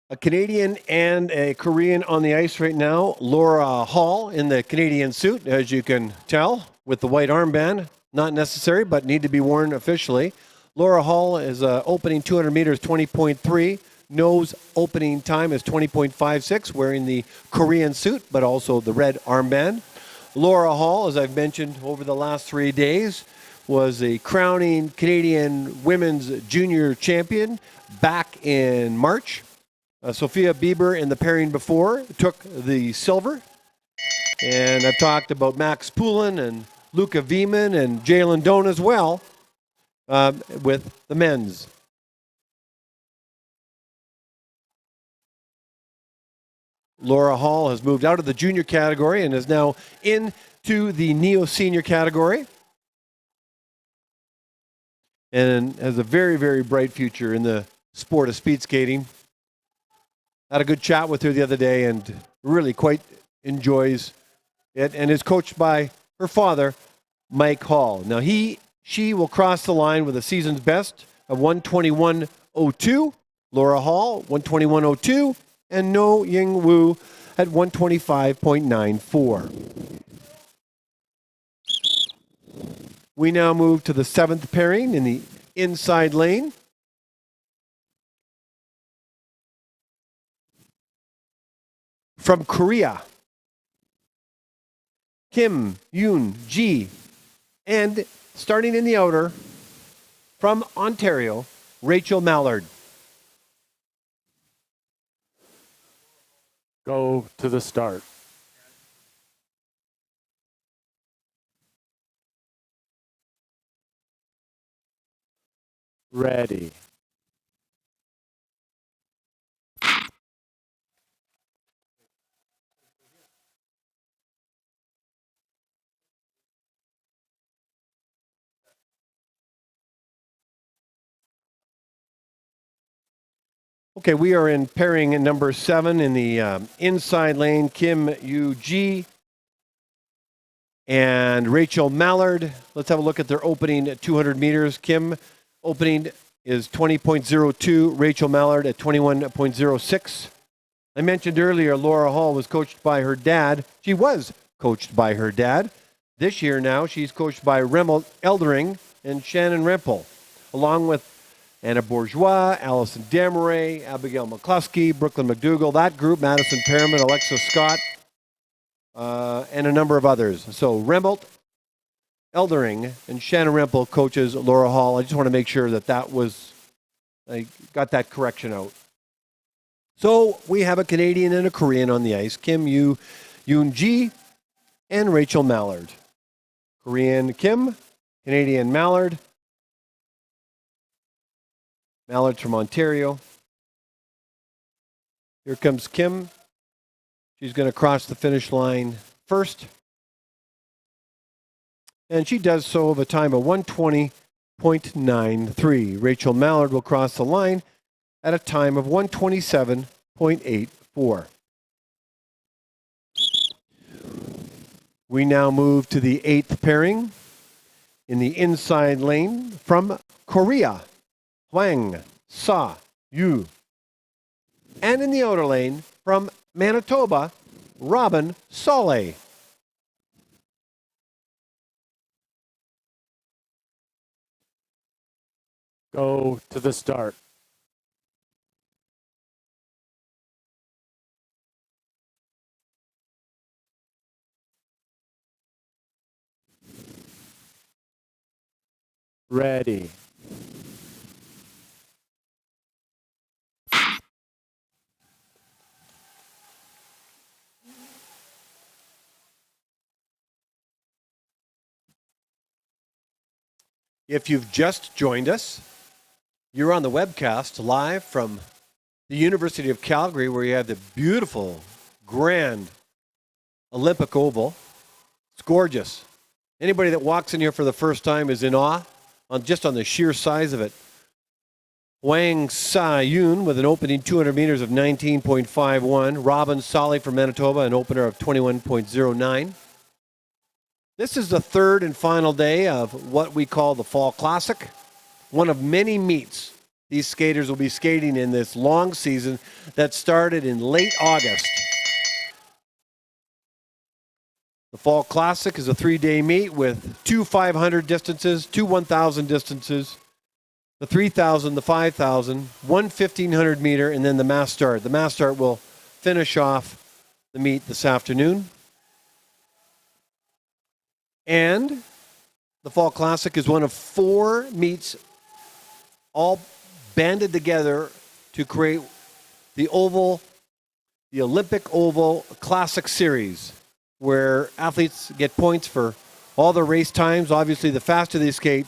A Canadian and a Korean on the ice right now. Laura Hall in the Canadian suit, as you can tell, with the white armband. Not necessary, but need to be worn officially. Laura Hall is opening 200 meters, 20.3. No's opening time is 20.56, wearing the Korean suit, but also the red armband. Laura Hall, as I've mentioned over the last 3 days, was a crowning Canadian women's junior champion back in March. Sophia Bieber in the pairing before took the silver. And I've talked about Max Poulin and Luca Vieman and Jalen Doan as well with the men's. Laura Hall has moved out of the junior category and is now into the neo-senior category. And has a very, very bright future in the sport of speed skating. Had a good chat with her the other day and really quite enjoys it, and is coached by her father, Mike Hall. Now she will cross the line with a season's best of 1:21.02. Laura Hall, 1:21.02, and No Ying Woo at 1:25.94. We now move to the 7th pairing in the inside lane. From Korea, Kim Yoon Ji, and starting in the outer, from Ontario, Rachel Mallard. Go to the start. Ready. Okay, we are in pairing number 7 in the inside lane. Kim Yoo-ji and Rachel Mallard. Let's have a look at their opening at 200 meters. Kim opening is 20.02, Rachel Mallard at 21.06. I mentioned earlier Laura Hall was coached by her dad. She was coached by her dad. This year now, she's coached by Remmel Eldering and Shannon Rempel, along with Anna Bourgeois, Allison Demaray, Abigail McCluskey, Brooklyn McDougall, that group, Madison Perriman, Alexa Scott, and a number of others. So Remmel Eldering and Shannon Rempel coaches Laura Hall. I just want to make sure I got that correction out. So we have a Canadian and a Korean on the ice, Kim Yoon-ji and Rachel Mallard. Korean Kim, Canadian Mallard. Mallard's from Ontario. Here comes Kim. She's going to cross the finish line first. And she does so of a time of 1:20.93. Rachel Mallard will cross the line at a time of 1:27.84. We now move to the 8th pairing in the inside lane from Korea, Hwang Sa-yu. And in the outer lane from Manitoba, Robin Solé. Go to the start. Ready. If you've just joined us, you're on the webcast live from the University of Calgary, where you have the beautiful, grand Olympic Oval. It's gorgeous. Anybody that walks in here for the first time is in awe just on the sheer size of it. Hwang Sa-yoon with an opening 200 meters of 19.51. Robin Solé from Manitoba, an opener of 21.09. This is the third and final day of what we call the Fall Classic, one of many meets these skaters will be skating in this long season that started in late August. The Fall Classic is a 3-day meet with 2 500 distances, 2 1,000 distances, the 3,000, the 5,000, 1 1,500 meter, and then the mass start. The mass start will finish off the meet this afternoon. And the Fall Classic is one of 4 meets all banded together to create the Olympic Oval Classic Series, where athletes get points for all their race times. Obviously, the faster they skate,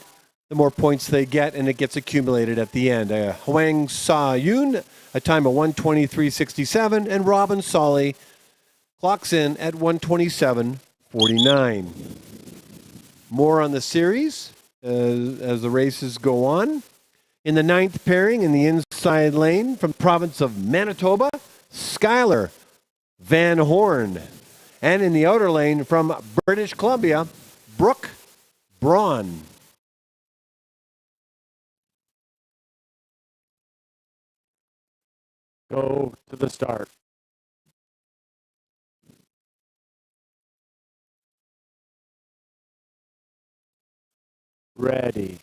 the more points they get, and it gets accumulated at the end. Hwang Sa-yoon, a time of 1:23.67, and Robin Solé clocks in at 1:27.49. More on the series as the races go on. In the 9th pairing in the inside lane from the province of Manitoba, Skylar Van Horn. And in the outer lane from British Columbia, Brooke Braun. Go to the start. Ready.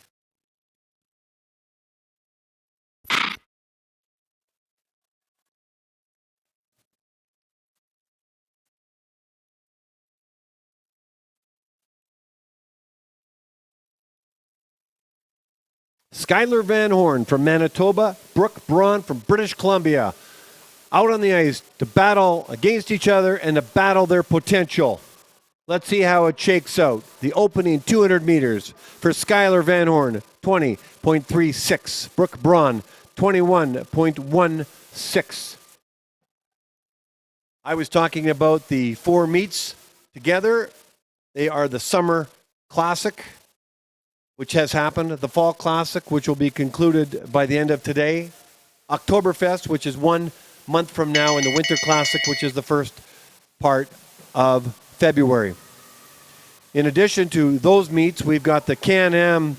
Skylar Van Horn from Manitoba, Brooke Braun from British Columbia, out on the ice to battle against each other and to battle their potential. Let's see how it shakes out. The opening 200 meters for Skylar Van Horn, 20.36. Brooke Braun, 21.16. I was talking about the 4 meets together. They are the Summer Classic, which has happened, the Fall Classic, which will be concluded by the end of today, Oktoberfest, which is 1 month from now, and the Winter Classic, which is the first part of February. In addition to those meets, we've got the Can-Am,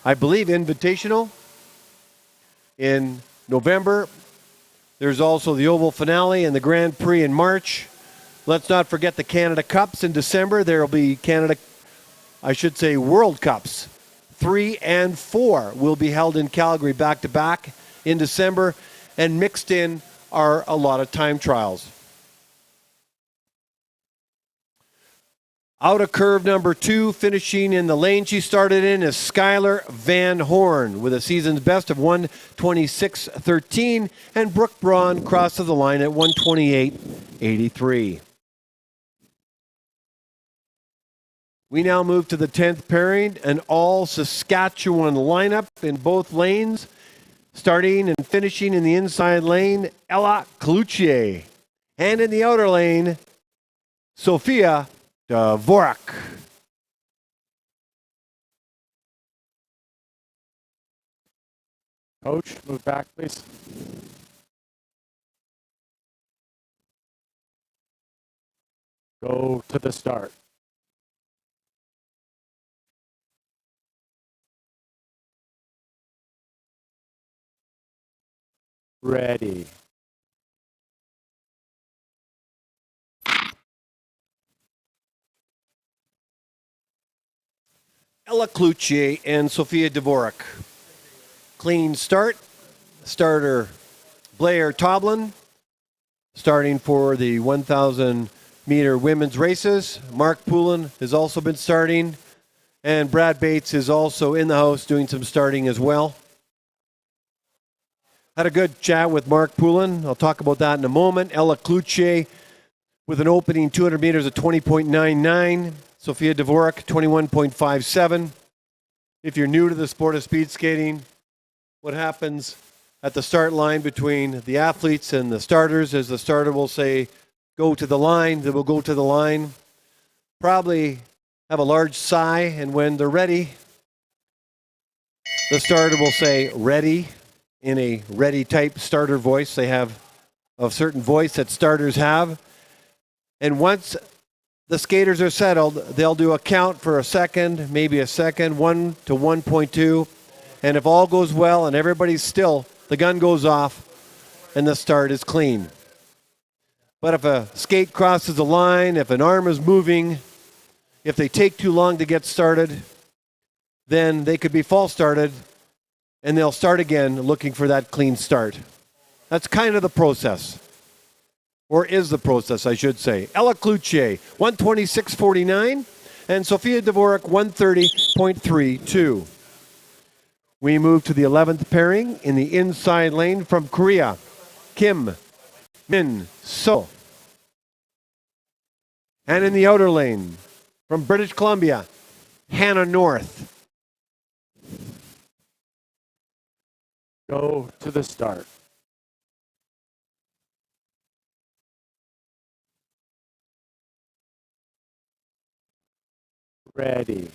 I believe, Invitational in November. There's also the Oval Finale and the Grand Prix in March. Let's not forget the Canada Cups in December. There will be World Cups. 3 and 4 will be held in Calgary back-to-back in December, and mixed in are a lot of time trials. Out of curve number 2, finishing in the lane she started in, is Skylar Van Horn with a season's best of 1:26.13, and Brooke Braun crosses the line at 1:28.83. We now move to the 10th pairing, an all Saskatchewan lineup in both lanes. Starting and finishing in the inside lane, Ella Cloutier. And in the outer lane, Sophia Dvorak. Coach, move back, please. Go to the start. Ready. Ella Cloutier and Sophia Dvorak. Clean start. Starter Blair Toblin starting for the 1,000 meter women's races. Mark Poulin has also been starting, and Brad Bates is also in the house doing some starting as well. Had a good chat with Mark Poulin. I'll talk about that in a moment. Ella Cloutier with an opening 200 meters at 20.99. Sophia Dvorak, 21.57. If you're new to the sport of speed skating, what happens at the start line between the athletes and the starters is the starter will say, go to the line, they will go to the line. Probably have a large sigh, and when they're ready, the starter will say, ready, in a ready type starter voice. They have a certain voice that starters have. And once the skaters are settled, they'll do a count for a second, maybe a second, 1 to 1.2. And if all goes well and everybody's still, the gun goes off and the start is clean. But if a skate crosses the line, if an arm is moving, if they take too long to get started, then they could be false started, and they'll start again looking for that clean start. That's kind of the process. Or is the process, I should say. Ella Cloutier, 1:26.49, and Sophia Dvorak, 1:30.32. We move to the 11th pairing in the inside lane from Korea, Kim Min So. And in the outer lane from British Columbia, Hannah North. Go to the start. Ready.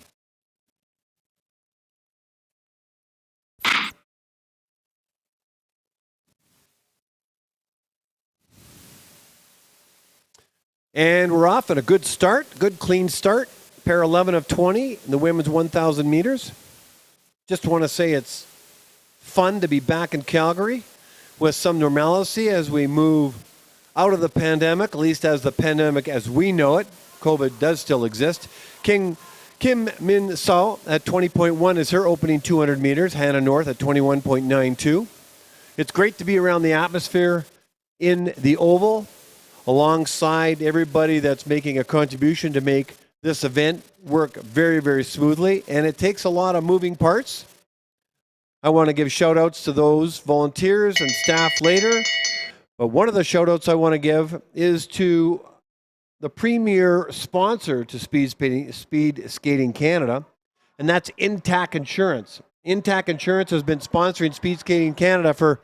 And we're off at a good start, good clean start. Pair 11 of 20 in the women's 1,000 meters. Just want to say it's fun to be back in Calgary with some normalcy as we move out of the pandemic, at least as the pandemic as we know it. COVID does still exist. Kim Min So at 20.1 is her opening 200 meters. Hannah North at 21.92. It's great to be around the atmosphere in the Oval alongside everybody that's making a contribution to make this event work very, very smoothly. And it takes a lot of moving parts. I want to give shout outs to those volunteers and staff later. But one of the shout outs I want to give is to the premier sponsor to Speed Skating Canada, and that's Intac Insurance. Intac Insurance has been sponsoring Speed Skating Canada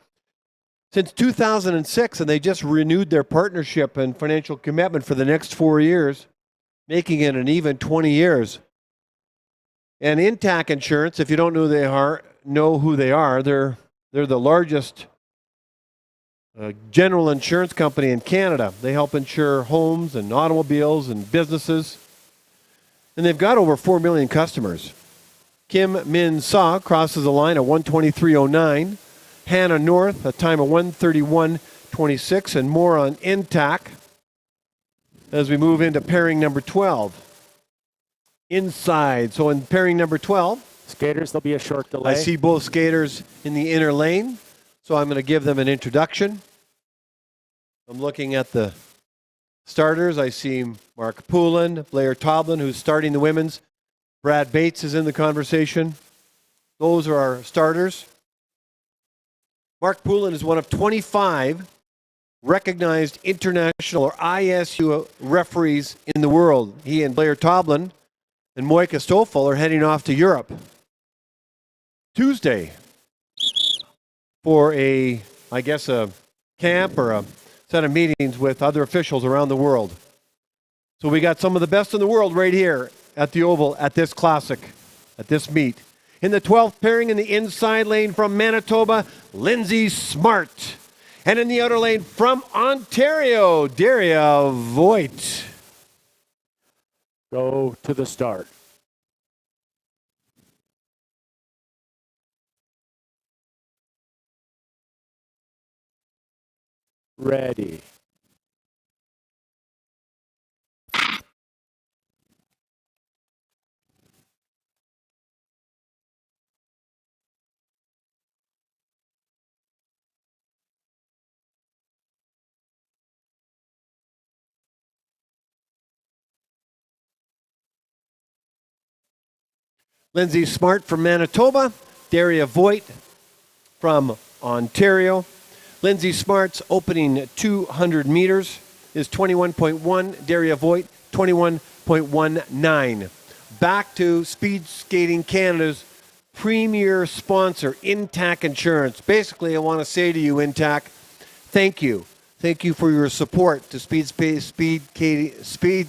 since 2006, and they just renewed their partnership and financial commitment for the next 4 years, making it an even 20 years. And Intac Insurance, if you don't know who they are, they're the largest general insurance company in Canada. They help insure homes and automobiles and businesses. and they've got over 4 million customers. Kim Min Sa crosses the line at 1:23.09. Hannah North, a time of 1:31.26, and more on Intac as we move into pairing number 12. Inside, so in pairing number 12, Skaters, there'll be a short delay. I see both skaters in the inner lane, so I'm going to give them an introduction. I'm looking at the starters. I see Mark Poulin, Blair Toblin, who's starting the women's. Brad Bates is in the conversation. Those are our starters. Mark Poulin is one of 25 recognized international or ISU referees in the world. He and Blair Toblin and Moika Stoffel are heading off to Europe Tuesday for a camp or a set of meetings with other officials around the world. So we got some of the best in the world right here at the Oval at this classic, at this meet. In the 12th pairing in the inside lane from Manitoba, Lindsay Smart. And in the outer lane from Ontario, Daria Voigt. Go to the start. Ready. Lindsay Smart from Manitoba, Daria Voigt from Ontario. Lindsay Smart's opening 200 meters is 21.1, Daria Voigt 21.19. Back to Speed Skating Canada's premier sponsor, Intac Insurance. Basically, I want to say to you, Intac, thank you. Thank you for your support to Speed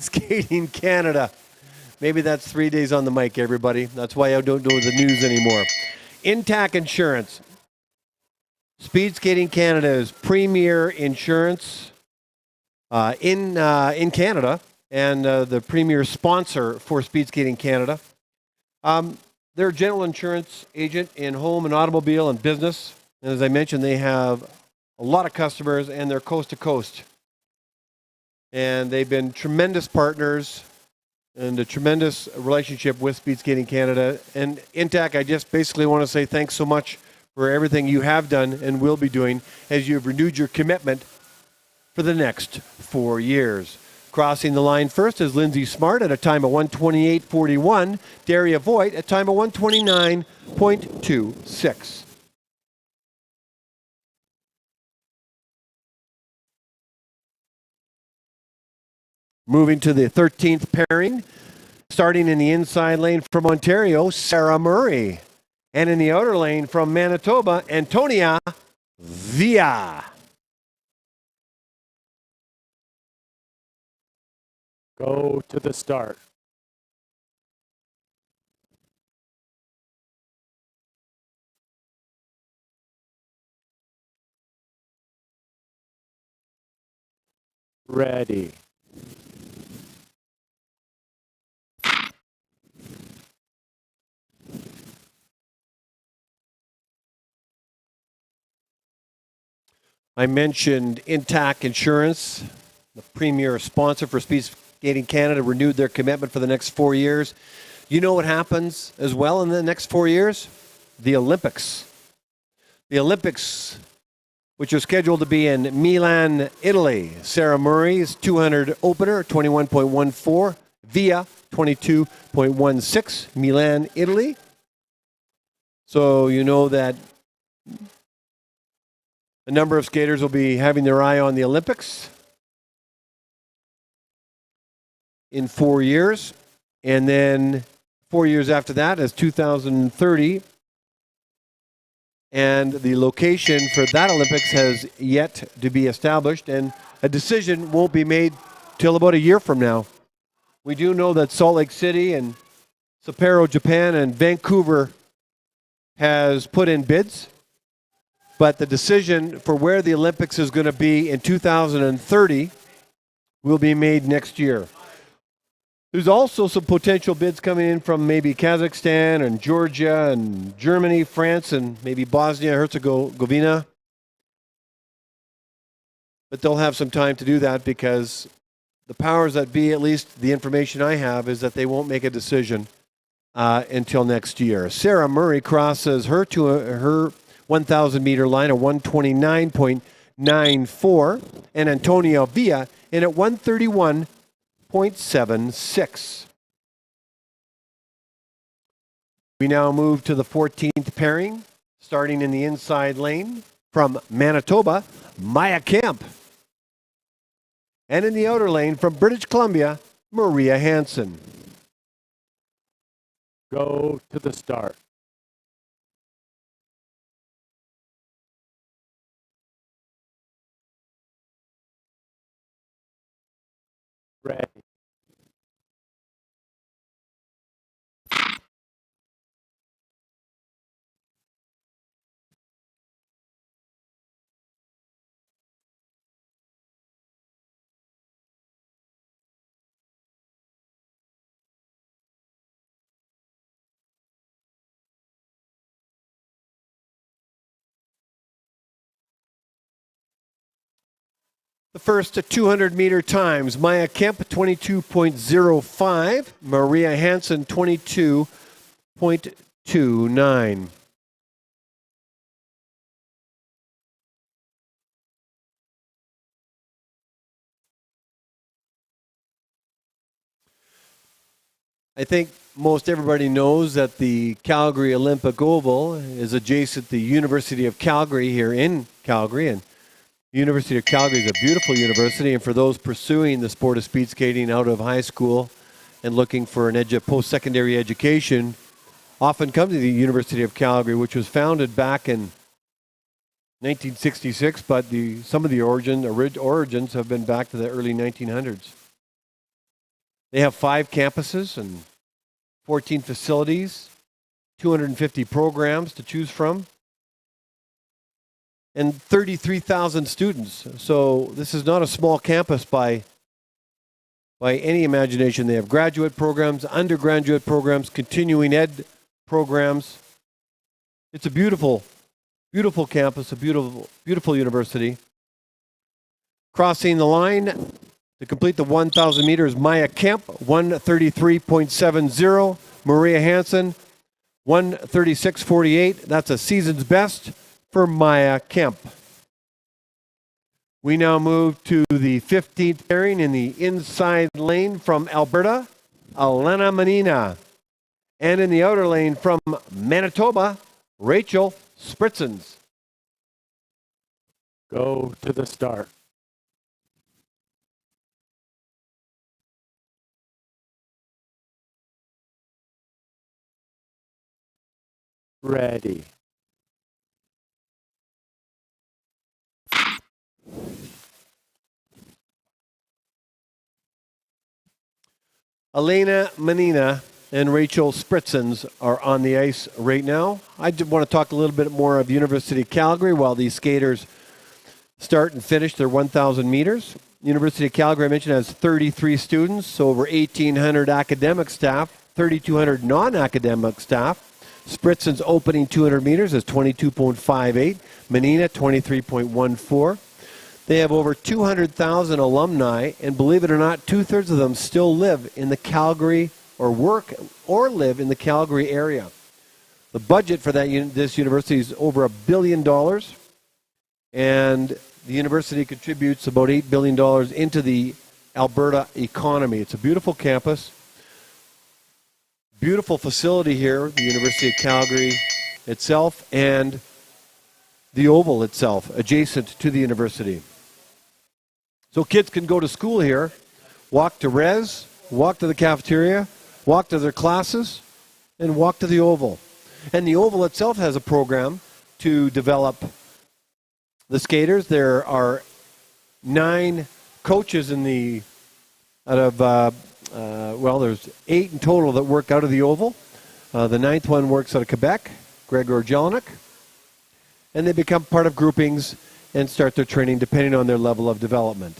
Skating Canada. Maybe that's 3 days on the mic, everybody. That's why I don't do the news anymore. Intac Insurance. Speed Skating Canada's premier insurance in Canada and the premier sponsor for Speed Skating Canada. They're a general insurance agent in home and automobile and business. And as I mentioned, they have a lot of customers and they're coast to coast. And they've been tremendous partners and a tremendous relationship with Speed Skating Canada. And Intac, I just basically want to say thanks so much for everything you have done and will be doing as you have renewed your commitment for the next 4 years. Crossing the line first is Lindsay Smart at a time of 1:28.41. Daria Voigt at a time of 1:29.26. Moving to the 13th pairing, starting in the inside lane from Ontario, Sarah Murray. And in the outer lane from Manitoba, Antonia Villa. Go to the start. Ready. I mentioned Intac Insurance, the premier sponsor for Speed Skating Canada, renewed their commitment for the next 4 years. You know what happens as well in the next 4 years? The Olympics. The Olympics, which are scheduled to be in Milan, Italy. Sarah Murray's 200 opener, 21.14. Via, 22.16. Milan, Italy. So you know that a number of skaters will be having their eye on the Olympics in 4 years. And then 4 years after that is 2030. And the location for that Olympics has yet to be established. And a decision won't be made till about a year from now. We do know that Salt Lake City and Sapporo, Japan, and Vancouver has put in bids. But the decision for where the Olympics is going to be in 2030 will be made next year. There's also some potential bids coming in from maybe Kazakhstan and Georgia and Germany, France, and maybe Bosnia-Herzegovina. But they'll have some time to do that because the powers that be, at least the information I have, is that they won't make a decision until next year. Sarah Murray crosses her 1,000-meter line at 129.94, and Antonia Villa in at 131.76. We now move to the 14th pairing, starting in the inside lane from Manitoba, Maya Kemp. And in the outer lane from British Columbia, Maria Hansen. Go to the start. Ready. The first 200-meter times, Maya Kemp 22.05, Maria Hansen 22.29. I think most everybody knows that the Calgary Olympic Oval is adjacent to the University of Calgary here in Calgary, and the University of Calgary is a beautiful university, and for those pursuing the sport of speed skating out of high school and looking for an post-secondary education, often come to the University of Calgary, which was founded back in 1966, but some of the origins have been back to the early 1900s. They have 5 campuses and 14 facilities, 250 programs to choose from, and 33,000 students. So this is not a small campus by any imagination. They have graduate programs, undergraduate programs, continuing ed programs. It's a beautiful, beautiful campus, a beautiful, beautiful university. Crossing the line to complete the 1,000 meters, Maya Kemp, 133.70. Maria Hansen, 136.48. That's a season's best for Maya Kemp. We now move to the 15th pairing in the inside lane from Alberta, Elena Menina. And in the outer lane from Manitoba, Rachel Spritzens. Go to the start. Ready. Elena Menina and Rachel Spritzens are on the ice right now. I just want to talk a little bit more of University of Calgary while these skaters start and finish their 1,000 meters. University of Calgary, I mentioned, has 33 students, so over 1,800 academic staff, 3,200 non-academic staff. Spritzens opening 200 meters is 22.58. Menina, 23.14. They have over 200,000 alumni, and believe it or not, 2/3 of them still live in the Calgary or work or live in the Calgary area. The budget for this university is over $1 billion, and the university contributes about $8 billion into the Alberta economy. It's a beautiful campus, beautiful facility here, the University of Calgary itself, and the Oval itself, adjacent to the university. So kids can go to school here, walk to res, walk to the cafeteria, walk to their classes, and walk to the Oval. And the Oval itself has a program to develop the skaters. There are 9 coaches there's 8 in total that work out of the Oval. The 9th one works out of Quebec, Gregor Jelinek. And they become part of groupings and start their training depending on their level of development.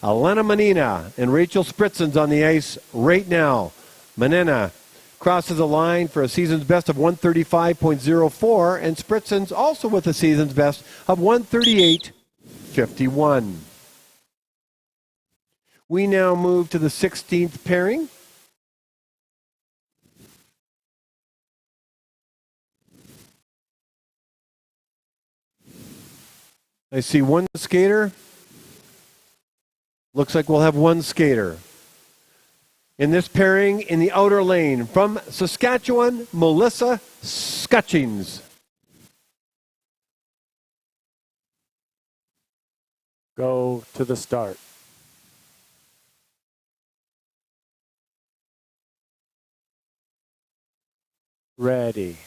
Elena Menina and Rachel Spritzens on the ice right now. Menina crosses the line for a season's best of 135.04, and Spritzens also with a season's best of 138.51. We now move to the 16th pairing. I see one skater. Looks like we'll have one skater. In this pairing, in the outer lane, from Saskatchewan, Melissa Scutchings. Go to the start. Ready.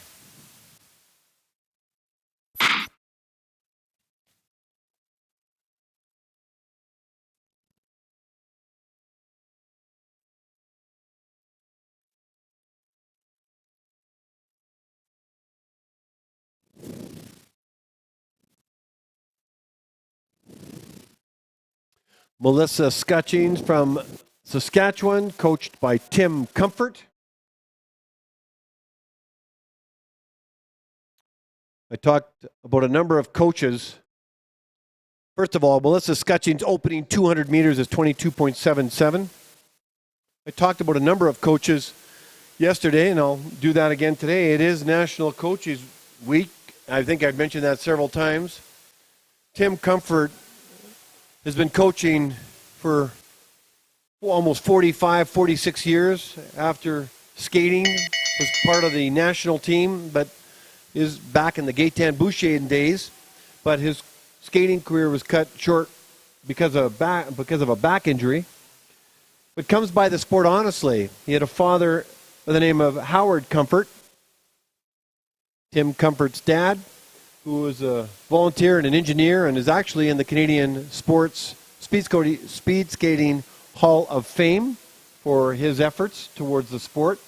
Melissa Scutchings from Saskatchewan, coached by Tim Comfort. I talked about a number of coaches. First of all, Melissa Scutchings' opening 200 meters is 22.77. I talked about a number of coaches yesterday, and I'll do that again today. It is National Coaches Week. I think I've mentioned that several times. Tim Comfort has been coaching for almost 45, 46 years after skating. Was part of the national team, but is back in the Gaetan Boucher days. But his skating career was cut short because of a back injury. But comes by the sport honestly. He had a father by the name of Howard Comfort, Tim Comfort's dad, who was a volunteer and an engineer and is actually in the Canadian Sports Speed Skating Hall of Fame for his efforts towards the sport.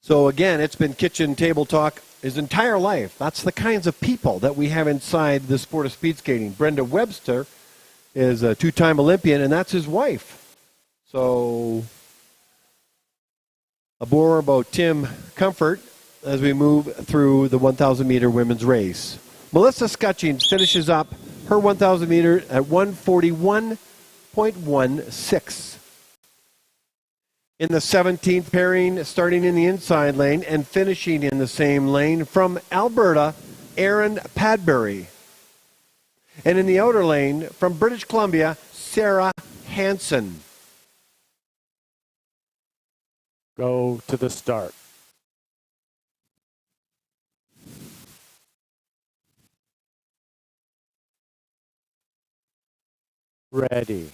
So again, it's been kitchen table talk his entire life. That's the kinds of people that we have inside the sport of speed skating. Brenda Webster is a two-time Olympian, and that's his wife. So more about Tim Comfort as we move through the 1,000-meter women's race. Melissa Scutchings finishes up her 1,000 meter at 141.16. In the 17th pairing, starting in the inside lane and finishing in the same lane, from Alberta, Erin Padbury. And in the outer lane, from British Columbia, Sarah Hansen. Go to the start. Ready.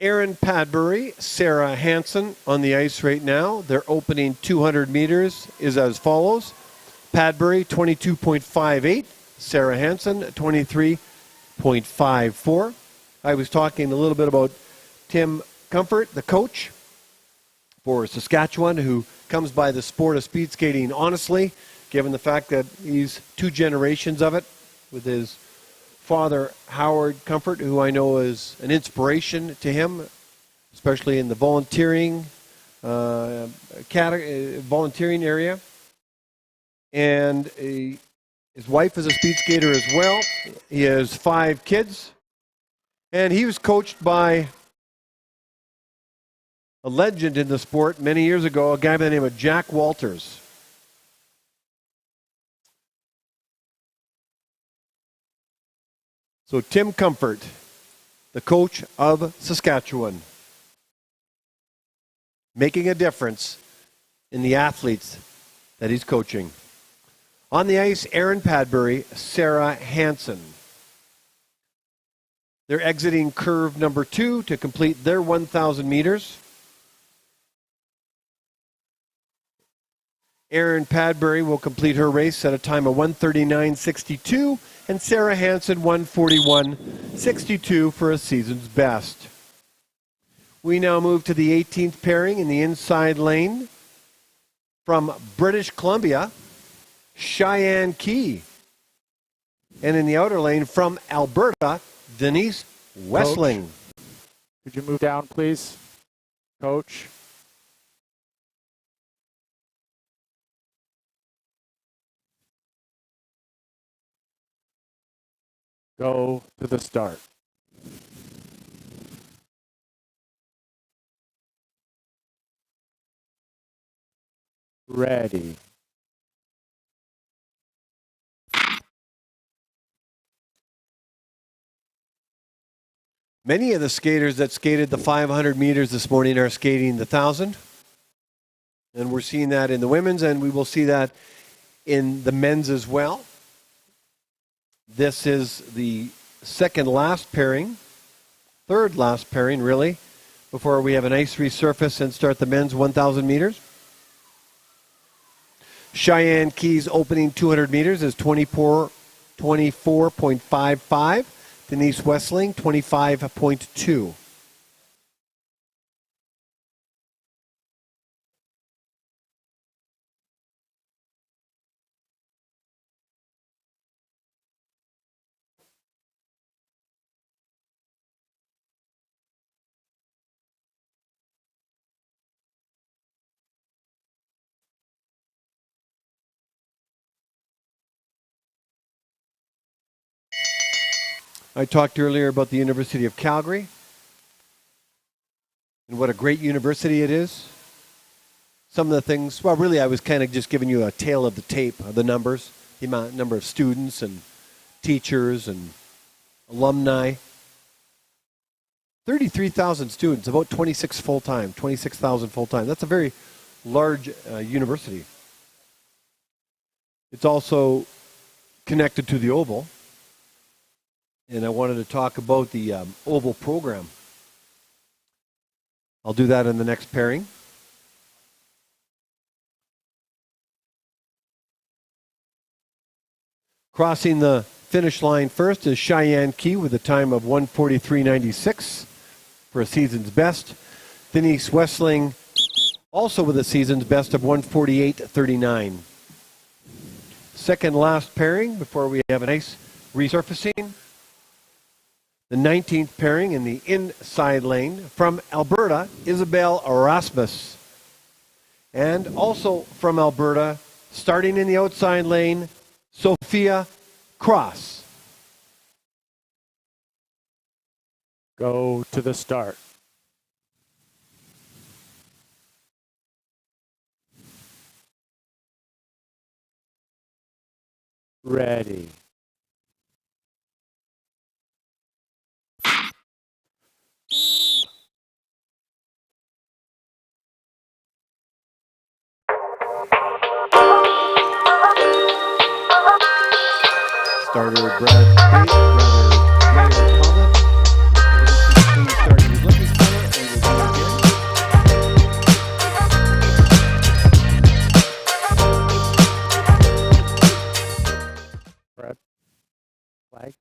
Erin Padbury, Sarah Hansen on the ice right now. Their opening 200 meters is as follows. Padbury, 22.58. Sarah Hansen, 23.54. I was talking a little bit about Tim Comfort, the coach for Saskatchewan, who comes by the sport of speed skating honestly, given the fact that he's two generations of it, with his father, Howard Comfort, who I know is an inspiration to him, especially in the volunteering volunteering area. And his wife is a speed skater as well. He has 5 kids. And he was coached by a legend in the sport many years ago, a guy by the name of Jack Walters. So Tim Comfort, the coach of Saskatchewan, making a difference in the athletes that he's coaching. On the ice, Erin Padbury, Sarah Hansen. They're exiting curve number 2 to complete their 1,000 meters. Erin Padbury will complete her race at a time of 1:39.62, and Sarah Hansen 1:41.62 for a season's best. We now move to the 18th pairing in the inside lane. From British Columbia, Cheyenne Key. And in the outer lane from Alberta, Denise Wessling. Could you move down, please, Coach? Go to the start. Ready. Many of the skaters that skated the 500 meters this morning are skating the 1,000. And we're seeing that in the women's, and we will see that in the men's as well. This is the second last pairing, third last pairing, really, before we have an ice resurface and start the men's 1,000 meters. Cheyenne Key's opening 200 meters is 24.55. Denise Wessling, 25.2. I talked earlier about the University of Calgary and what a great university it is. Some of the things, well, really, I was kind of just giving you a tale of the tape of the numbers, the number of students and teachers and alumni. 33,000 students, about 26,000 full-time. That's a very large university. It's also connected to the Oval. And I wanted to talk about the Oval program. I'll do that in the next pairing. Crossing the finish line first is Cheyenne Key with a time of 1:43.96 for a season's best. Denise Wessling also with a season's best of 1:48.39. Second last pairing before we have a nice resurfacing. The 19th pairing in the inside lane from Alberta, Isabel Erasmus. And also from Alberta, starting in the outside lane, Sophia Cross. Go to the start. Ready. Starter Brad Pate, Mayor Tomlin. This is the clean start he was looking for, and we'll do it again. Brad. Flag.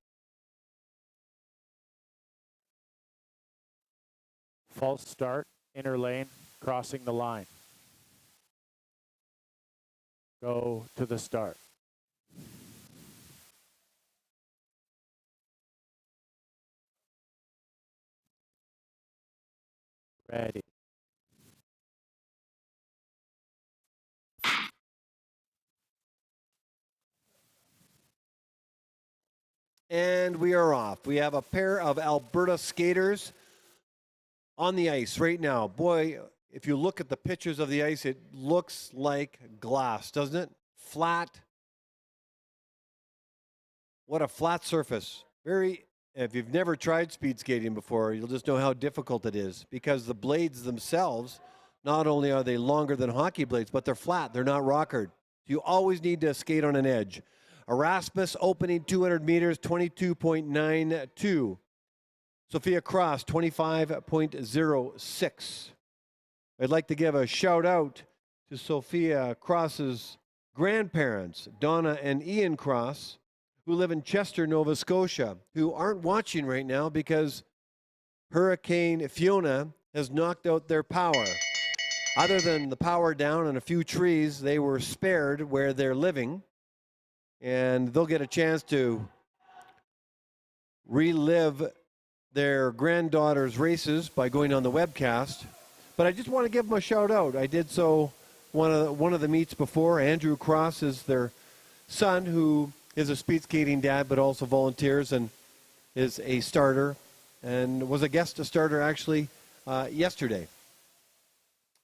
False start, inner lane, crossing the line. Go to the start. Ready. And we are off. We have a pair of Alberta skaters on the ice right now. Boy, if you look at the pictures of the ice, it looks like glass, doesn't it? Flat. What a flat surface. If you've never tried speed skating before, you'll just know how difficult it is because the blades themselves, not only are they longer than hockey blades, but they're flat. They're not rockered. You always need to skate on an edge. Erasmus opening 200 meters, 22.92. Sophia Cross, 25.06. I'd like to give a shout out to Sophia Cross's grandparents, Donna and Ian Cross, who live in Chester, Nova Scotia, who aren't watching right now because Hurricane Fiona has knocked out their power. Other than the power down and a few trees, they were spared where they're living, and they'll get a chance to relive their granddaughter's races by going on the webcast. But I just want to give them a shout out. I did so one of the meets before. Andrew Cross is their son, who is a speed skating dad, but also volunteers and is a starter, and was a guest starter actually yesterday.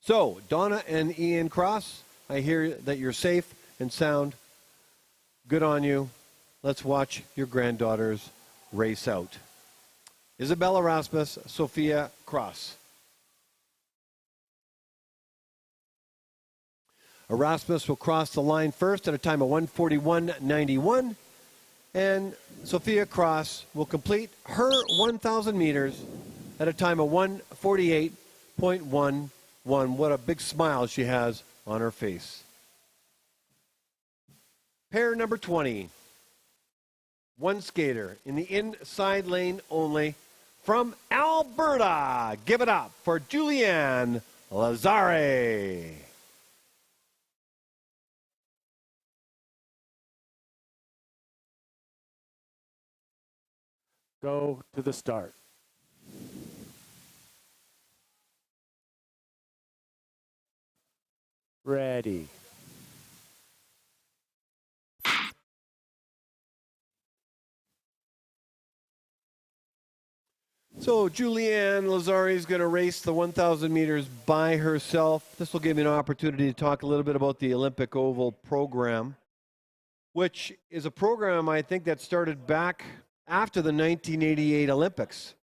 So, Donna and Ian Cross, I hear that you're safe and sound. Good on you. Let's watch your granddaughters race out. Isabella Rasmus, Sophia Cross. Erasmus will cross the line first at a time of 1:41.91, and Sophia Cross will complete her 1,000 meters at a time of 1:48.11. What a big smile she has on her face. Pair number 20. One skater in the inside lane only from Alberta. Give it up for Julianne Lazare. Go to the start. Ready. So Julianne Lazare is going to race the 1,000 meters by herself. This will give me an opportunity to talk a little bit about the Olympic Oval program, which is a program I think that started back after the 1988 Olympics.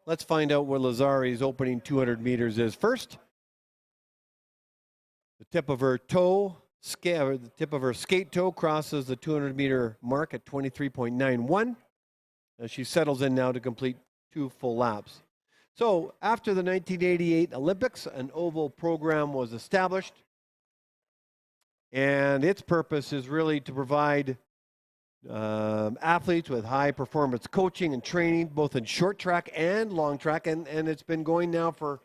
Let's find out where Lazare's opening 200 meters is. First, the tip of her skate toe crosses the 200-meter mark at 23.91. As she settles in now to complete 2 full laps. So after the 1988 Olympics, an oval program was established, and its purpose is really to provide athletes with high performance coaching and training, both in short track and long track, and it's been going now for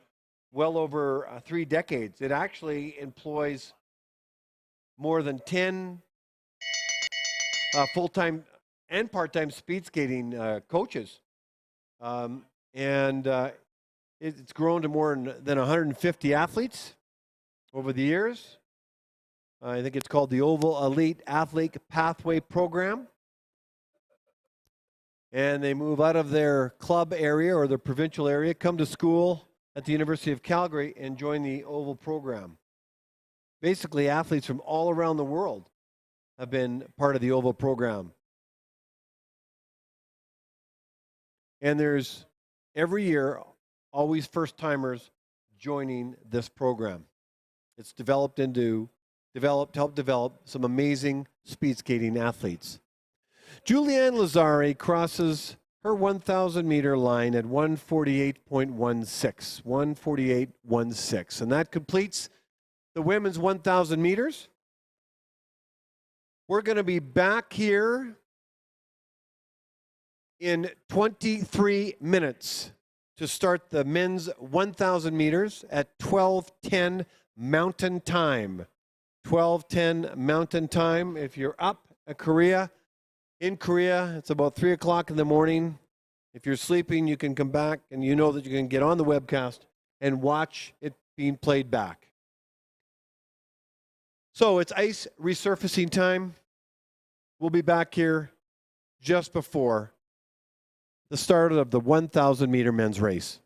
well over 3 decades. It actually employs more than 10 full-time and part-time speed skating coaches. It's grown to more than 150 athletes over the years. I think it's called the Oval Elite Athlete Pathway Program. And they move out of their club area or their provincial area, come to school at the University of Calgary, and join the Oval program. Basically, athletes from all around the world have been part of the Oval program. And there's, every year, always first-timers joining this program. It's to help develop some amazing speed skating athletes. Julianne Lazare crosses her 1,000-meter line at 1:48.16. 1:48.16. And that completes the women's 1,000 meters. We're going to be back here in 23 minutes to start the men's 1,000 meters at 12:10 Mountain Time. 12:10 Mountain Time. If you're up at Korea, in Korea, it's about 3 o'clock in the morning. If you're sleeping, you can come back, and you know that you can get on the webcast and watch it being played back. So it's ice resurfacing time. We'll be back here just before the start of the 1,000-meter men's race.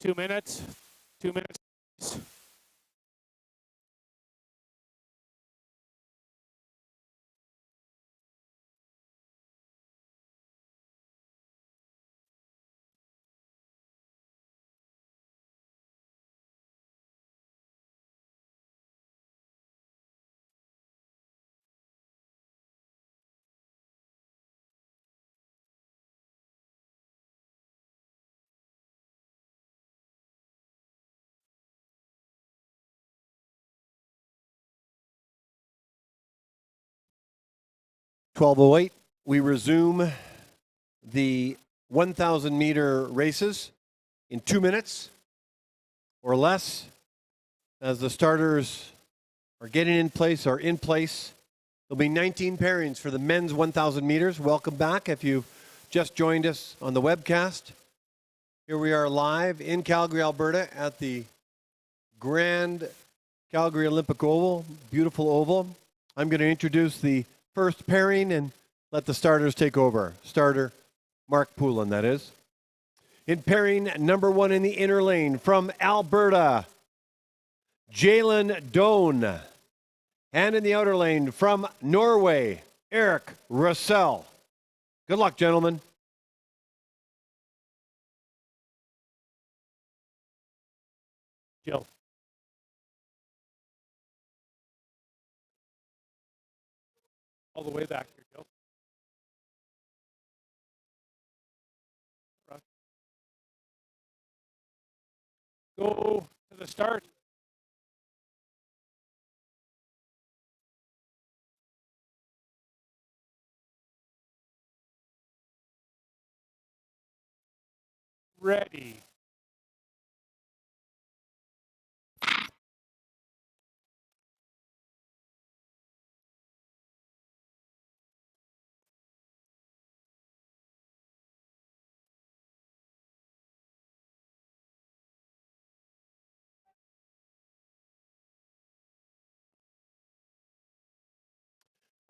2 minutes. 2 minutes. 12:08. We resume the 1,000 meter races in 2 minutes or less as the starters are getting in place or in place. There'll be 19 pairings for the men's 1,000 meters. Welcome back if you've just joined us on the webcast. Here we are live in Calgary, Alberta at the Grand Calgary Olympic Oval, beautiful oval. I'm going to introduce the first pairing and let the starters take over. Starter Mark Poulin, that is. In pairing number 1 in the inner lane from Alberta, Jalen Doan. And in the outer lane from Norway, Eric Russell. Good luck, gentlemen. Jill. All the way back here, Jill. Go to the start. Ready.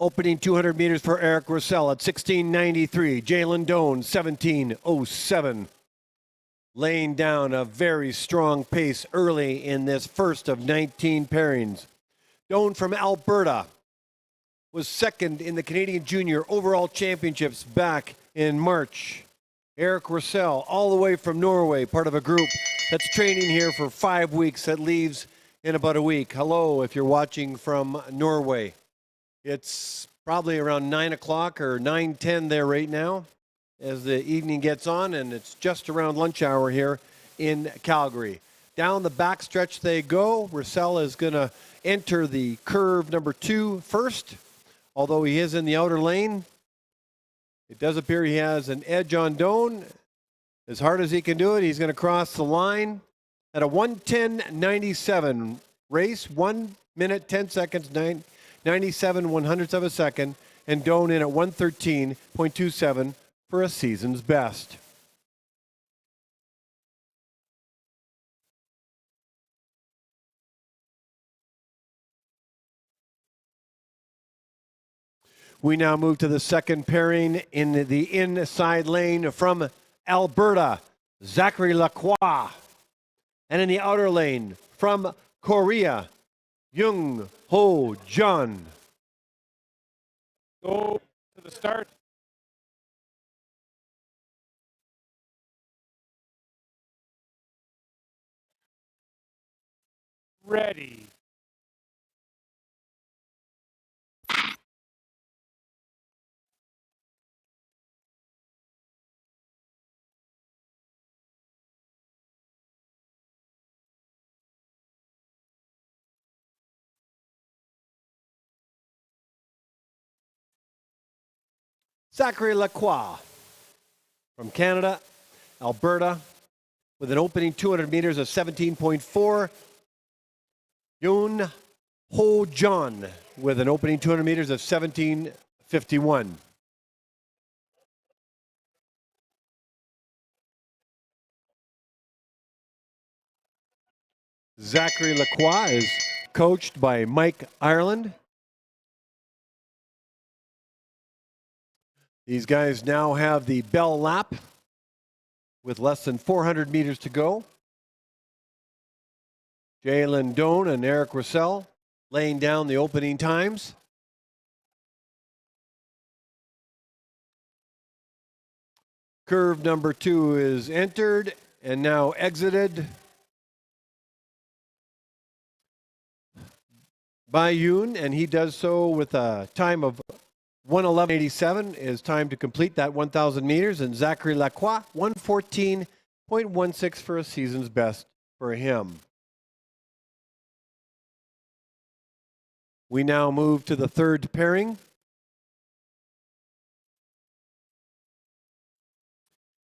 Opening 200 meters for Eric Russell at 16:93. Jalen Doan, 17:07. Laying down a very strong pace early in this first of 19 pairings. Doan from Alberta was second in the Canadian Junior Overall Championships back in March. Eric Russell, all the way from Norway, part of a group that's training here for 5 weeks that leaves in about a week. Hello, if you're watching from Norway. It's probably around 9 o'clock or 9:10 there right now as the evening gets on, and it's just around lunch hour here in Calgary. Down the back stretch they go. Russell is going to enter the curve number 2 first, although he is in the outer lane. It does appear he has an edge on Doan. As hard as he can do it, he's going to cross the line at a 1:10.97 race, 1 minute, 10 seconds, 97 100ths of a second, and Doan in at 1:13.27 for a season's best. We now move to the second pairing in the inside lane from Alberta, Zachary Lacroix. And in the outer lane from Korea, Jung Ho Jun. Go to the start. Ready. Zachary Lacroix from Canada, Alberta, with an opening 200 meters of 17.4. Yoon Ho Jun with an opening 200 meters of 17:51. Zachary Lacroix is coached by Mike Ireland. These guys now have the bell lap with less than 400 meters to go. Jalen Doan and Eric Russell laying down the opening times. Curve number 2 is entered and now exited by Yoon, and he does so with a time of 1:11.87 is time to complete that 1,000 meters, and Zachary Lacroix 1:14.16 for a season's best for him. We now move to the third pairing.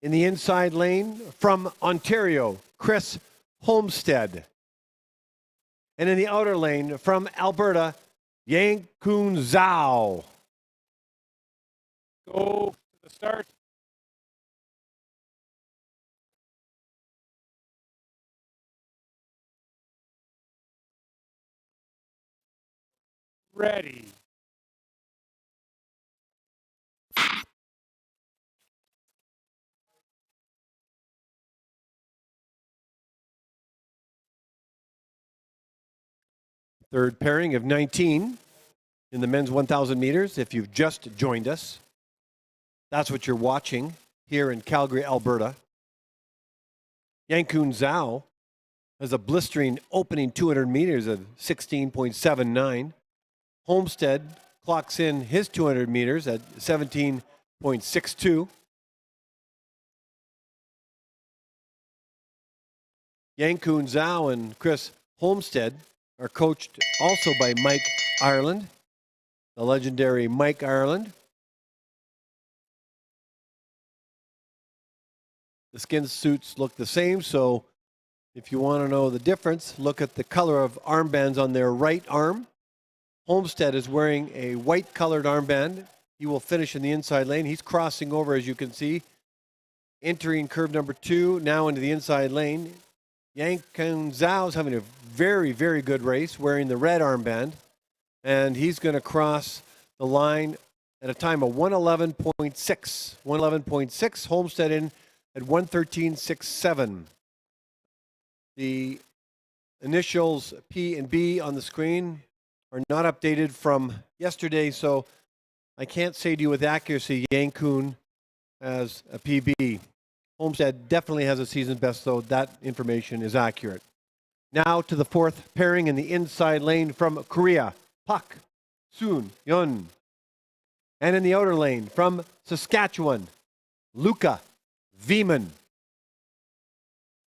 In the inside lane from Ontario, Chris Homestead. And in the outer lane from Alberta, Yankun Zhao. Go to the start. Ready. Third pairing of 19 in the men's 1,000 meters. If you've just joined us, that's what you're watching here in Calgary, Alberta. Yankun Zhao has a blistering opening 200 meters of 16.79. Homestead clocks in his 200 meters at 17.62. Yankun Zhao and Chris Homestead are coached also by Mike Ireland, the legendary Mike Ireland. The skin suits look the same, so if you want to know the difference, look at the color of armbands on their right arm. Homestead is wearing a white colored armband. He will finish in the inside lane. He's crossing over, as you can see, entering curve number 2, now into the inside lane. Yankun Zhao is having a very, very good race, wearing the red armband, and he's going to cross the line at a time of 1:11.6. 1:11.6, Homestead in at 1:13.67. The initials P and B on the screen are not updated from yesterday, so I can't say to you with accuracy Yankun as a PB. Homestead definitely has a season best, though that information is accurate. Now to the fourth pairing in the inside lane from Korea, Pak Soon Yun. And in the outer lane from Saskatchewan, Luca Veman.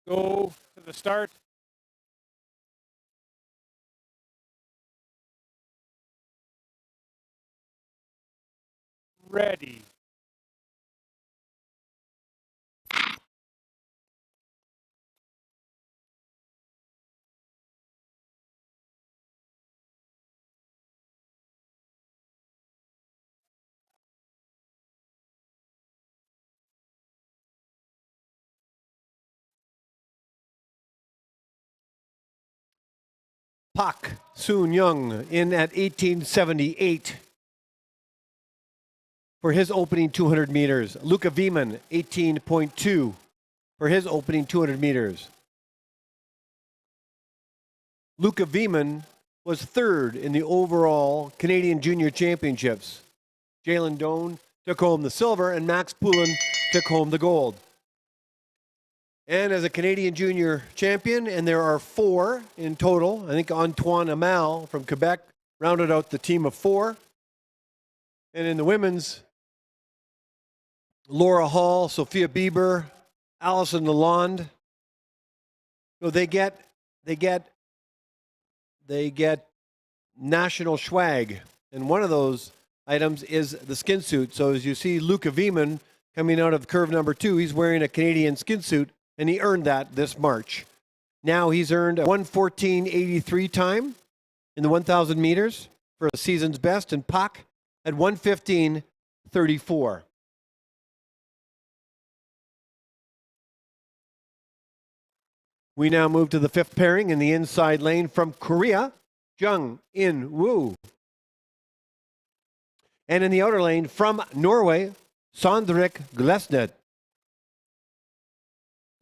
Go to the start. Ready. Pak Soon Young in at 18:78 for his opening 200 meters. Luca Veman, 18.2 for his opening 200 meters. Luca Veman was third in the overall Canadian Junior Championships. Jalen Doan took home the silver, and Max Poulin took home the gold. And as a Canadian Junior champion, and there are 4 in total, I think Antoine Amal from Quebec rounded out the team of 4. And in the women's, Laura Hall, Sophia Bieber, Allison Lalonde. So they get national swag, and one of those items is the skin suit. So as you see Luca Veman coming out of curve number 2, he's wearing a Canadian skin suit, and he earned that this March. Now he's earned a 1:14.83 time in the 1,000 meters for a season's best, and Pak at 1:15.34. We now move to the fifth pairing in the inside lane from Korea, Jung In Woo. And in the outer lane from Norway, Sondrik Glesnet.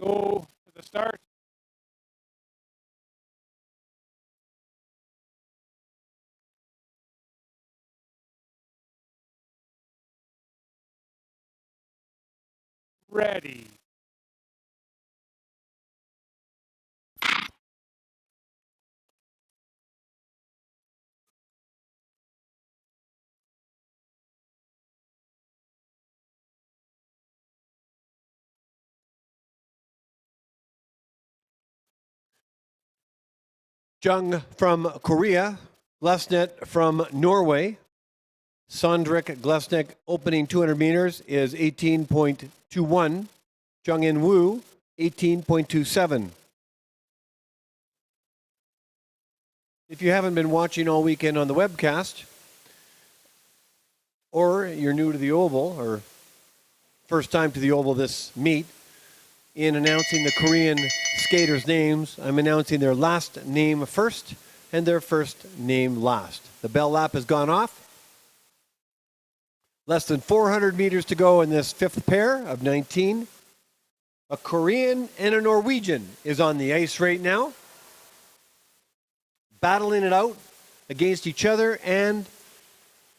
Go to the start. Ready. Jung from Korea, Glesnet from Norway. Sondrik Glesnek opening 200 meters is 18.21. Jung-In Woo, 18.27. If you haven't been watching all weekend on the webcast, or you're new to the Oval, or first time to the Oval this meet, in announcing the Korean skaters' names, I'm announcing their last name first and their first name last. The bell lap has gone off. Less than 400 meters to go in this fifth pair of 19. A Korean and a Norwegian is on the ice right now, battling it out against each other and,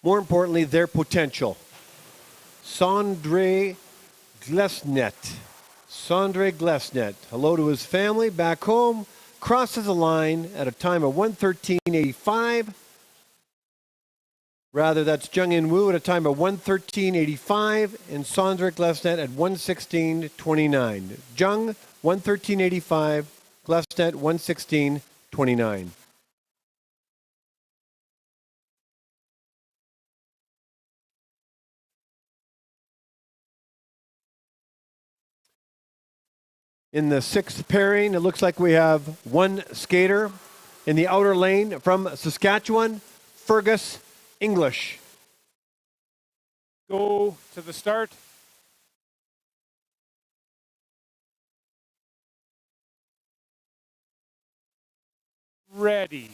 more importantly, their potential. Sondre Glesnet. Sondre Glesnet. Hello to his family back home. Crosses the line at a time of 1:13.85. Rather, that's Jung-In Woo at a time of 1:13.85 and Sondre Glesnet at 1:16.29. Jung, 1:13.85. Glesnet, 1:16.29. In the sixth pairing, it looks like we have one skater in the outer lane from Saskatchewan, Fergus English. Go to the start. Ready.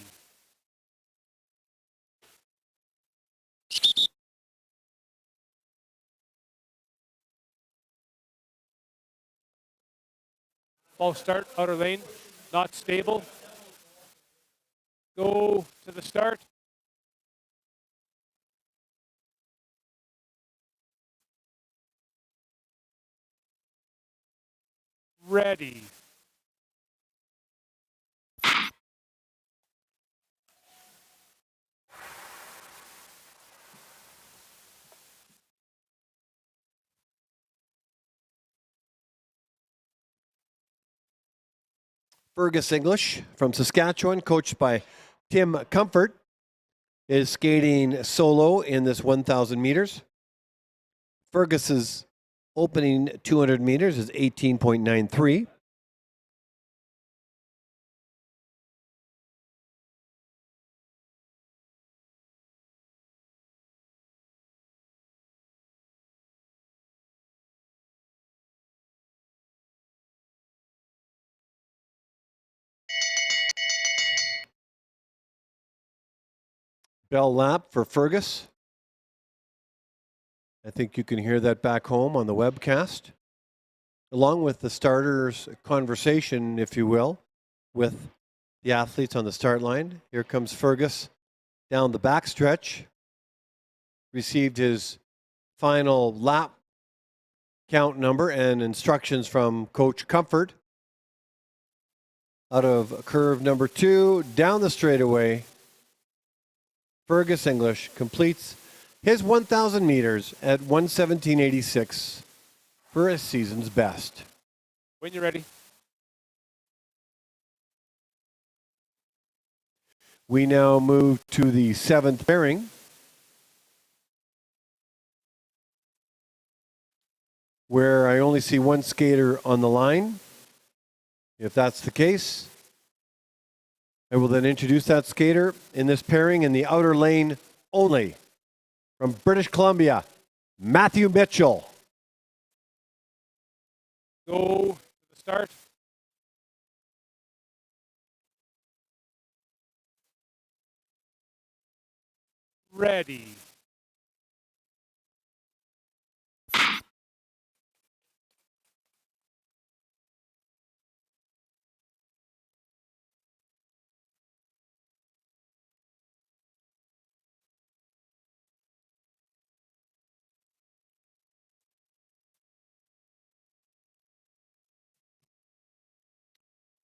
False start, outer lane, not stable. Go to the start. Ready. Fergus English from Saskatchewan, coached by Tim Comfort, is skating solo in this 1,000 meters. Fergus's opening 200 meters is 18.93. Bell lap for Fergus. I think you can hear that back home on the webcast, along with the starters' conversation, if you will, with the athletes on the start line. Here comes Fergus down the backstretch. Received his final lap count number and instructions from Coach Comfort. Out of curve number 2, down the straightaway, Fergus English completes his 1,000 meters at 1:17.86 for a season's best. When you're ready. We now move to the seventh pairing, where I only see one skater on the line. If that's the case, I will then introduce that skater in this pairing in the outer lane only. From British Columbia, Matthew Mitchell. Go to the start. Ready.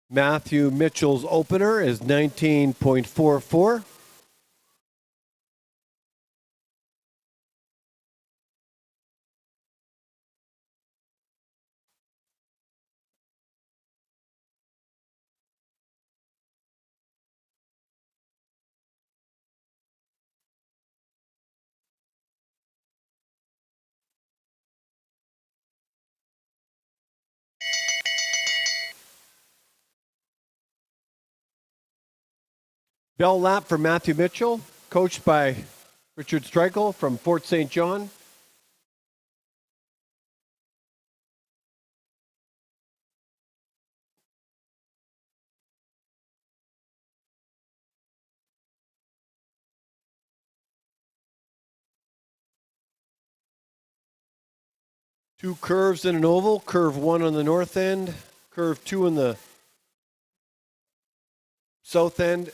Matthew Mitchell's opener is 19.44. Bell lap for Matthew Mitchell, coached by Richard Streichel from Fort St. John. Two curves in an oval, curve 1 on the north end, curve 2 on the south end,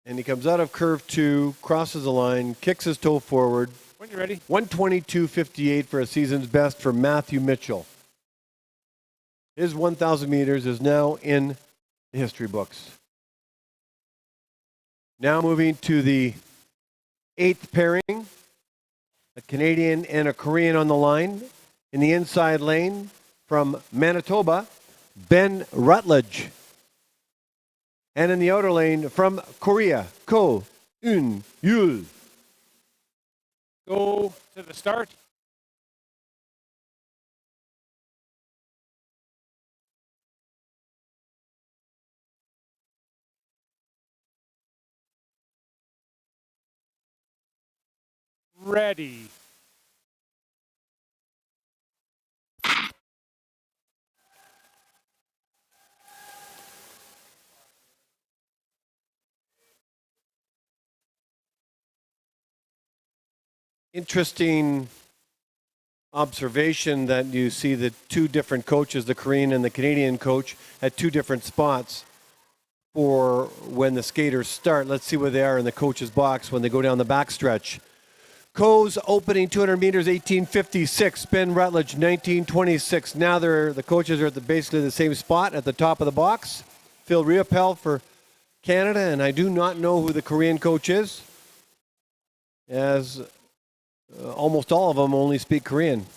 and he comes out of curve 2, crosses the line, kicks his toe forward. When you're ready. 122.58 for a season's best for Matthew Mitchell. His 1,000 meters is now in the history books. Now moving to the 8th pairing, a Canadian and a Korean on the line. In the inside lane from Manitoba, Ben Rutledge. And in the outer lane from Korea, Ko Un Yul. Go to the start. Ready. Interesting observation that you see the two different coaches, the Korean and the Canadian coach, at two different spots for when the skaters start. Let's see where they are in the coach's box when they go down the backstretch. Ko's opening 200 meters, 18:56. Ben Rutledge, 19:26. Now the coaches are at basically the same spot at the top of the box. Phil Riopel for Canada, and I do not know who the Korean coach is, as almost all of them only speak Korean,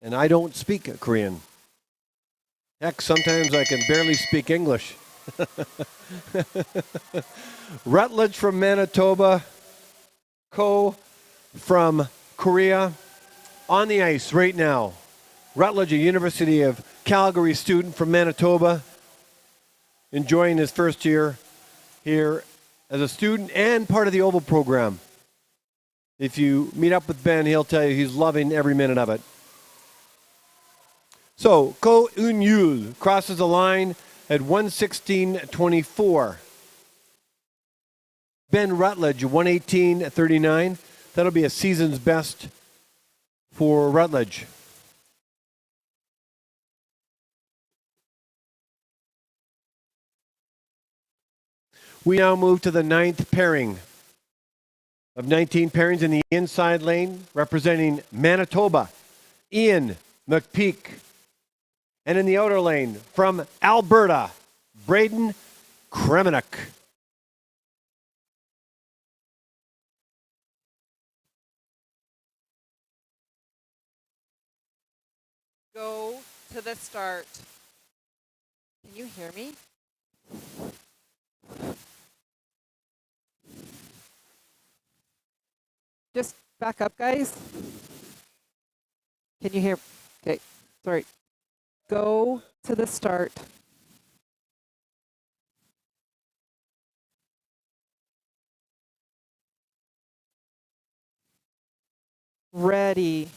and I don't speak Korean. Heck, sometimes I can barely speak English. Rutledge from Manitoba, Ko from Korea. On the ice right now, Rutledge, a University of Calgary student from Manitoba, enjoying his first year here as a student and part of the Oval program. If you meet up with Ben, he'll tell you he's loving every minute of it. So, Ko Un Yul crosses the line at 1:16.24. Ben Rutledge, 1:18.39. That'll be a season's best for Rutledge. We now move to the 9th pairing of 19 pairings in the inside lane, representing Manitoba, Ian McPeak. And in the outer lane, from Alberta, Braden Kremenik. Go to the start. Can you hear me? Just back up, guys. Can you hear? Okay, sorry. Go to the start. Ready.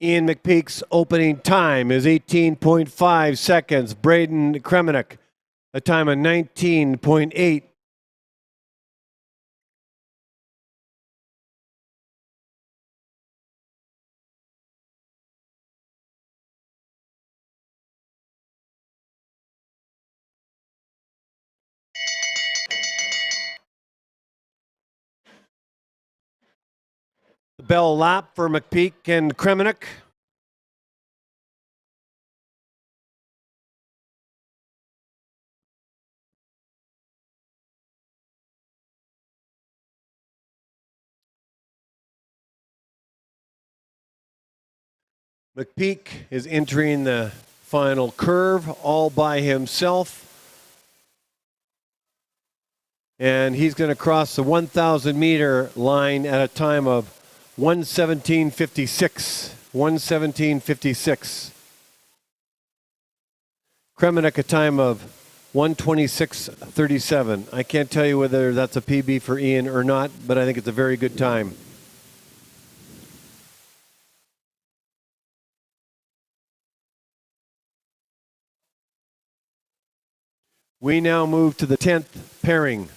Ian McPeak's opening time is 18.5 seconds. Braden Kremenik, a time of 19.8. The bell lap for McPeak and Kremenik. McPeak is entering the final curve all by himself. And he's going to cross the 1,000 meter line at a time of 1:17:56. 1:17:56. Kremenik a time of 1:26:37. I can't tell you whether that's a PB for Ian or not, but I think it's a very good time. We now move to the 10th pairing.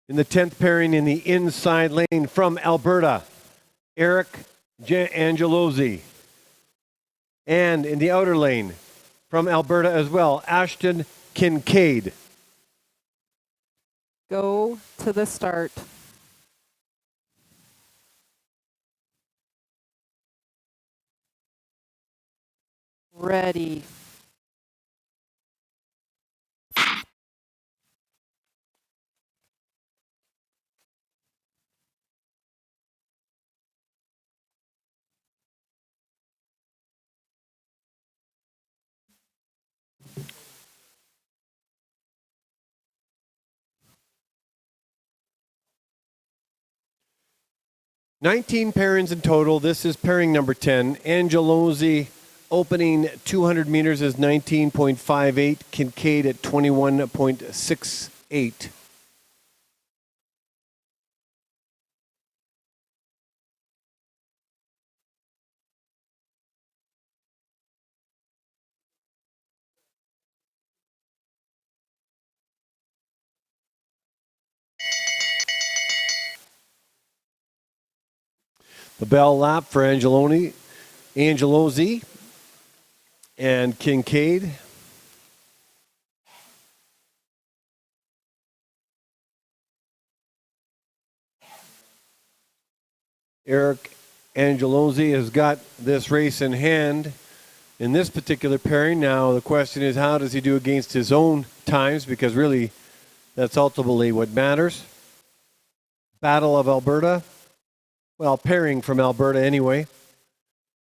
In the 10th pairing in the inside lane from Alberta, Eric Angelozzi. And in the outer lane from Alberta as well, Ashton Kincaid. Go to the start. Ready. $19 pairings in total. This is pairing number 10. Angelozzi opening 200 meters is 19.58. Kincaid at 21.68. The bell lap for Angelozzi and Kincaid. Eric Angelozzi has got this race in hand in this particular pairing. Now the question is, how does he do against his own times? Because really, that's ultimately what matters. Battle of Alberta. Well, pairing from Alberta anyway.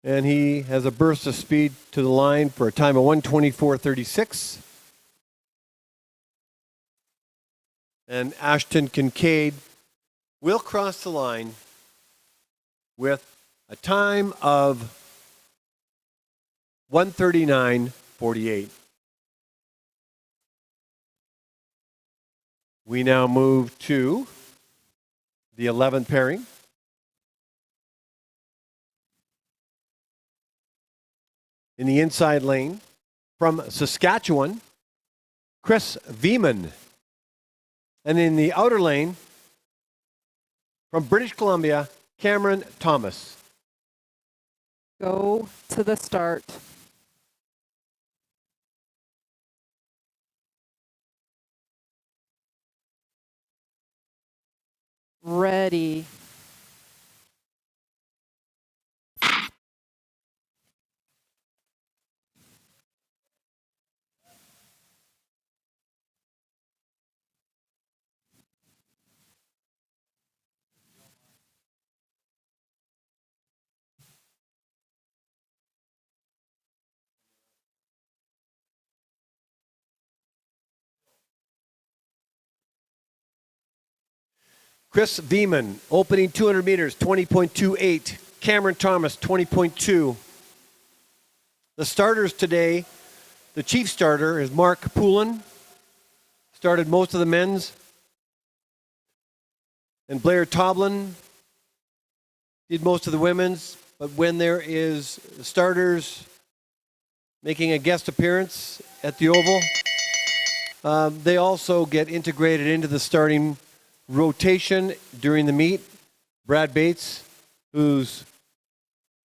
And he has a burst of speed to the line for a time of 1:24:36. And Ashton Kincaid will cross the line with a time of 1:39:48. We now move to the 11th pairing. In the inside lane from Saskatchewan, Chris Veman. And in the outer lane from British Columbia, Cameron Thomas. Go to the start. Ready. Chris Veman, opening 200 meters, 20.28. Cameron Thomas, 20.2. The starters today, the chief starter is Mark Poulin. Started most of the men's. And Blair Toblin did most of the women's. But when there is starters making a guest appearance at the Oval, they also get integrated into the starting rotation during the meet. Brad Bates, who's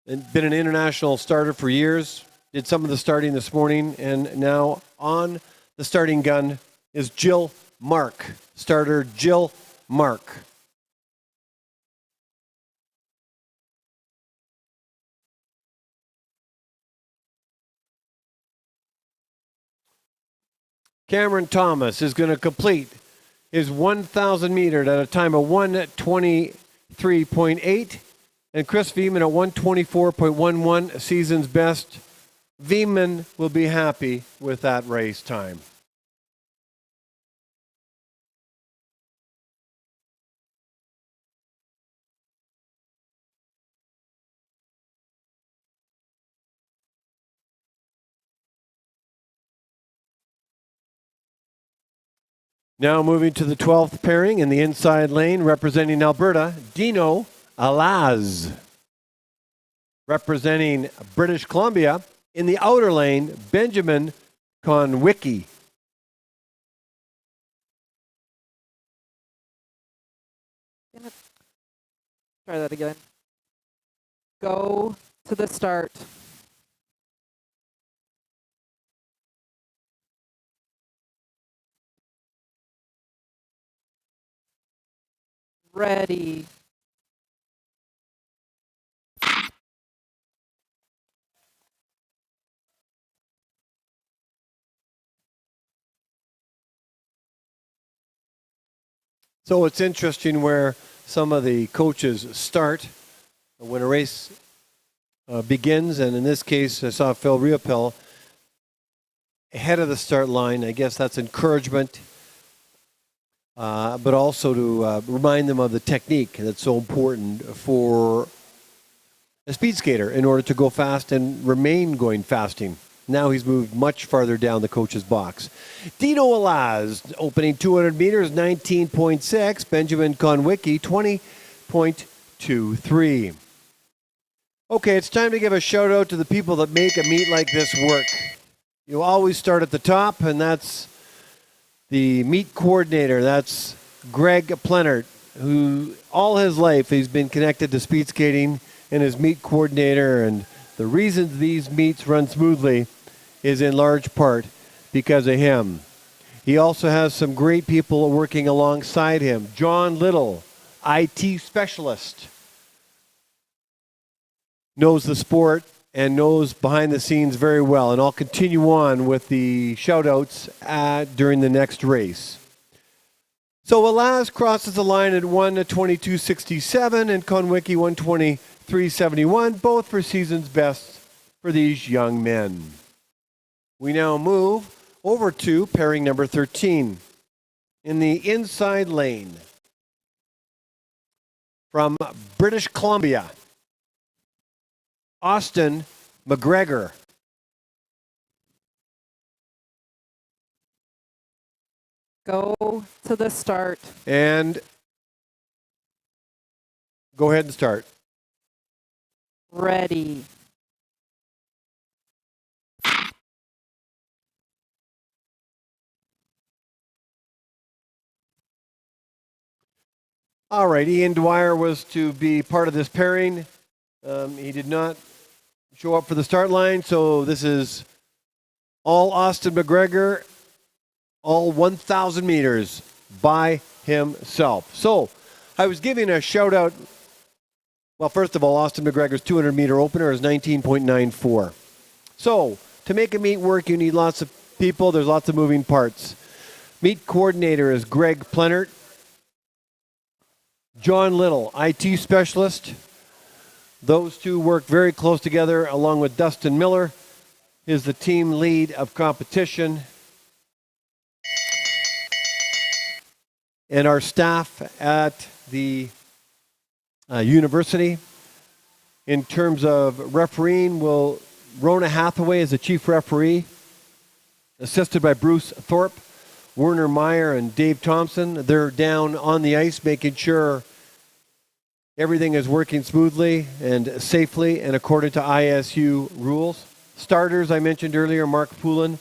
been an international starter for years, did some of the starting this morning, and now on The starting gun is Jill Mark. Starter Jill Mark. Cameron Thomas is going to complete his 1,000 meter at a time of 1:23.8, and Chris Veman at 1:24.11, season's best. Veman will be happy with that race time. Now moving to the 12th pairing in the inside lane, representing Alberta, Dino Alaz. Representing British Columbia, in the outer lane, Benjamin Konwicki. Try that again. Go to the start. Ready. So it's interesting where some of the coaches start when a race begins, and in this case, I saw Phil Riopel ahead of the start line. I guess that's encouragement, but also to remind them of the technique that's so important for a speed skater in order to go fast and remain going fasting. Now he's moved much farther down the coach's box. Dino Alaz, opening 200 meters, 19.6. Benjamin Konwicki, 20.23. Okay, it's time to give a shout out to the people that make a meet like this work. You always start at the top, and that's the meet coordinator. That's Greg Plenert, who all his life he's been connected to speed skating and is meet coordinator. And the reason these meets run smoothly is in large part because of him. He also has some great people working alongside him. John Little, IT specialist, knows the sport and knows behind the scenes very well. And I'll continue on with the shout-outs during the next race. So Alaz crosses the line at 1:22.67 and Konwicki 1:23.71, both for season's best for these young men. We now move over to pairing number 13 in the inside lane from British Columbia, Austin McGregor. Go to the start. And go ahead and start. Ready. All right, Ian Dwyer was to be part of this pairing. He did not show up for the start line, so this is all Austin McGregor, all 1,000 meters by himself. So I was giving a shout out. Well, first of all, Austin McGregor's 200-meter opener is 19.94. So to make a meet work, you need lots of people. There's lots of moving parts. Meet coordinator is Greg Plenert. John Little, IT specialist. Those two work very close together, along with Dustin Miller, is the team lead of competition. And our staff at the university, in terms of refereeing, Rona Hathaway is the chief referee, assisted by Bruce Thorpe, Werner Meyer, and Dave Thompson. They're down on the ice making sure everything is working smoothly and safely and according to ISU rules. Starters, I mentioned earlier, Mark Poulin,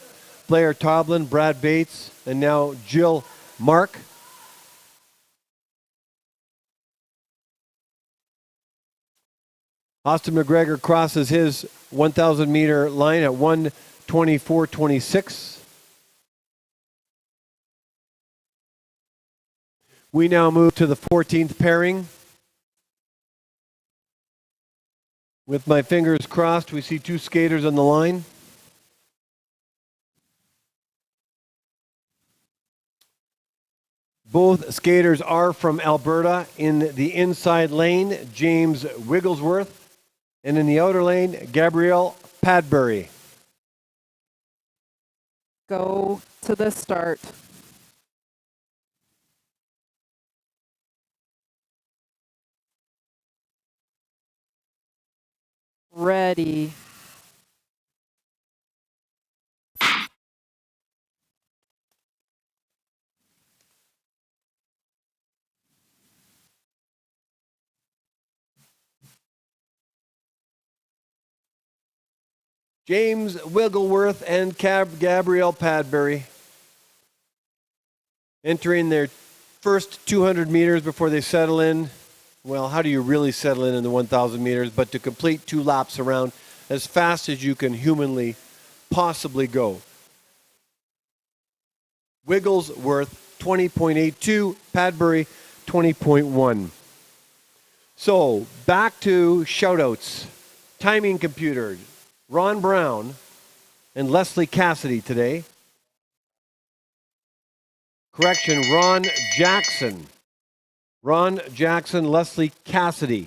Blair Toblin, Brad Bates, and now Jill Mark. Austin McGregor crosses his 1,000-meter line at 1:24.26. We now move to the 14th pairing. With my fingers crossed, we see two skaters on the line. Both skaters are from Alberta. In the inside lane, James Wigglesworth. And in the outer lane, Gabrielle Padbury. Go to the start. Ready. James Wigglesworth and Gabrielle Padbury entering their first 200 meters before they settle in. Well, how do you really settle in the 1,000 meters? But to complete 2 laps around as fast as you can humanly possibly go. Wigglesworth 20.82, Padbury 20.1. So back to shoutouts. Timing computer, Ron Brown and Leslie Cassidy today. Correction, Ron Jackson. Ron Jackson, Leslie Cassidy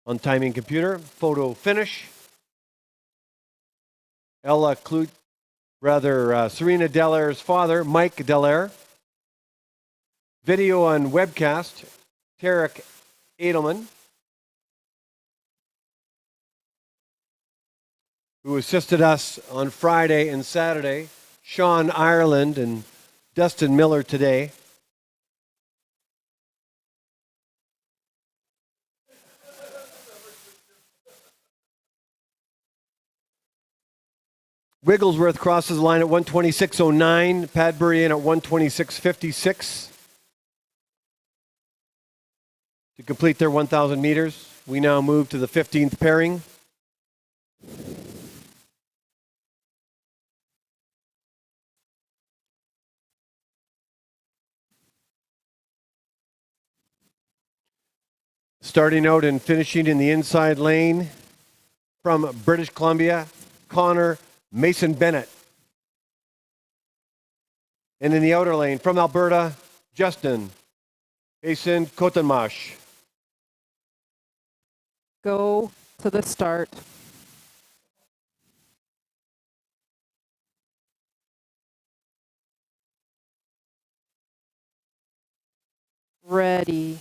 on timing computer. Photo finish. Serena Delaire's father, Mike Delaire. Video on webcast, Tarek Edelman, who assisted us on Friday and Saturday, Sean Ireland and Dustin Miller today. Wigglesworth crosses the line at 126.09, Padbury in at 126.56. To complete their 1,000 meters, we now move to the 15th pairing. Starting out and finishing in the inside lane from British Columbia, Connor Mason Bennett. And in the outer lane from Alberta, Justin Mason Kotenmash. Go to the start. Ready.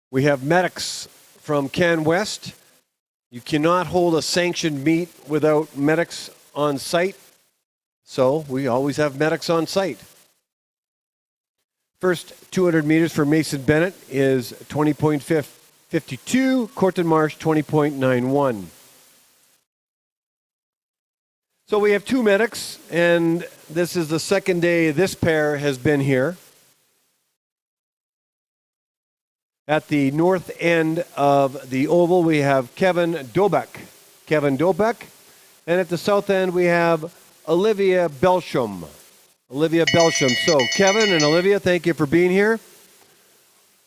We have medics from Can West. You cannot hold a sanctioned meet without medics on site, so we always have medics on site. First 200 meters for Mason Bennett is 20.52, Corton Marsh 20.91. So we have 2 medics, and this is the second day this pair has been here. At the north end of the oval, we have Kevin Dobek. And at the south end, we have Olivia Belsham. So Kevin and Olivia, thank you for being here.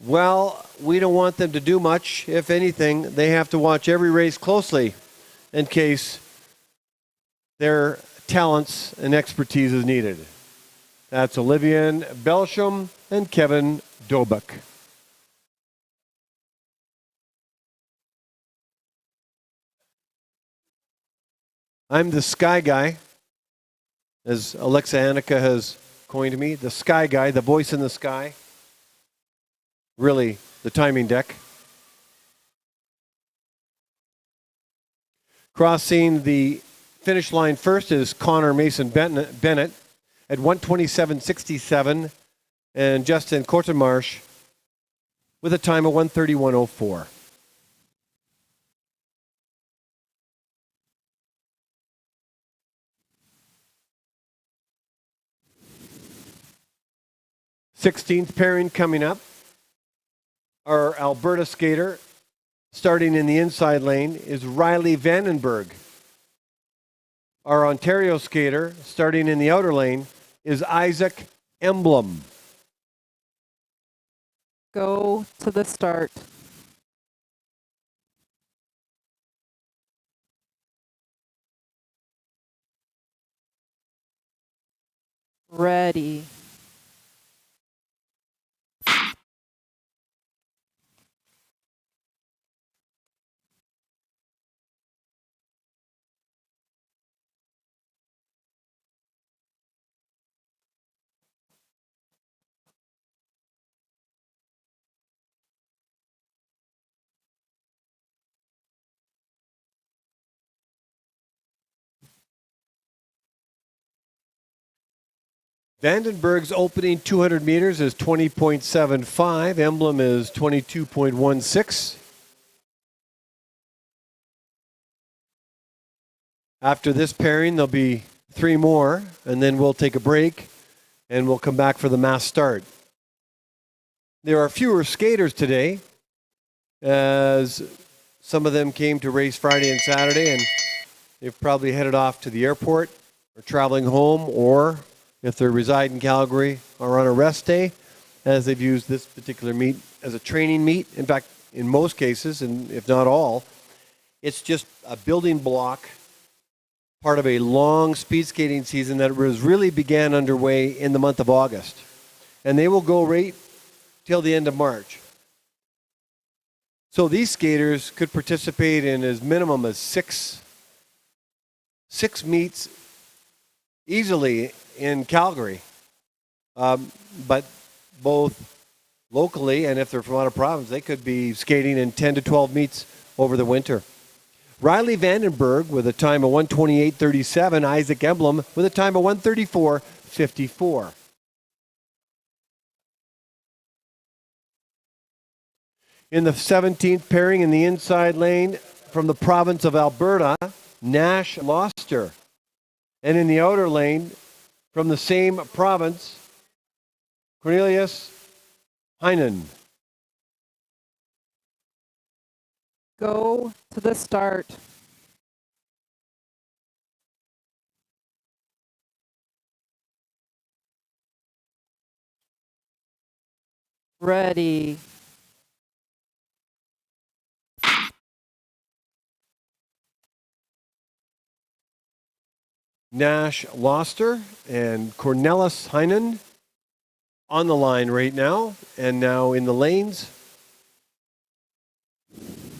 Well, we don't want them to do much. If anything, they have to watch every race closely in case their talents and expertise is needed. That's Olivia Belsham and Kevin Dobek. I'm the sky guy, as Alexa Annika has coined me, the sky guy, the voice in the sky. Really, the timing deck. Crossing the finish line first is Connor Mason Bennett at 127.67 and Justin Kortenmarsh with a time of 131.04. Sixteenth pairing coming up. Our Alberta skater, starting in the inside lane, is Riley Vandenberg. Our Ontario skater, starting in the outer lane, is Isaac Emblem. Go to the start. Ready. Vandenberg's opening 200 meters is 20.75. Emblem is 22.16. After this pairing, there'll be 3 more, and then we'll take a break, and we'll come back for the mass start. There are fewer skaters today, as some of them came to race Friday and Saturday, and they've probably headed off to the airport or traveling home, or if they reside in Calgary, are on a rest day, as they've used this particular meet as a training meet. In fact, in most cases, and if not all, it's just a building block, part of a long speed skating season that was really began underway in the month of August. And they will go right till the end of March. So these skaters could participate in as minimum as six meets easily in Calgary, but both locally and if they're from out of province, they could be skating in 10 to 12 meets over the winter. Riley Vandenberg with a time of 1:28.37, Isaac Emblem with a time of 1:34.54. In the 17th pairing in the inside lane from the province of Alberta, Nash Loster. And in the outer lane, from the same province, Cornelius Heinen. Go to the start. Ready. Nash Loster and Cornelis Heinen on the line right now, and now in the lanes.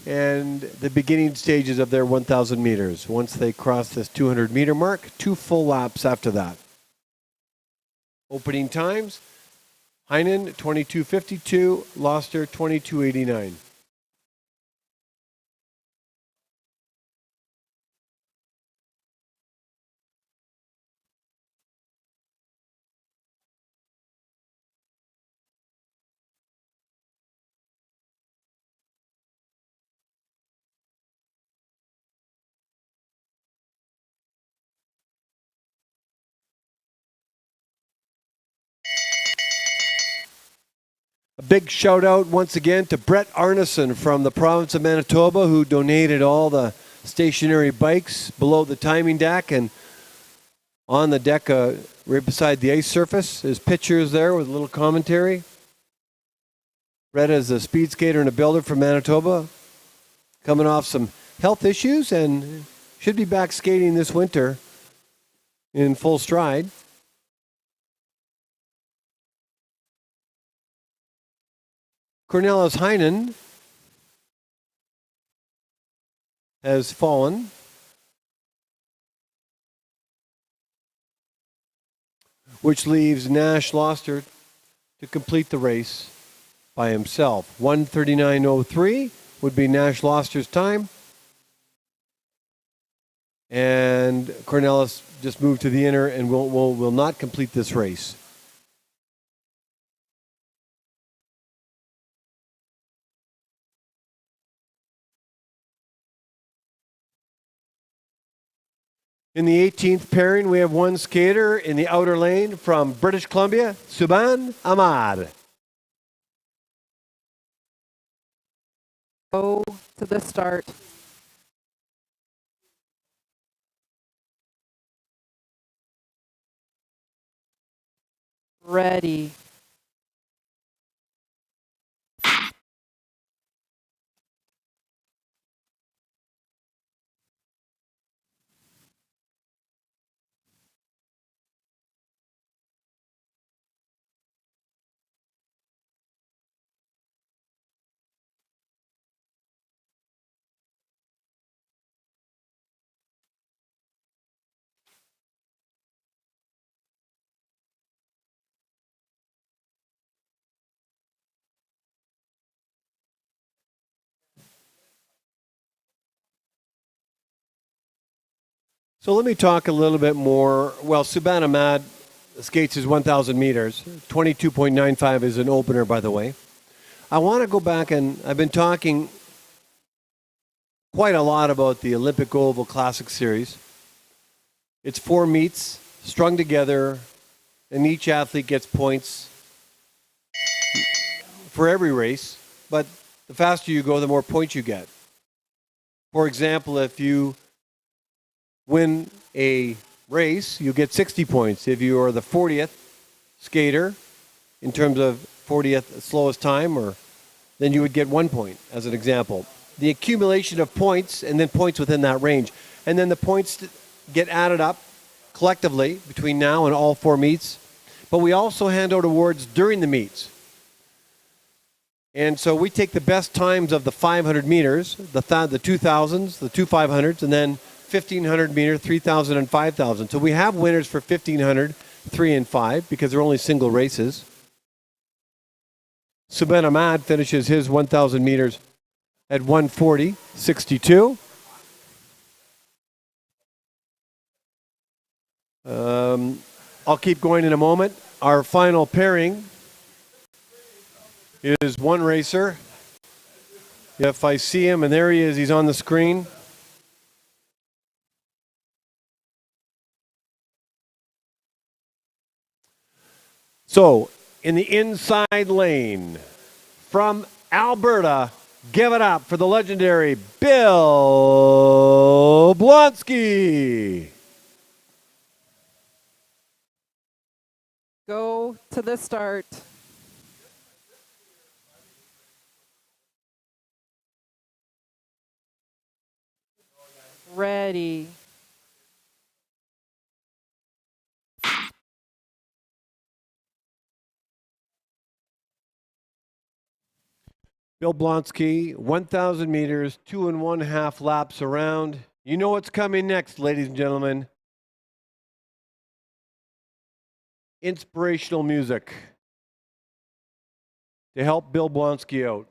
And the beginning stages of their 1,000 meters. Once they cross this 200 meter mark, 2 full laps after that. Opening times, Heinen 22:52, Loster 22:89. A big shout out once again to Brett Arneson from the province of Manitoba, who donated all the stationary bikes below the timing deck and on the deck right beside the ice surface. His pictures there with a little commentary. Brett is a speed skater and a builder from Manitoba, coming off some health issues and should be back skating this winter in full stride. Cornelis Heinen has fallen. Which leaves Nash Loster to complete the race by himself. 1:39.03 would be Nash Loster's time. And Cornelis just moved to the inner and will not complete this race. In the 18th pairing, we have one skater in the outer lane from British Columbia, Subhan Ahmad. Go to the start. Ready. So let me talk a little bit more. Well, Subban Ahmad skates his 1,000 meters. 22.95 is an opener, by the way. I want to go back, and I've been talking quite a lot about the Olympic Oval Classic Series. It's 4 meets strung together, and each athlete gets points for every race. But the faster you go, the more points you get. For example, if you win a race, you get 60 points. If you are the 40th skater in terms of 40th slowest time, or then you would get 1 point as an example. The accumulation of points and then points within that range. And then the points get added up collectively between now and all 4 meets. But we also hand out awards during the meets. And so we take the best times of the 500 meters, the 2,000s, the 2,500s, and then 1,500 meter, 3,000, and 5,000. So we have winners for 1,500, 3, and 5 because they're only single races. Subban Ahmad finishes his 1,000 meters at 1:40.62. I'll keep going in a moment. Our final pairing is one racer. If I see him, and there he is, he's on the screen. So, in the inside lane, from Alberta, give it up for the legendary Bill Blonsky. Go to the start. Ready. Bill Blonsky, 1,000 meters, 2 1/2 laps around. You know what's coming next, ladies and gentlemen. Inspirational music to help Bill Blonsky out.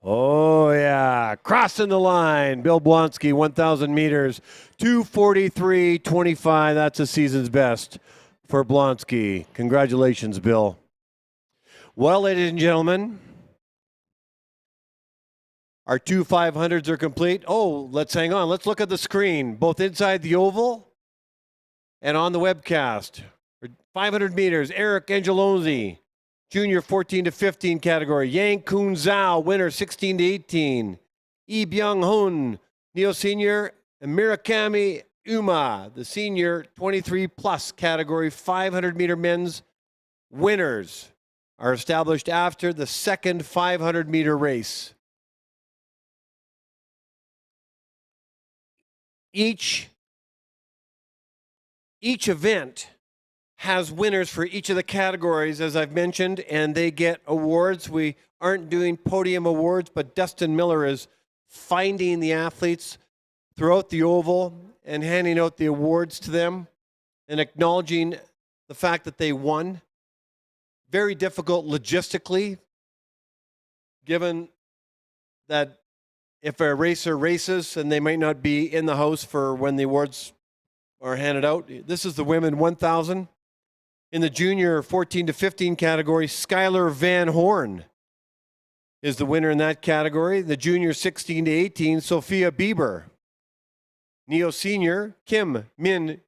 Oh, yeah. Crossing the line. Bill Blonsky, 1,000 meters, 2:43.25. That's the season's best for Blonsky. Congratulations, Bill. Well, ladies and gentlemen, our two 500s are complete. Oh, let's hang on. Let's look at the screen, both inside the oval and on the webcast. 500 meters, Eric Angelozzi, junior 14 to 15 category. Yang Kun Zhao, winner 16 to 18. Yi Byung Hun, neo senior. And Murakami Uma, the senior 23 plus category 500 meter men's winners are established after the second 500 meter race. Each event has winners for each of the categories, as I've mentioned, and they get awards. We aren't doing podium awards, but Dustin Miller is finding the athletes throughout the oval and handing out the awards to them and acknowledging the fact that they won. Very difficult logistically, given that if a racer races and they might not be in the house for when the awards are handed out. This is the women 1,000. In the junior 14 to 15 category, Skylar Van Horn is the winner in that category. The junior 16 to 18, Sophia Bieber. Neo senior, Kim Min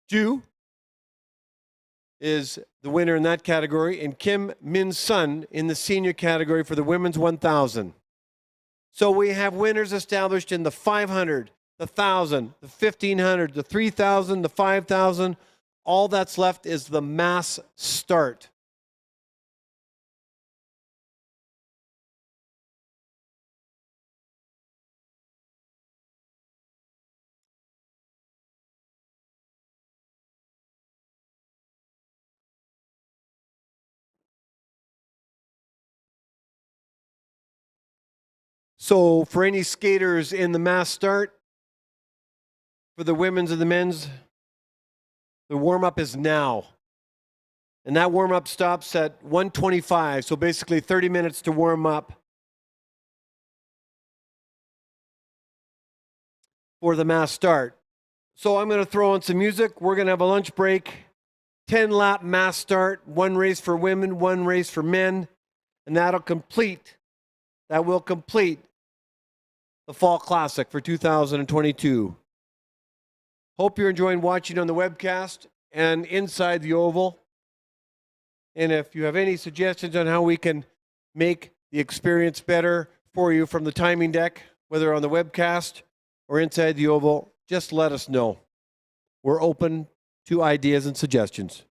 Ju is the winner in that category, and Kim Min Sun in the senior category for the women's 1,000. So we have winners established in the 500, the 1,000, the 1,500, the 3,000, the 5,000. All that's left is the mass start. So for any skaters in the mass start, for the women's and the men's, the warm-up is now. And that warm-up stops at 1:25, so basically 30 minutes to warm up for the mass start. So I'm going to throw on some music. We're going to have a lunch break. 10-lap mass start, one race for women, one race for men, and that will complete the Fall Classic for 2022. Hope you're enjoying watching on the webcast and inside the oval. And if you have any suggestions on how we can make the experience better for you from the timing deck, whether on the webcast or inside the oval, just let us know. We're open to ideas and suggestions.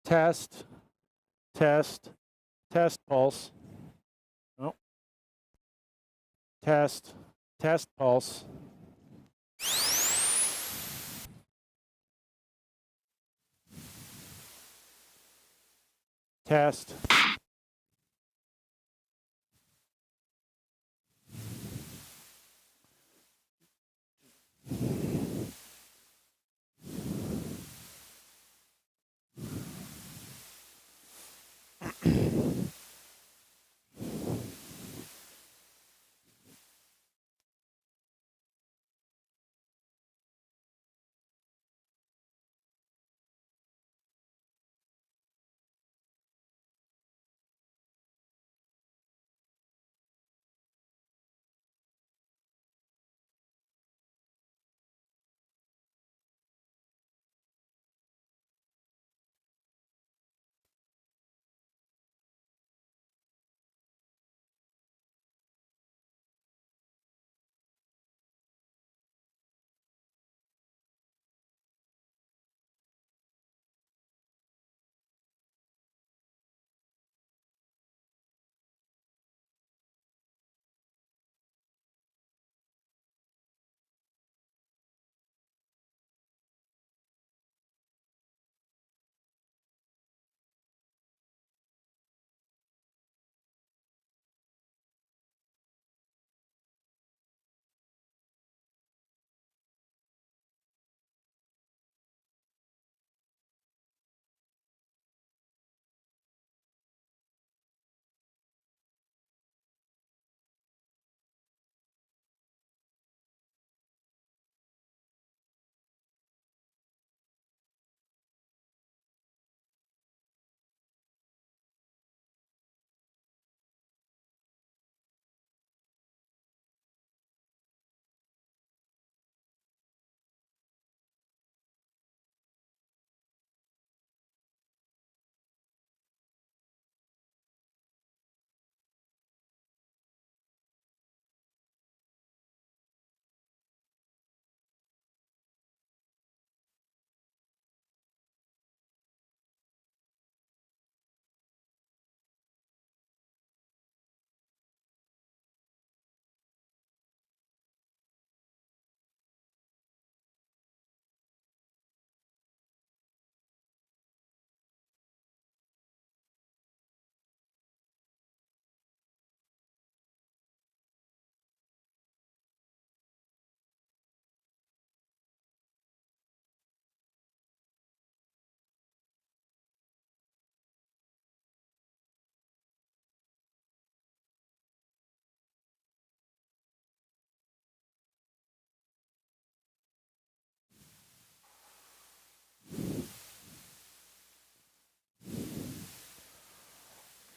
Test, test, test pulse. No. Test, test pulse. Test.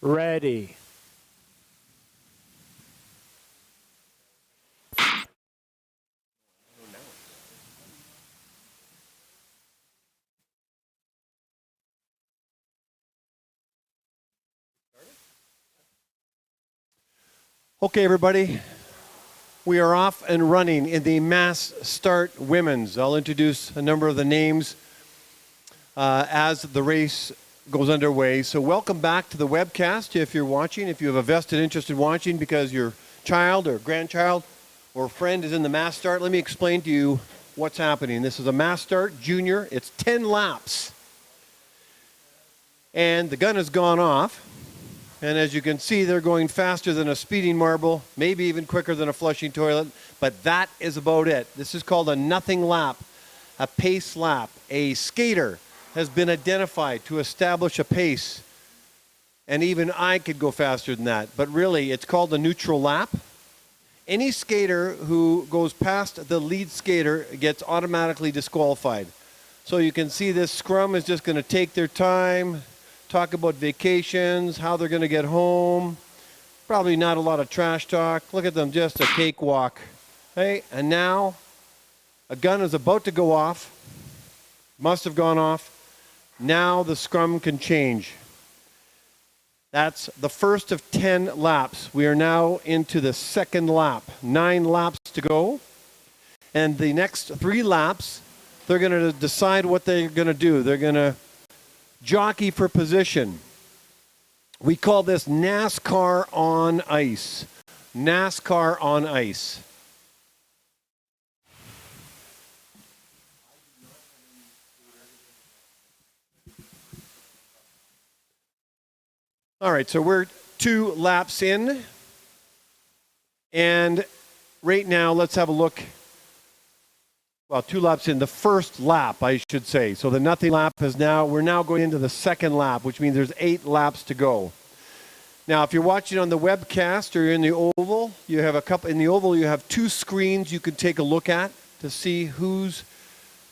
Ready. Okay, everybody. We are off and running in the mass start women's. I'll introduce a number of the names as the race goes underway. So welcome back to the webcast if you're watching, if you have a vested interest in watching because your child or grandchild or friend is in the mass start. Let me explain to you what's happening. This is a mass start junior. It's 10 laps. And the gun has gone off. And as you can see, they're going faster than a speeding marble, maybe even quicker than a flushing toilet. But that is about it. This is called a nothing lap, a pace lap. A skater has been identified to establish a pace. And even I could go faster than that. But really, it's called a neutral lap. Any skater who goes past the lead skater gets automatically disqualified. So you can see this scrum is just going to take their time, talk about vacations, how they're going to get home. Probably not a lot of trash talk. Look at them, just a cakewalk. Hey, and now a gun is about to go off. Must have gone off. Now the scrum can change. That's the first of 10 laps. We are now into the second lap. 9 laps to go. And the next 3 laps, they're going to decide what they're going to do. They're going to jockey for position. We call this NASCAR on ice. NASCAR on ice. All right, so we're 2 laps in. And right now, let's have a look. Well, 2 laps in, the first lap, I should say. So the nothing lap is now, we're now going into the second lap, which means there's 8 laps to go. Now, if you're watching on the webcast or you're in the oval, you have in the oval, you have 2 screens you can take a look at to see who's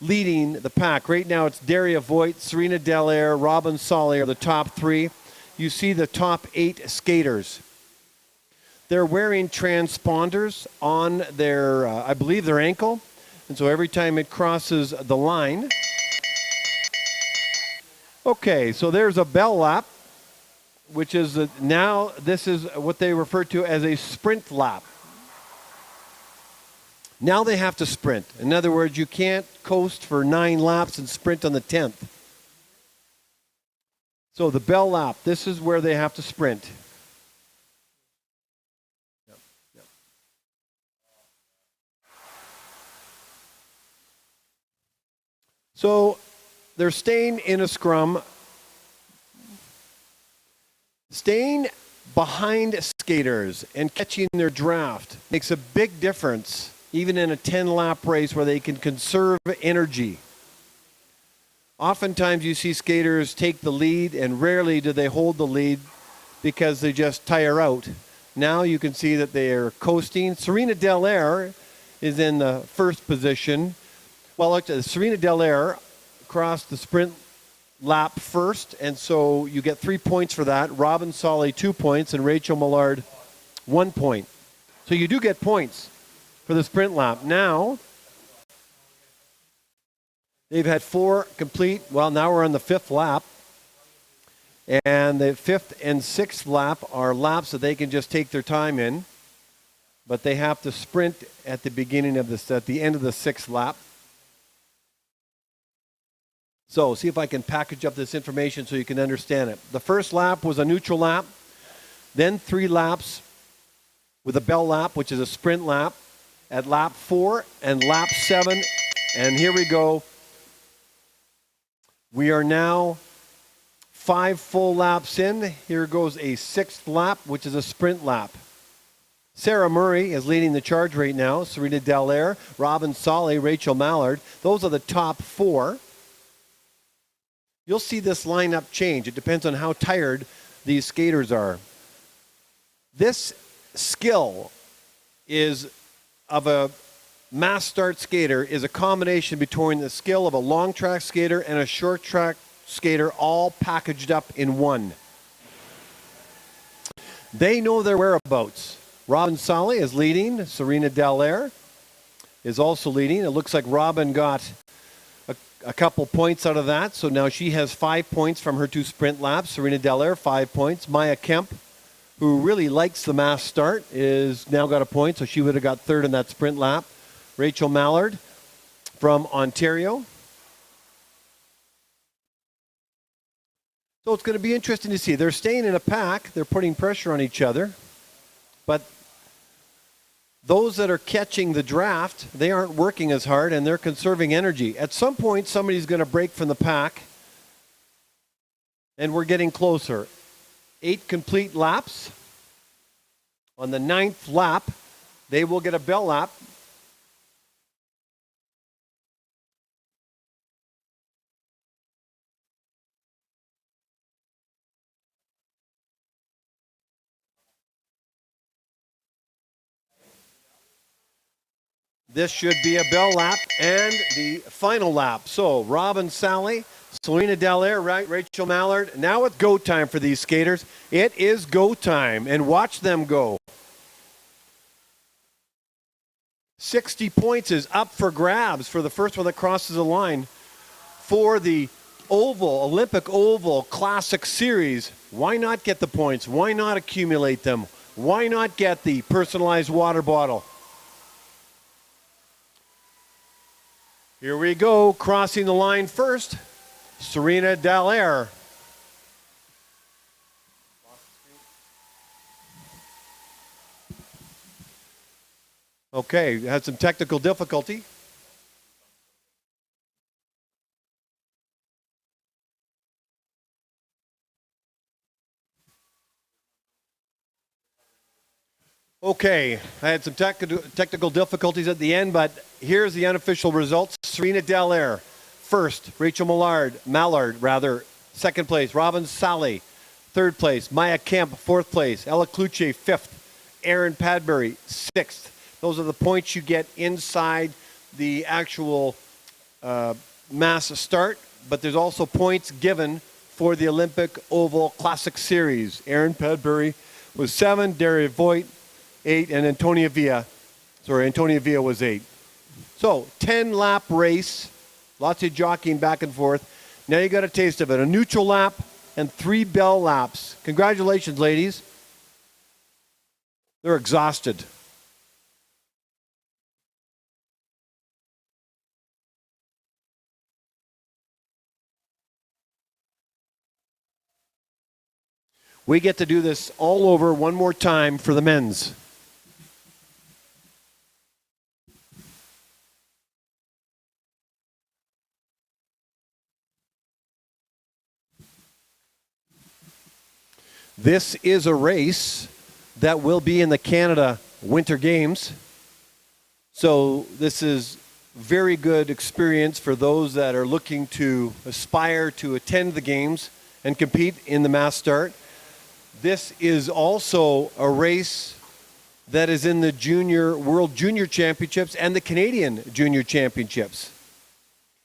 leading the pack. Right now, it's Daria Voigt, Serena Dallaire, Robin Solly are the top 3. You see the top 8 skaters. They're wearing transponders on their, I believe, their ankle. And so every time it crosses the line. Okay, so there's a bell lap, which is now this is what they refer to as a sprint lap. Now they have to sprint. In other words, you can't coast for 9 laps and sprint on the 10th. So the bell lap, this is where they have to sprint. So they're staying in a scrum. Staying behind skaters and catching their draft makes a big difference, even in a 10-lap race where they can conserve energy. Oftentimes you see skaters take the lead, and rarely do they hold the lead because they just tire out. Now you can see that they are coasting. Serena Dallaire is in the first position. Well, look, Serena Dallaire crossed the sprint lap first, and so you get 3 points for that. Robin Solly 2 points, and Rachel Millard 1 point. So you do get points for the sprint lap. Now, they've had 4 complete. Well, now we're on the 5th lap. And the 5th and 6th lap are laps that they can just take their time in. But they have to sprint at the beginning of this, at the end of the 6th lap. So, see if I can package up this information so you can understand it. The first lap was a neutral lap. Then 3 laps with a bell lap, which is a sprint lap. At lap 4 and lap 7. And here we go. We are now 5 full laps in. Here goes a 6th lap, which is a sprint lap. Sarah Murray is leading the charge right now. Serena Dallaire, Robin Solly, Rachel Mallard. Those are the top 4. You'll see this lineup change. It depends on how tired these skaters are. This skill is of a mass start skater is a combination between the skill of a long track skater and a short track skater, all packaged up in one. They know their whereabouts. Robin Solly is leading. Serena Dallaire is also leading. It looks like Robin got a couple points out of that, so now she has 5 points from her 2 sprint laps. Serena Dallaire, 5 points. Maya Kemp, who really likes the mass start, is now got a point, so she would have got 3rd in that sprint lap. Rachel Mallard from Ontario. So it's going to be interesting to see. They're staying in a pack. They're putting pressure on each other. But those that are catching the draft, they aren't working as hard, and they're conserving energy. At some point, somebody's going to break from the pack, and we're getting closer. 8 complete laps. On the 9th lap, they will get a bell lap. This should be a bell lap and the final lap. So Robin Solly, Serena Dallaire, Rachel Mallard. Now it's go time for these skaters. It is go time, and watch them go. 60 points is up for grabs for the first one that crosses the line for the Oval, Olympic Oval Classic Series. Why not get the points? Why not accumulate them? Why not get the personalized water bottle? Here we go, crossing the line first, Serena Dallaire. Okay, had some technical difficulty. Okay, I had some technical difficulties at the end, but here's the unofficial results. Serena Dallaire, first. Rachel Mallard, second place. Robin Sally, third place. Maya Kemp, fourth place. Ella Kluche, fifth. Aaron Padbury, sixth. Those are the points you get inside the actual mass start, but there's also points given for the Olympic Oval Classic Series. Aaron Padbury was 7, Daria Voigt 8, and Antonia Villa was 8. So 10-lap race, lots of jockeying back and forth. Now you got a taste of it. A neutral lap and 3 bell laps. Congratulations, ladies. They're exhausted. We get to do this all over one more time for the men's. This is a race that will be in the Canada Winter Games. So this is very good experience for those that are looking to aspire to attend the games and compete in the mass start. This is also a race that is in the World Junior Championships and the Canadian Junior Championships.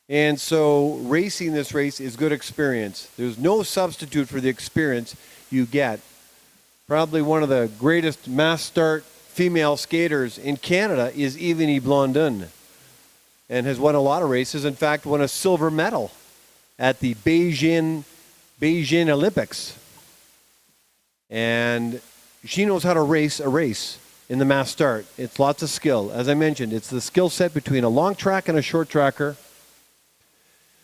And so racing this race is good experience. There's no substitute for the experience you get. Probably one of the greatest mass start female skaters in Canada is Evanie Blondin, and has won a lot of races. In fact, won a silver medal at the Beijing Olympics. And she knows how to race a race in the mass start. It's lots of skill. As I mentioned, it's the skill set between a long track and a short tracker.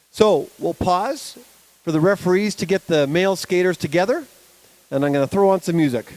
So we'll pause for the referees to get the male skaters together, and I'm going to throw on some music.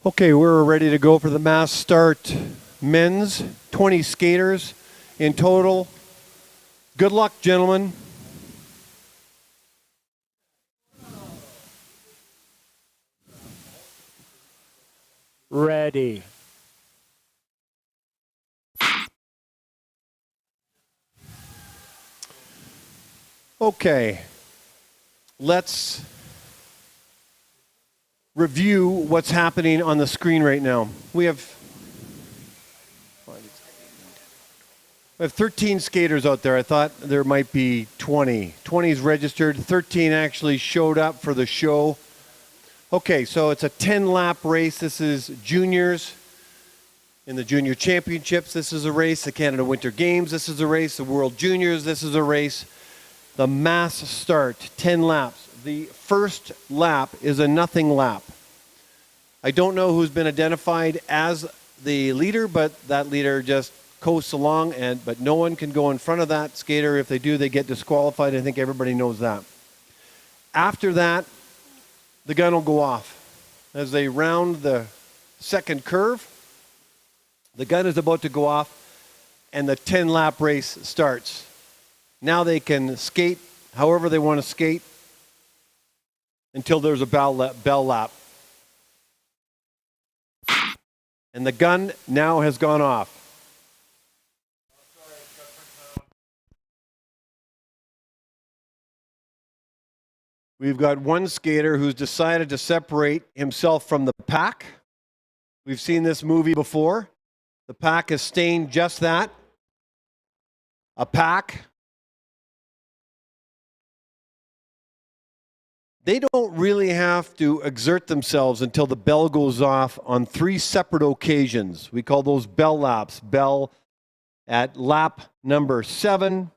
Okay, we're ready to go for the mass start men's, 20 skaters in total. Good luck, gentlemen. Ready. Okay, let's review what's happening on the screen right now. We have 13 skaters out there. I thought there might be 20. 20 is registered. 13 actually showed up for the show. Okay, so it's a 10-lap race. This is juniors. In the junior championships, this is a race. The Canada Winter Games, this is a race. The World Juniors, this is a race. The mass start, 10 laps. The first lap is a nothing lap. I don't know who's been identified as the leader, but that leader just coasts along, but no one can go in front of that skater. If they do, they get disqualified. I think everybody knows that. After that, the gun will go off. As they round the second curve, the gun is about to go off, and the 10-lap race starts. Now they can skate however they want to skate until there's a bell lap. And the gun now has gone off. We've got one skater who's decided to separate himself from the pack. We've seen this movie before. The pack is staying just that, a pack. They don't really have to exert themselves until the bell goes off on 3 separate occasions. We call those bell laps. Bell at lap number 7,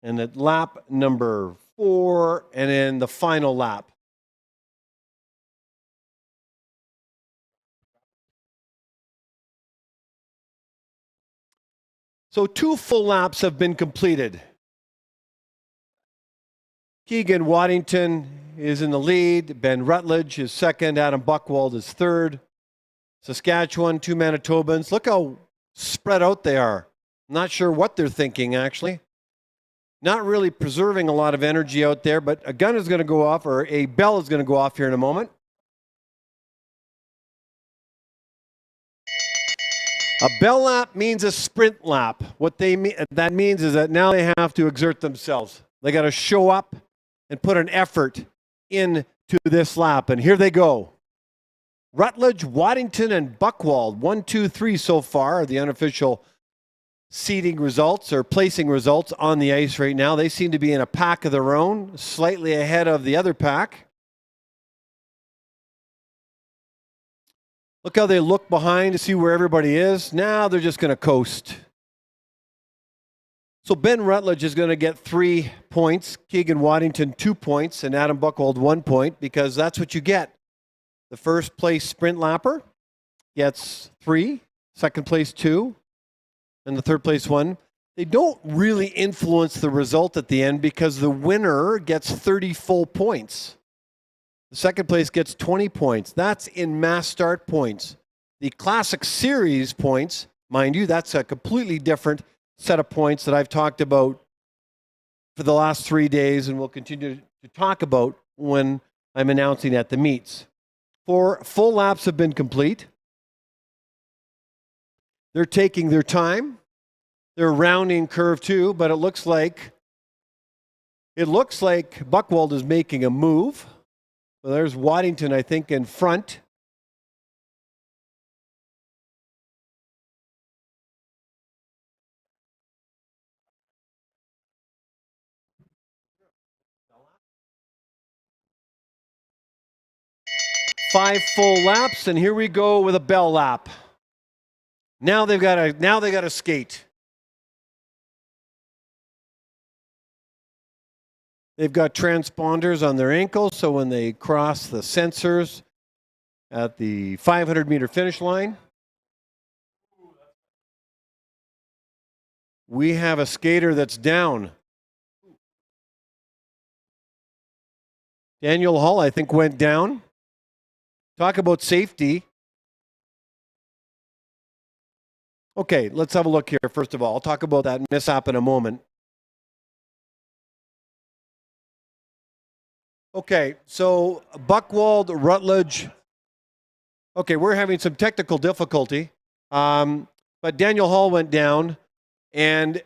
and at lap number 4, and then the final lap. So 2 full laps have been completed. Keegan Waddington is in the lead. Ben Rutledge is second. Adam Buchwald is third. Saskatchewan, 2 Manitobans. Look how spread out they are. Not sure what they're thinking, actually. Not really preserving a lot of energy out there, but a gun is going to go off, or a bell is going to go off here in a moment. A bell lap means a sprint lap. What that means is that now they have to exert themselves. They got to show up and put an effort into this lap. And here they go. Rutledge, Waddington, and Buchwald. 1, 2, 3 so far are the unofficial seating results or placing results on the ice right now. They seem to be in a pack of their own, slightly ahead of the other pack. Look how they look behind to see where everybody is. Now they're just going to coast. So Ben Rutledge is going to get 3 points, Keegan Waddington 2 points, and Adam Buchwald 1 point, because that's what you get. The first place sprint lapper gets 3, second place 2, and the third place 1. They don't really influence the result at the end because the winner gets 30 full points. The second place gets 20 points. That's in mass start points. The Classic Series points, mind you, that's a completely different set of points that I've talked about for the last 3 days and will continue to talk about when I'm announcing at the meets. 4 full laps have been complete. They're taking their time. They're rounding curve 2, but it looks like Buchwald is making a move. Well, there's Waddington, I think, in front. Five full laps, and here we go with a bell lap. Now they got to skate. They've got transponders on their ankles, so when they cross the sensors at the 500-meter finish line, we have a skater that's down. Daniel Hull, I think, went down. Talk about safety. Okay, let's have a look here, first of all. I'll talk about that mishap in a moment. Okay, so Buckwald, Rutledge. Okay, we're having some technical difficulty, but Daniel Hall went down, and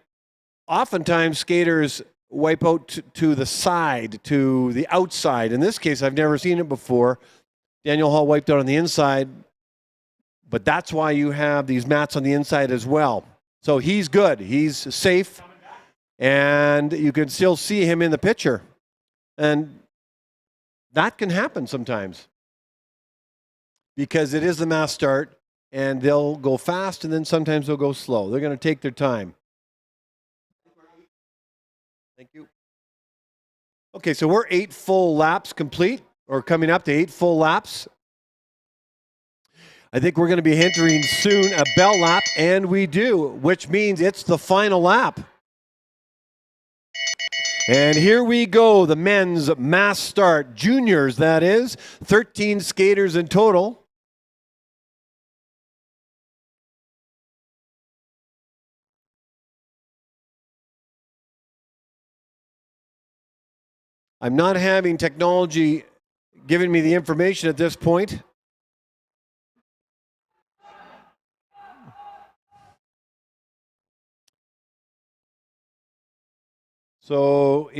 oftentimes skaters wipe out to the side, to the outside. In this case, I've never seen it before. Daniel Hall wiped out on the inside, but that's why you have these mats on the inside as well. So he's good. He's safe, and you can still see him in the picture. And that can happen sometimes because it is the mass start, and they'll go fast, and then sometimes they'll go slow. They're going to take their time. Thank you. Okay, so we're 8 full laps complete, or coming up to 8 full laps. I think we're going to be entering soon a bell lap, and we do, which means it's the final lap. And here we go, the men's mass start, juniors that is, 13 skaters in total. I'm not having technology giving me the information at this point. So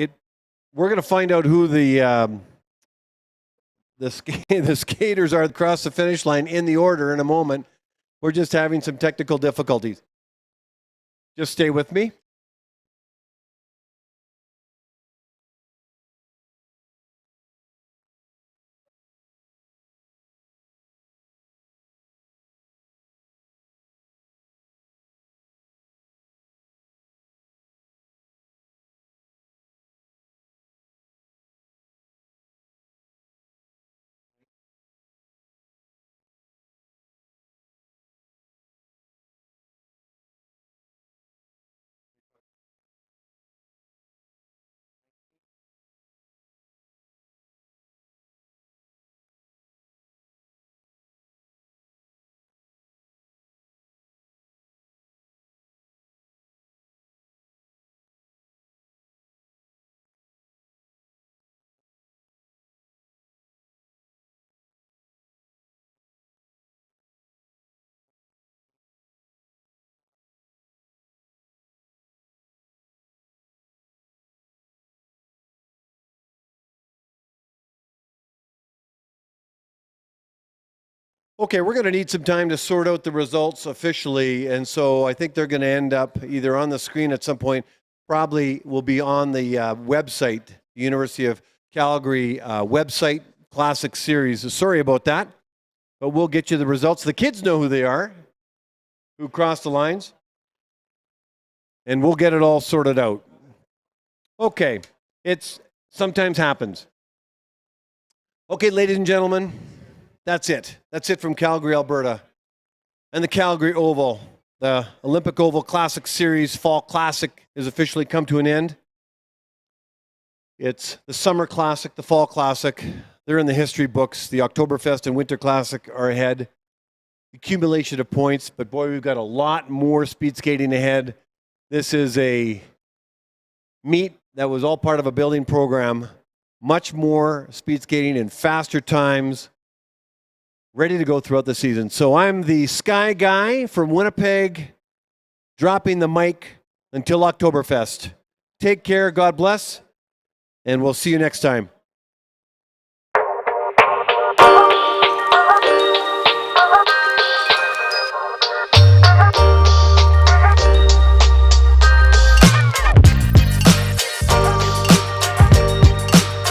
we're going to find out who the skaters are across the finish line in the order in a moment. We're just having some technical difficulties. Just stay with me. Okay, we're going to need some time to sort out the results officially, and so I think they're going to end up either on the screen at some point, probably will be on the website, the University of Calgary website, Classic Series. Sorry about that, but we'll get you the results. The kids know who they are, who crossed the lines, and we'll get it all sorted out. Okay, it sometimes happens. Okay, ladies and gentlemen. That's it. That's it from Calgary, Alberta. And the Calgary Oval. The Olympic Oval Classic Series Fall Classic has officially come to an end. It's the Summer Classic, the Fall Classic. They're in the history books. The Oktoberfest and Winter Classic are ahead. Accumulation of points, but boy, we've got a lot more speed skating ahead. This is a meet that was all part of a building program. Much more speed skating in faster times. Ready to go throughout the season. So I'm the Sky Guy from Winnipeg, dropping the mic until Oktoberfest. Take care, God bless, and we'll see you next time.